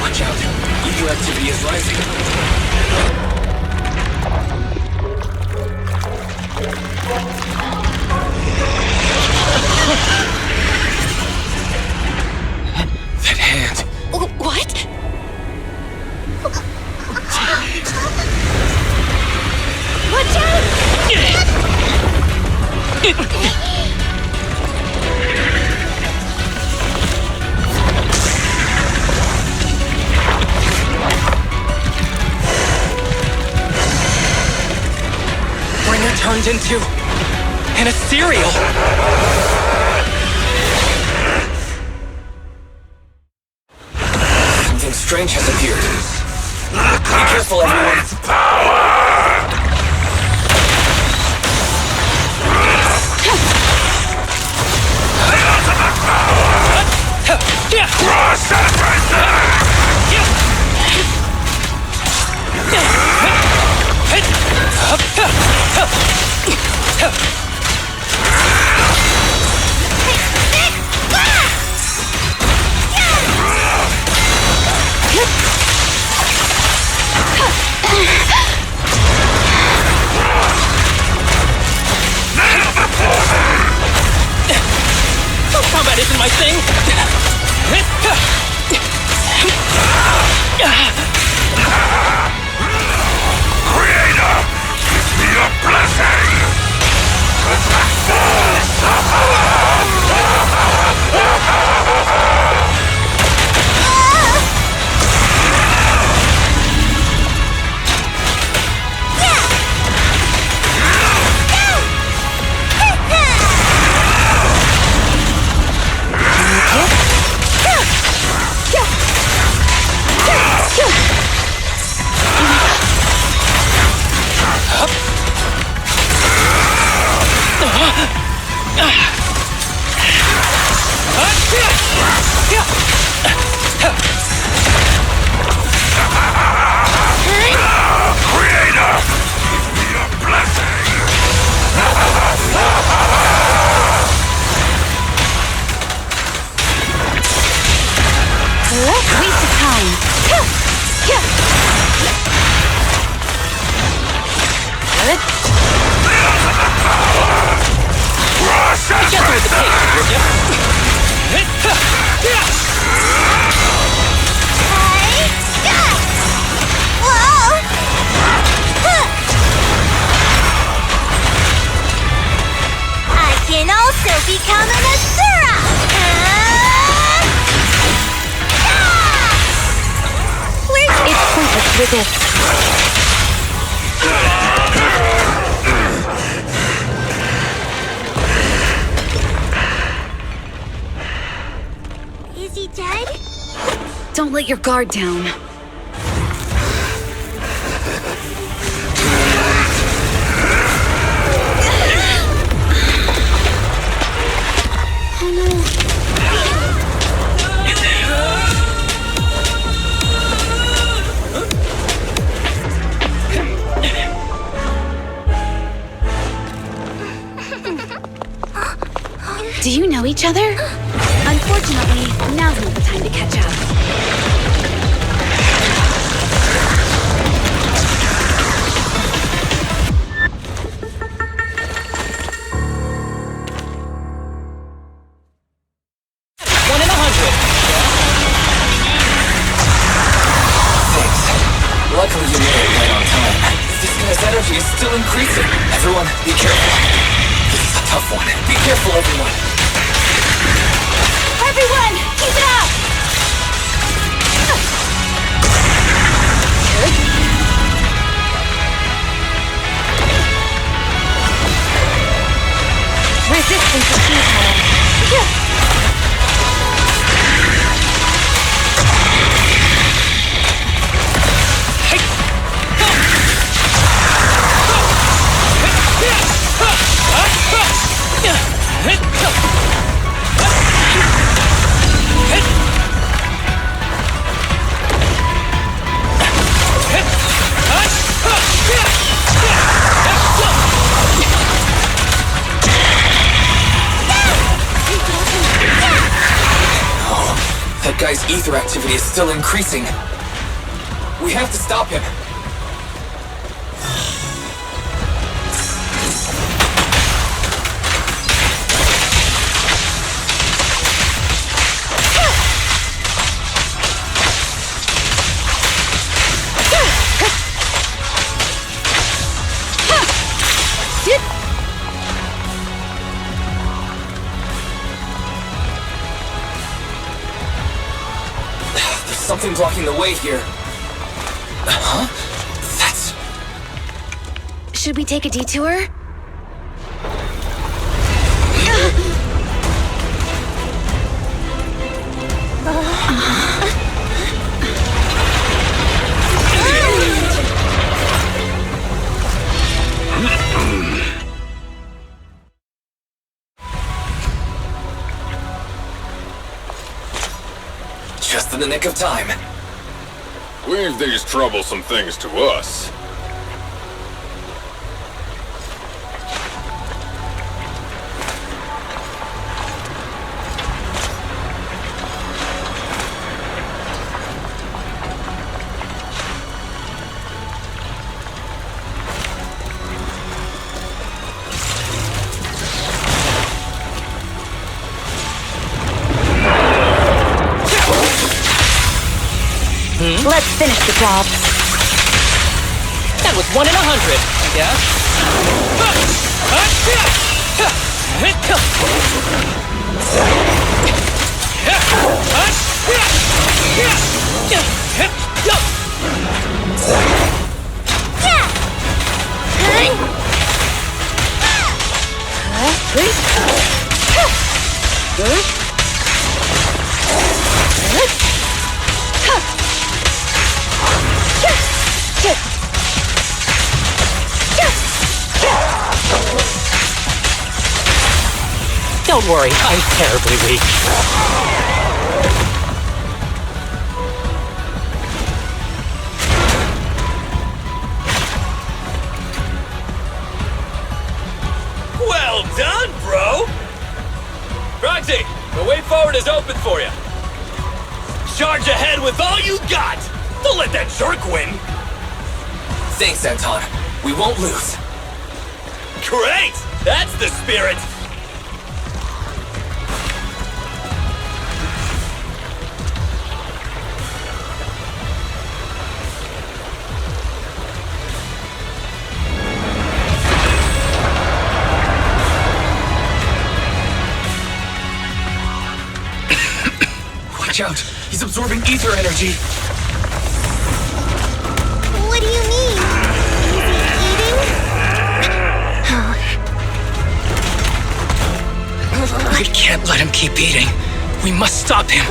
Watch out. EU activity is rising. That hand.
What?
Watch
Bringer turned into an ethereal.
Something strange has appeared. Be careful, everyone.
Combat isn't my thing.
Creator, give me your blessing!
Become an Asura!
It's pointless with this.
Is he dead?
Don't let your guard down. Do you know each other? Unfortunately, now's not the time to catch up.
One in 100.
Thanks. Luckily you made it right on time. This energy is still increasing. Everyone, be careful. This is a tough one. Be careful, everyone.
Everyone, keep it up!
resistance is futile.
That guy's ether activity is still increasing. We have to stop him. Something blocking the way here. Huh? That's...
Should we take a detour?
Just in the nick of time.
Leave these troublesome things to us.
Let's finish the job.
That was 1 in 100, I guess. Don't worry, I'm terribly weak.
Well done, bro! Proxy, the way forward is open for you. Charge ahead with all you got! Don't let that jerk win!
Thanks, Anton. We won't lose.
Great! That's the spirit!
Watch out! He's absorbing ether energy!
What do you mean? Is he eating?
We can't let him keep eating. We must stop him.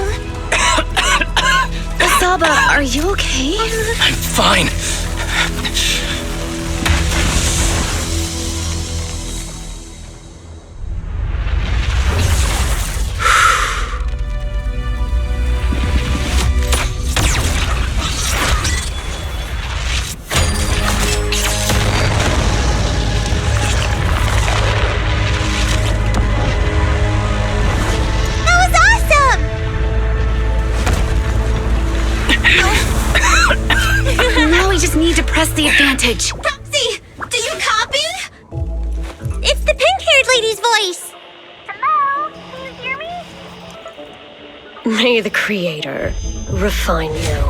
Saba, are you okay?
I'm fine.
The advantage.
Proxy, do you copy? It's the pink-haired lady's voice.
Hello? Can you hear me?
May the Creator refine you.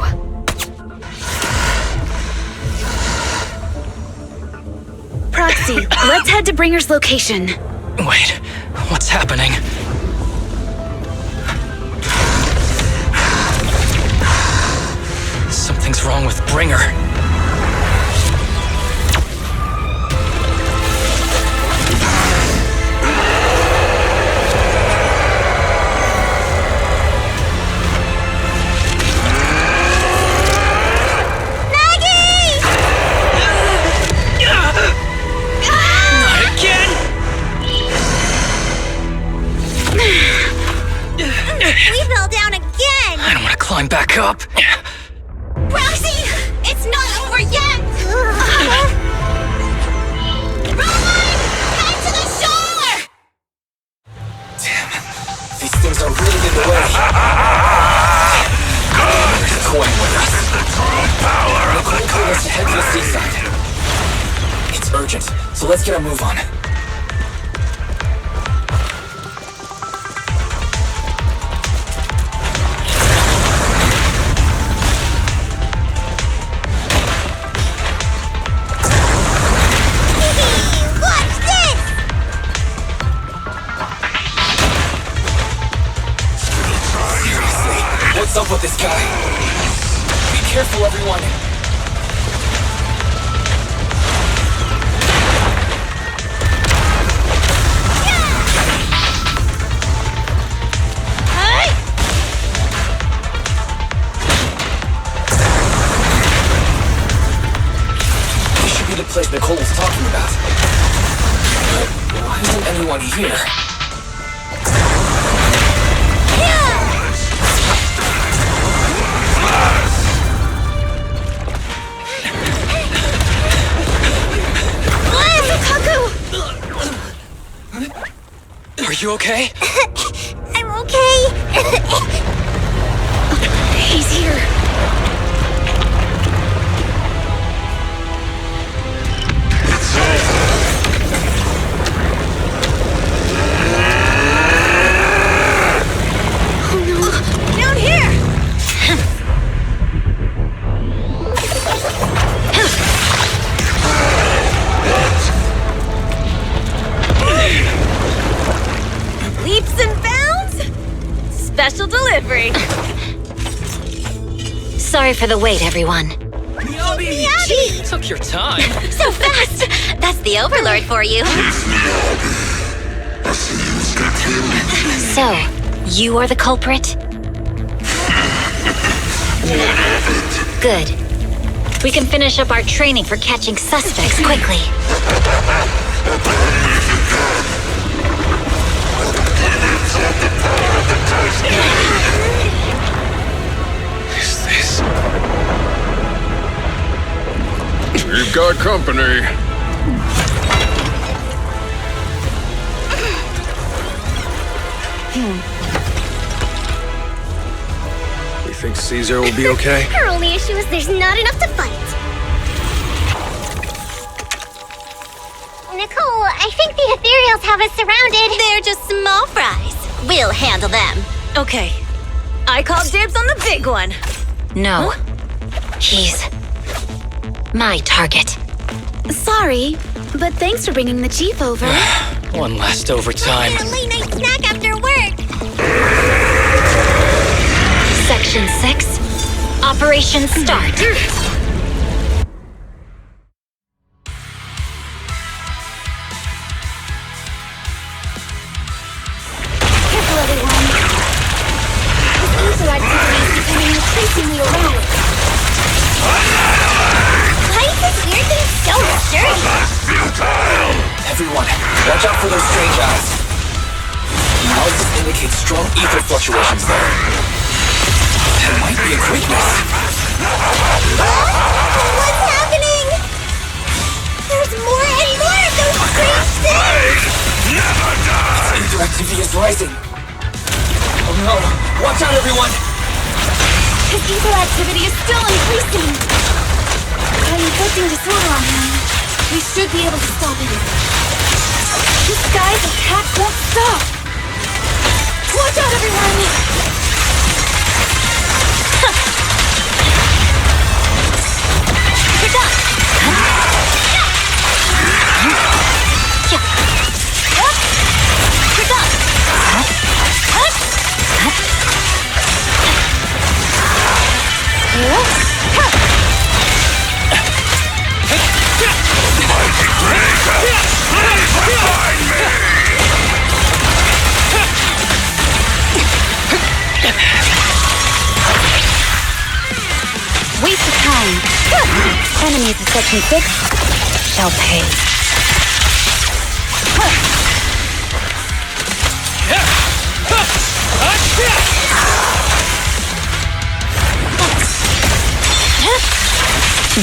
Proxy, let's head to Bringer's location.
Wait, what's happening? Something's wrong with Bringer. buttercup!
Roxy! It's not over yet! Rowan! Head to the shore!
These things are really in the way. Good! Coin with us.
The true power of the
told us to head to the seaside. It's urgent, so let's get a move on. What's up with this guy? Be careful, everyone. This should be the place Nicole was talking about. But why isn't anyone here? Are you okay?
I'm okay.
He's here.
Oh no! Down here!
Leaps and bounds? Special delivery.
Sorry for the wait, everyone.
Gee, took your time.
So fast! That's the Overlord for you.
So, you are the culprit? Good. We can finish up our training for catching suspects quickly.
Is this? We've got company.
You think Caesar will be okay?
Her only issue is there's not enough to fight. Nicole, I think the Ethereals have us surrounded.
They're just small fries. We'll handle them. Okay. I call dibs on the big one.
No. He's my target.
Sorry, but thanks for bringing the chief over.
One last overtime.
A late night snack after work.
Section 6. Operation start.
Careful, everyone. This user activity is becoming increasingly erratic.
Why is this weird thing so sturdy?
Everyone, watch out for those strange eyes. Analysis indicates strong ether fluctuations there. That might be a weakness.
What's happening? There's more and more of those strange things!
Ether activity is rising. Oh no! Watch out, everyone!
His ether activity is still increasing. I'm inflicting disorder on him. We should be able to stop him. This guy's attack won't stop. Watch out, everyone!
Waste of time. Enemies of Section 6 shall pay.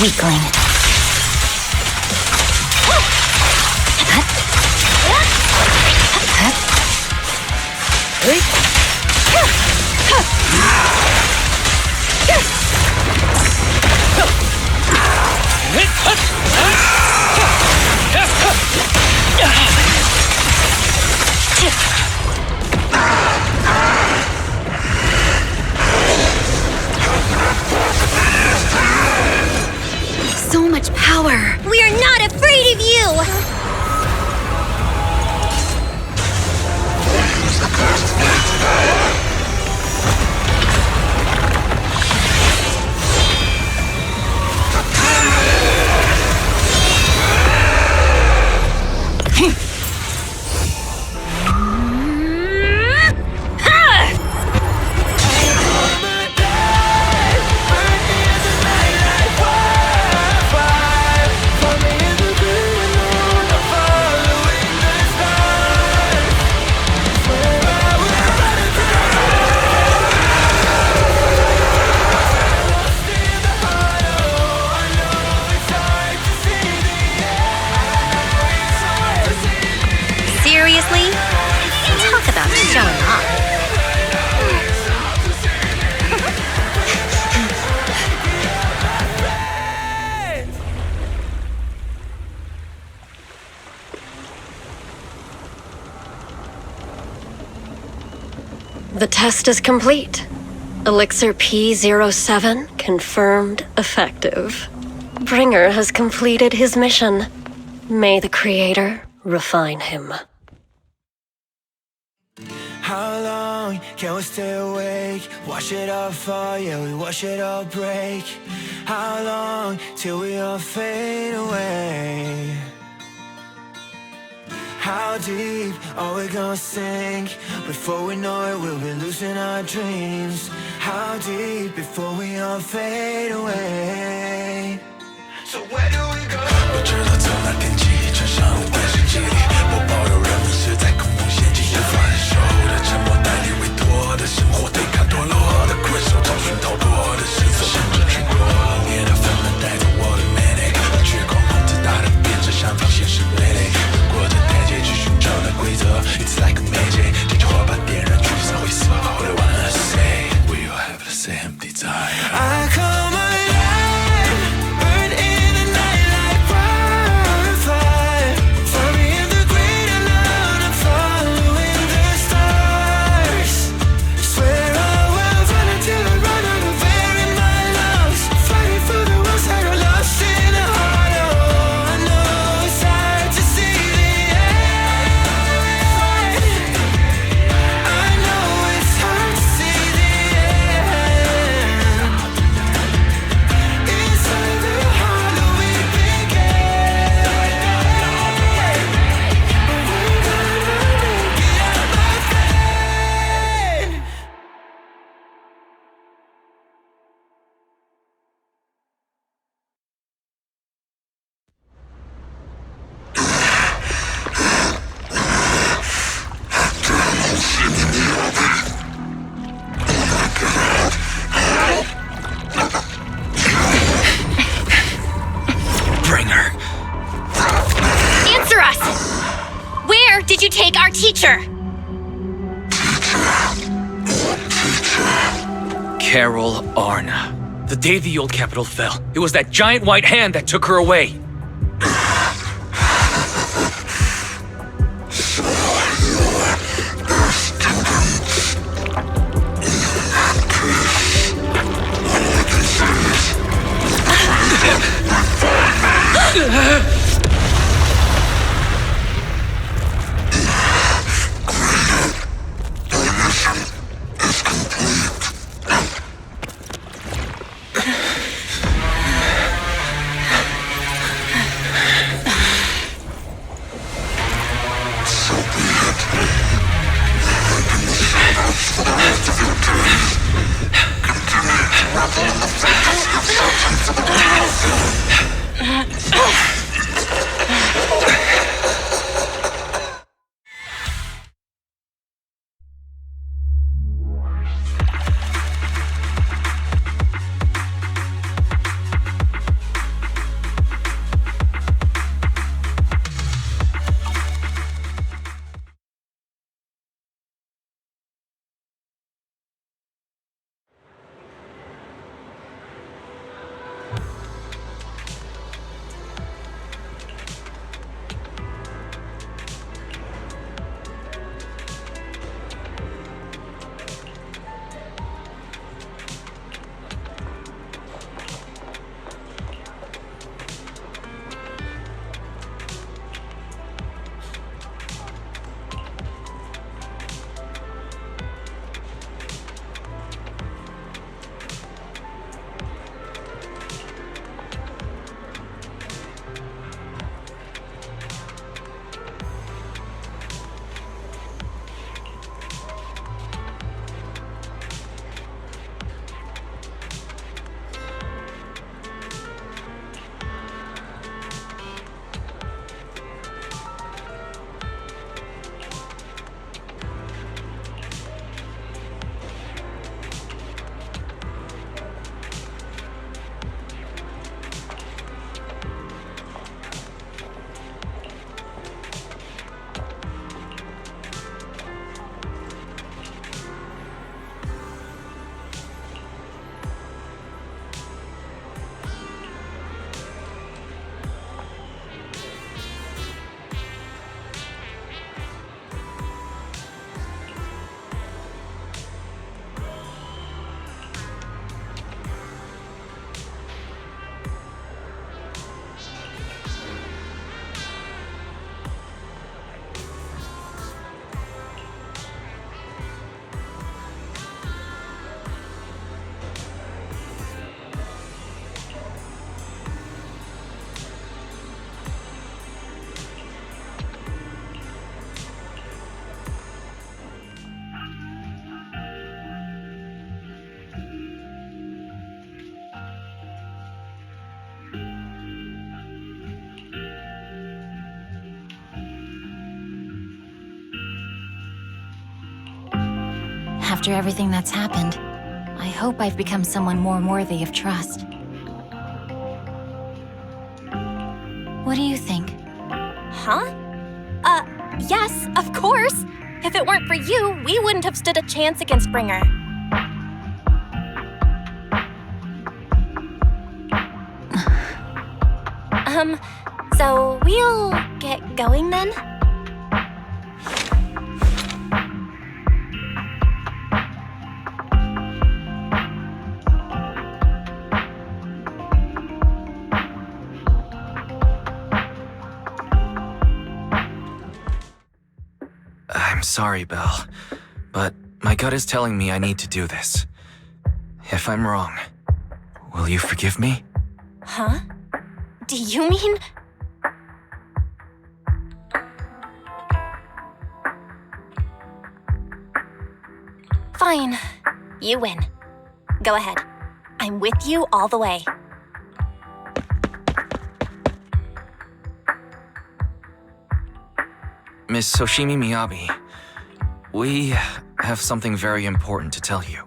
Weakling.
So much power!
We are not afraid of you!
Seriously? Talk about showing off.
The test is complete. Elixir P07 confirmed effective. Bringer has completed his mission. May the Creator refine him.
How long can we stay awake? Wash it all fall, yeah, we wash it all break. How long till we all fade away? How deep are we gonna sink? Before we know it, we'll be losing our dreams. How deep before we all fade away? So where do we go? 不知道从哪天起，穿上万圣节里，我保有人迷失在恐怖陷阱，无法忍受的沉默，带你委托的生活，对抗堕落的困兽，找寻逃脱的线索，甚至去过冷冽的纷乱，带走我的 manic， 绝空空自大的变成商品，现实累累，越过这台阶去寻找那规则 ，It's like a magic， 点着火把点燃聚散灰色 ，All I wanna say， we all have the same desire。I come alive, burn in the night like wildfire. Find me in the great alone, I'm following the stars. Swear I will run until I run out of air in my lungs. Fighting for the ones that are lost in the hollow. I know it's hard to see the end. I know it's hard to see the end. Inside the hollow we begin. But we're gonna make it out, my friend.
Bringer. Answer us! Where did you take our teacher?
Carol Arna. The day the old capital fell, it was that giant white hand that took her away.
After everything that's happened, I hope I've become someone more worthy of trust. What do you think?
Huh? Yes, of course. If it weren't for you, we wouldn't have stood a chance against Bringer. So we'll get going then?
I'm sorry, Belle, but my gut is telling me I need to do this. If I'm wrong, will you forgive me?
Huh? Do you mean... Fine. You win. Go ahead. I'm with you all the way.
Miss Hoshimi Miyabi, we have something very important to tell you.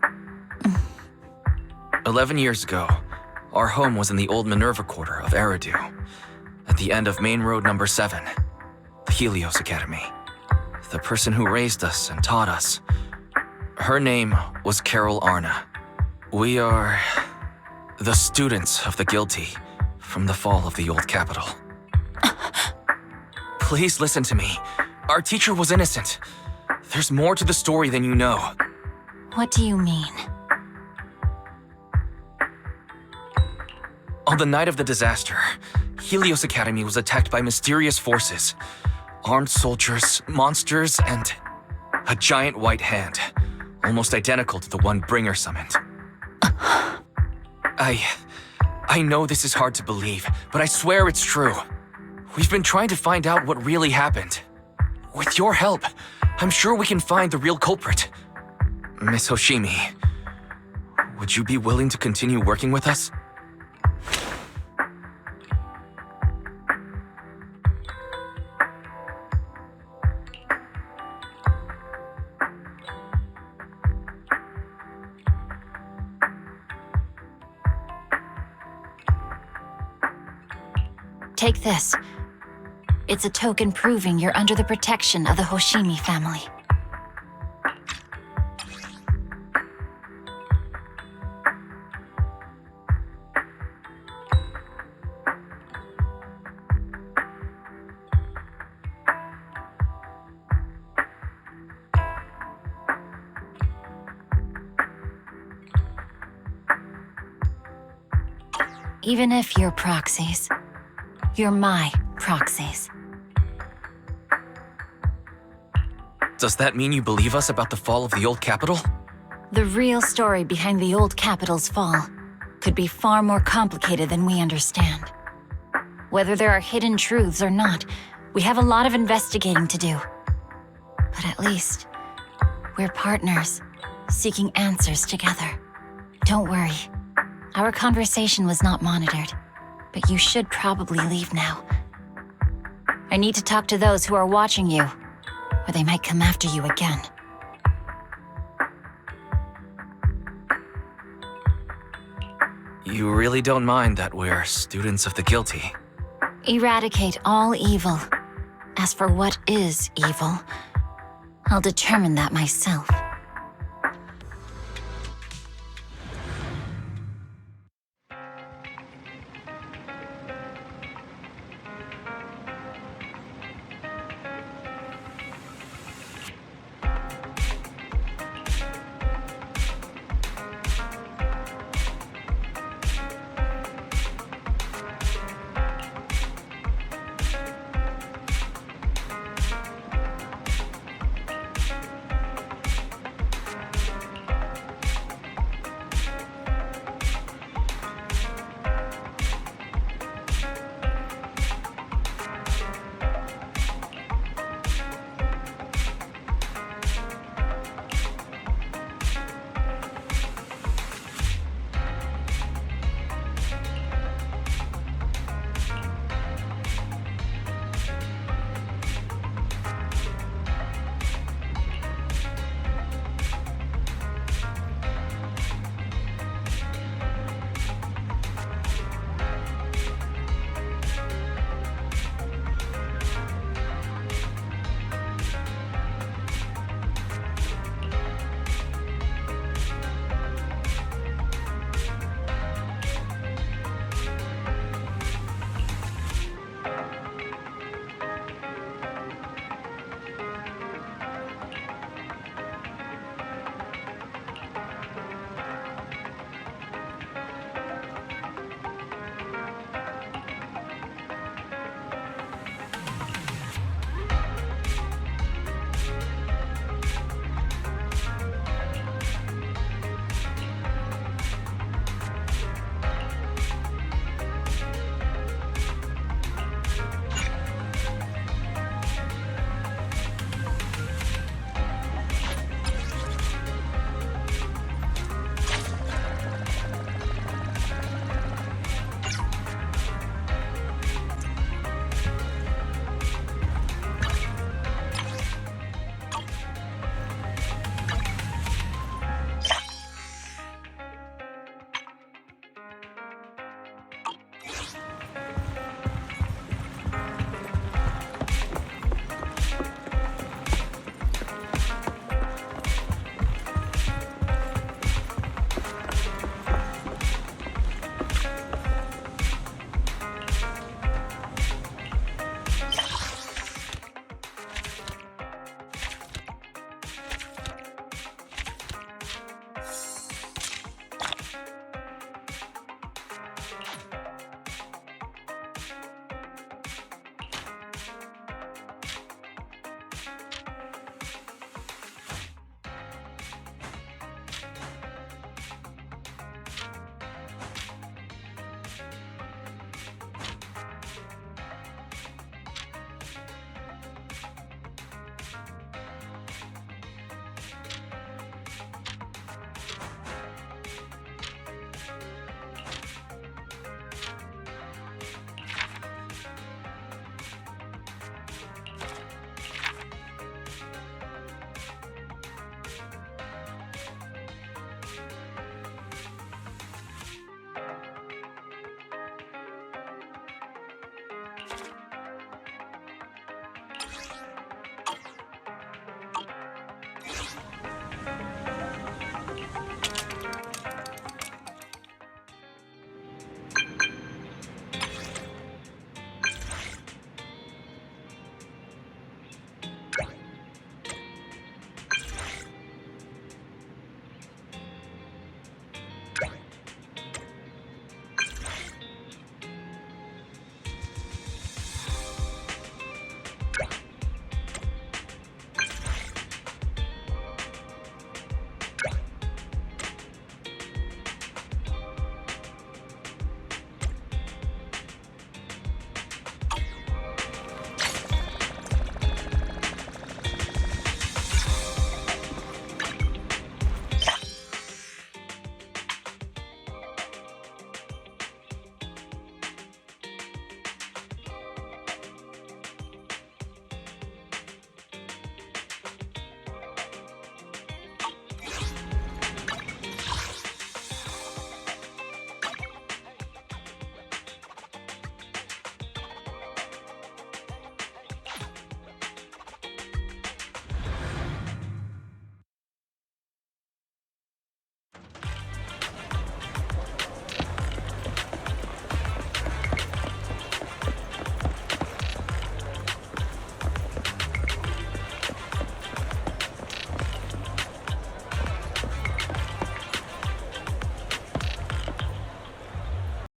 11 years ago, our home was in the old Minerva Quarter of Eridu, at the end of Main Road number 7, the Helios Academy. The person who raised us and taught us, her name was Carol Arna. We are the students of the guilty from the fall of the old capital. Please listen to me. Our teacher was innocent. There's more to the story than you know.
What do you mean?
On the night of the disaster, Helios Academy was attacked by mysterious forces. Armed soldiers, monsters, and a giant white hand, almost identical to the one Bringer summoned. I know this is hard to believe, but I swear it's true. We've been trying to find out what really happened. With your help, I'm sure we can find the real culprit. Miss Hoshimi, would you be willing to continue working with us?
Take this. It's a token proving you're under the protection of the Hoshimi family. Even if you're proxies, you're my proxies.
Does that mean you believe us about the fall of the old capital?
The real story behind the old capital's fall could be far more complicated than we understand. Whether there are hidden truths or not, we have a lot of investigating to do. But at least, we're partners, seeking answers together. Don't worry. Our conversation was not monitored, but you should probably leave now. I need to talk to those who are watching you, or they might come after you again.
You really don't mind that we're students of the guilty?
Eradicate all evil. As for what is evil, I'll determine that myself.